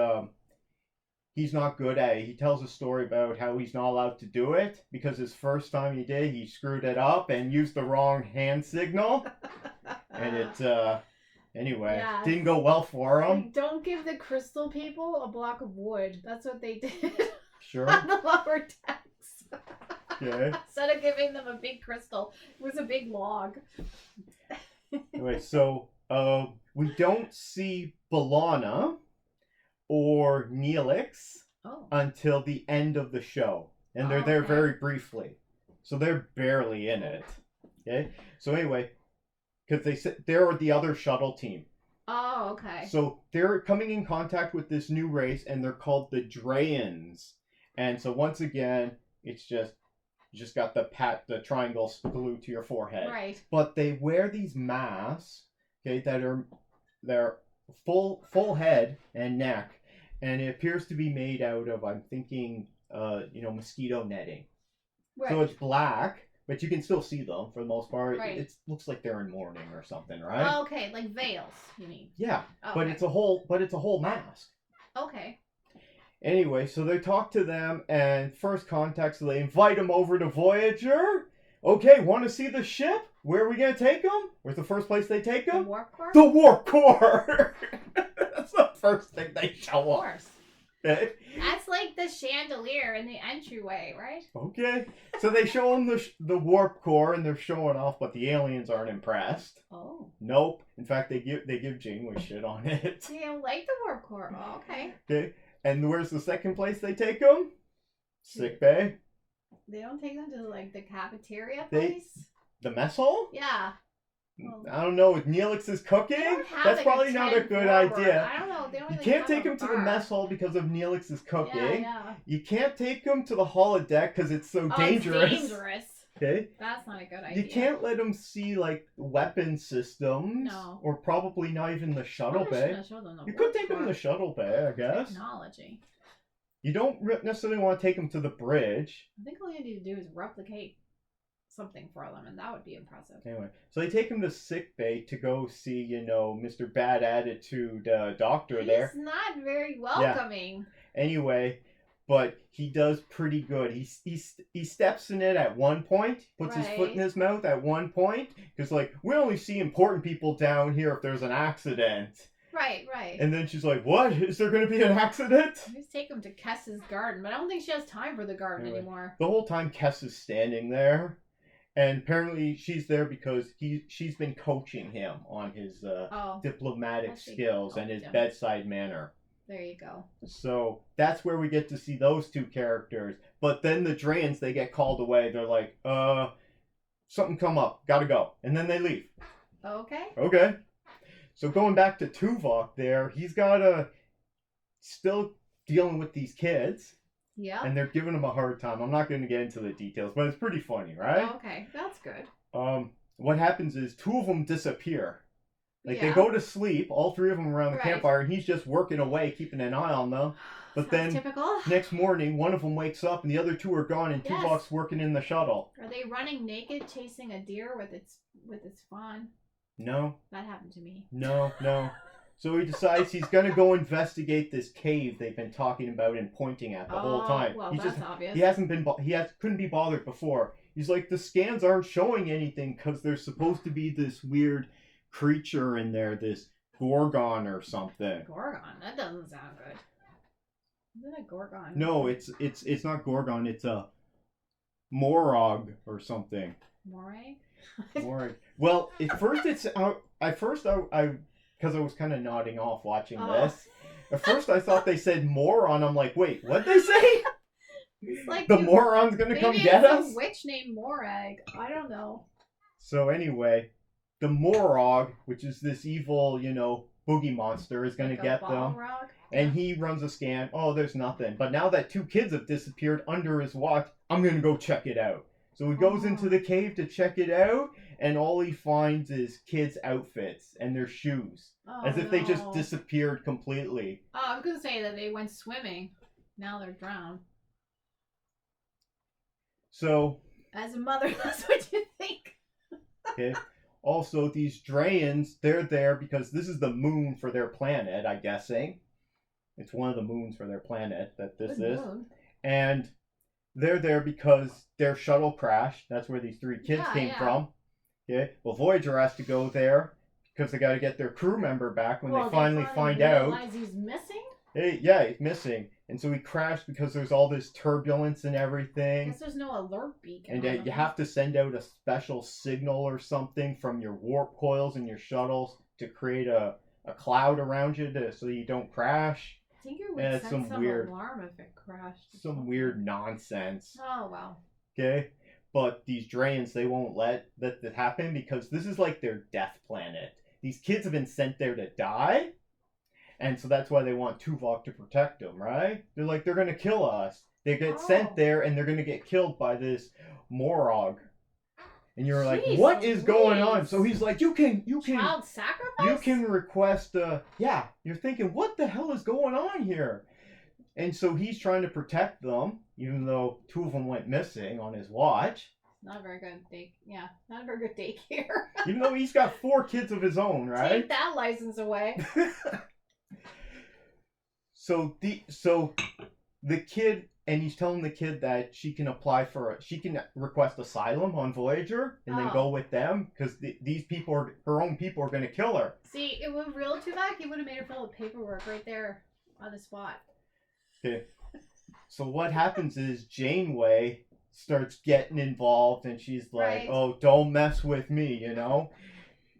not good at it. He tells a story about how he's not allowed to do it because his first time he did, he screwed it up and used the wrong hand signal. And it, didn't go well for him. Like, don't give the crystal people a block of wood. That's what they did. Sure. On the lower decks. Okay. Instead of giving them a big crystal, it was a big log. Anyway, so we don't see B'Elanna or Neelix until the end of the show. And they're there very briefly. So they're barely in it. Okay? So anyway, because they're the other shuttle team. Oh, okay. So they're coming in contact with this new race, and they're called the Drayans. And so once again, it's just you just got the triangles glued to your forehead. Right. But they wear these masks, okay, they're full head and neck, and it appears to be made out of, I'm thinking, mosquito netting. Right. So it's black, but you can still see them for the most part. Right. It looks like they're in mourning or something, right? Okay, like veils, you mean? Yeah, Okay. but it's a whole mask. Okay. Anyway, so they talk to them, and first contact, so they invite them over to Voyager. Okay, want to see the ship? Where are we going to take them? Where's the first place they take them? The Warp Core? The Warp Core! That's the first thing they show Of up. course. Okay. That's like the chandelier in the entryway, right? Okay. So they show them the Warp Core, and they're showing off, but the aliens aren't impressed. Oh. Nope. In fact, they give Janeway shit on it. You don't like the Warp Core. Oh, okay. Okay. And where's the second place they take them? Sick bay. They don't take them to like the cafeteria They- place? The mess hall? Yeah. Well, I don't know. With Neelix's cooking? they don't have, That's like, probably not a 10 good forward. idea. I don't know. They don't You really can't have take a him to the bar. mess hall because of Neelix's cooking. Yeah. You can't take him to the holodeck because it's so dangerous. It's dangerous. Okay. That's not a good idea. You can't let him see like weapon systems. No. Or probably not even the shuttle Probably bay. shouldn't show them the You could Warp take him to Core the shuttle bay, I guess. technology. You don't necessarily want to take him to the bridge. I think all you need to do is replicate something for them, and that would be impressive. Anyway, so they take him to sick bay to go see, Mr. Bad Attitude Doctor there. He's not very welcoming. Anyway, but he does pretty good. He steps in it at one point, puts his foot in his mouth at one point, because like we only see important people down here if there's an accident. Right, right. And then she's like, "What? Is there going to be an accident?" Just take him to Kess's garden, but I don't think she has time for the garden Anyway. anymore. The whole time Kess is standing there, and apparently she's there because she's been coaching him on his diplomatic Actually, skills and his yeah. bedside manner. There you go. So that's where we get to see those two characters. But then the Drains, they get called away. They're like, something come up, gotta go. And then they leave. Okay. Okay. So going back to Tuvok there, he's gotta still dealing with these kids. Yeah. And they're giving him a hard time. I'm not going to get into the details, but it's pretty funny, right? Okay, that's good. What happens is two of them disappear. Like Yeah. they go to sleep, all three of them around the Right. campfire, and he's just working away, keeping an eye on them. But Sounds then typical. next morning, one of them wakes up, and the other two are gone, and Yes. Tuvok's working in the shuttle. Are they running naked chasing a deer with its fawn? No, That happened to me. no. So he decides he's going to go investigate this cave they've been talking about and pointing at the whole time. Well, He that's obvious. He hasn't been. Couldn't be bothered before. He's like, the scans aren't showing anything because there's supposed to be this weird creature in there, this Gorgon or something. Gorgon? That doesn't sound good. Is it a Gorgon? No, it's not Gorgon. It's a Morog or something. Moray? Morog. Well, at first I because I was kind of nodding off watching this. At first I thought they said moron. I'm like, wait, what'd they say? It's like The moron's gonna come maybe get it's us? a witch named Morag. I don't know. So anyway, the Morog, which is this evil, boogie monster, is gonna Like a get them. Balrog? And he runs a scan. Oh, there's nothing. But now that two kids have disappeared under his watch, I'm gonna go check it out. So he goes into the cave to check it out, and all he finds is kids' outfits and their shoes. Oh, As if they just no. disappeared completely. Oh, I was gonna say that they went swimming. Now they're drowned. So, As a mother, that's what you think. okay. Also, these Drayans, they're there because this is the moon for their planet, I'm guessing. It's one of the moons for their planet that this Good is. moon. And they're there because their shuttle crashed. That's where these three kids came from. Okay. Well, Voyager has to go there because they got to get their crew member back when they finally find out. Realize he's missing? Hey, yeah, he's missing. And so he crashed because there's all this turbulence and I everything. guess there's no alert beacon. And on you them. have to send out a special signal or something from your warp coils and your shuttles to create a cloud around you so you don't crash. I think it would Yeah, send some some weird- alarm if it crashed. or Some something. weird nonsense. Oh, wow. Okay? But these Drayans, they won't let that happen because this is like their death planet. These kids have been sent there to die. And so that's why they want Tuvok to protect them, right? They're like, they're going to kill us. They get sent there and they're going to get killed by this Morog. And you're like, Jeez what is going on? Louise. So he's like, you can Child sacrifice? request yeah. You're thinking, what the hell is going on here? And so he's trying to protect them, even though 2 of them went missing on his watch. Not a very good not a very good daycare. Even though he's got 4 kids of his own, right? Take that license away. So the kid, and he's telling the kid that she can she can request asylum on Voyager and then go with them because these people her own people are going to kill her. See, it would real too bad. He would have made her fill out paperwork right there on the spot. Okay. So what happens is Janeway starts getting involved and she's like, Right. oh, don't mess with me, you know?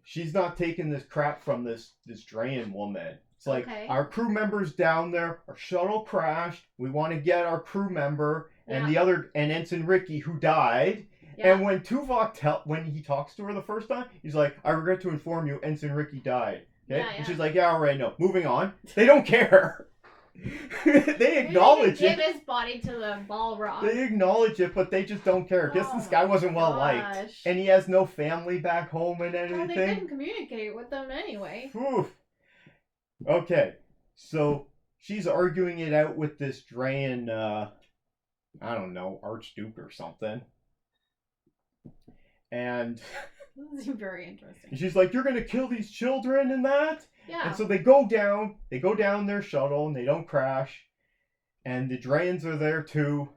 She's not taking this crap from this Drayan woman. It's like, Okay. our crew member's down there, our shuttle crashed, we want to get our crew member and and Ensign Ricky who died. Yeah. And when Tuvok when he talks to her the first time, he's like, I regret to inform you, Ensign Ricky died. Okay? Yeah, And she's like, yeah, all right, no. Moving on. They don't care. They acknowledge Give it. his body to the ball rock. They acknowledge it, but they just don't care. Guess this guy wasn't well liked. And he has no family back home and anything. Well, they didn't communicate with them anyway. Oof. Okay, so she's arguing it out with this Drayan, I don't know, Archduke or something. And This is very interesting. she's like, you're going to kill these children and that? Yeah. And so they go down their shuttle and they don't crash. And the Drayans are there too.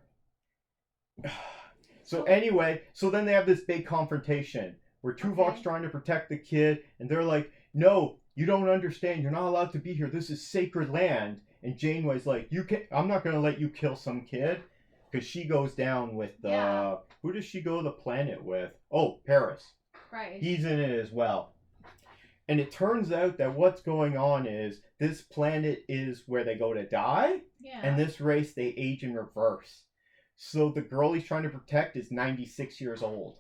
So anyway, so then they have this big confrontation where Tuvok's trying to protect the kid and they're like, no, you don't understand. You're not allowed to be here. This is sacred land. And Janeway's like, I'm not going to let you kill some kid. Because she goes down with who does she go to the planet with? Oh, Paris. Right. He's in it as well. And it turns out that what's going on is this planet is where they go to die. Yeah. And this race, they age in reverse. So the girl he's trying to protect is 96 years old.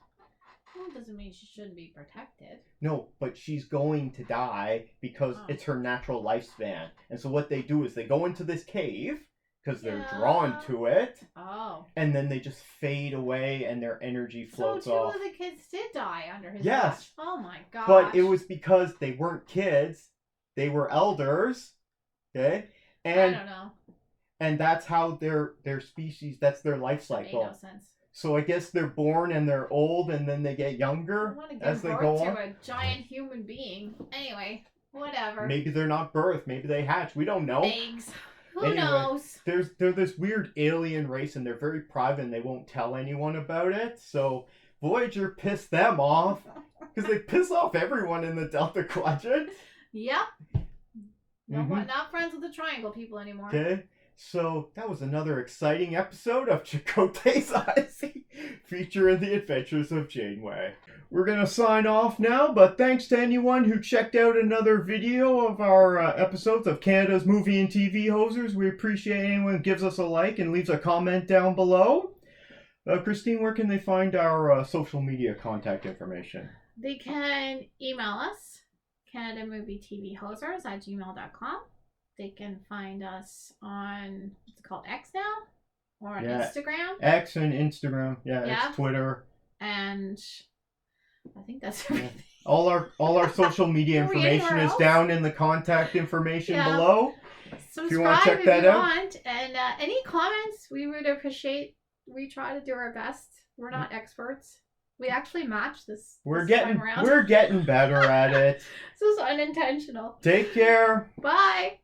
Well, doesn't mean she shouldn't be protected. No, but she's going to die because it's her natural lifespan. And so what they do is they go into this cave because they're drawn to it. Oh. And then they just fade away and their energy floats off. So 2 of the kids did die under his Yes. watch. Oh my gosh. But it was because they weren't kids. They were elders. Okay? And I don't know. And that's how their species, that's their life cycle. That made no sense. So I guess they're born and they're old and then they get younger as they go on. To a giant human being. Anyway, whatever. Maybe they're not birthed. Maybe they hatch. We don't know. Eggs. Who Anyway, knows? They're this weird alien race and they're very private and they won't tell anyone about it. So Voyager pissed them off because they piss off everyone in the Delta Quadrant. Yep. No, not friends with the Triangle people anymore. Okay. So that was another exciting episode of Chakotay's Odyssey, featuring the adventures of Janeway. We're going to sign off now, but thanks to anyone who checked out another video of our episodes of Canada's Movie and TV Hosers. We appreciate anyone who gives us a like and leaves a comment down below. Christine, where can they find our social media contact information? They can email us, CanadaMovieTVHosers@gmail.com. They can find us on, what's it called, X now? Or on Instagram. X and Instagram. Yeah, it's Twitter. And I think that's everything. All our social media information is down in the contact information below. Subscribe if you want to check that out. And any comments, we would appreciate. We try to do our best. We're not experts. We actually match this. We're this getting time around. better at it. This was unintentional. Take care. Bye.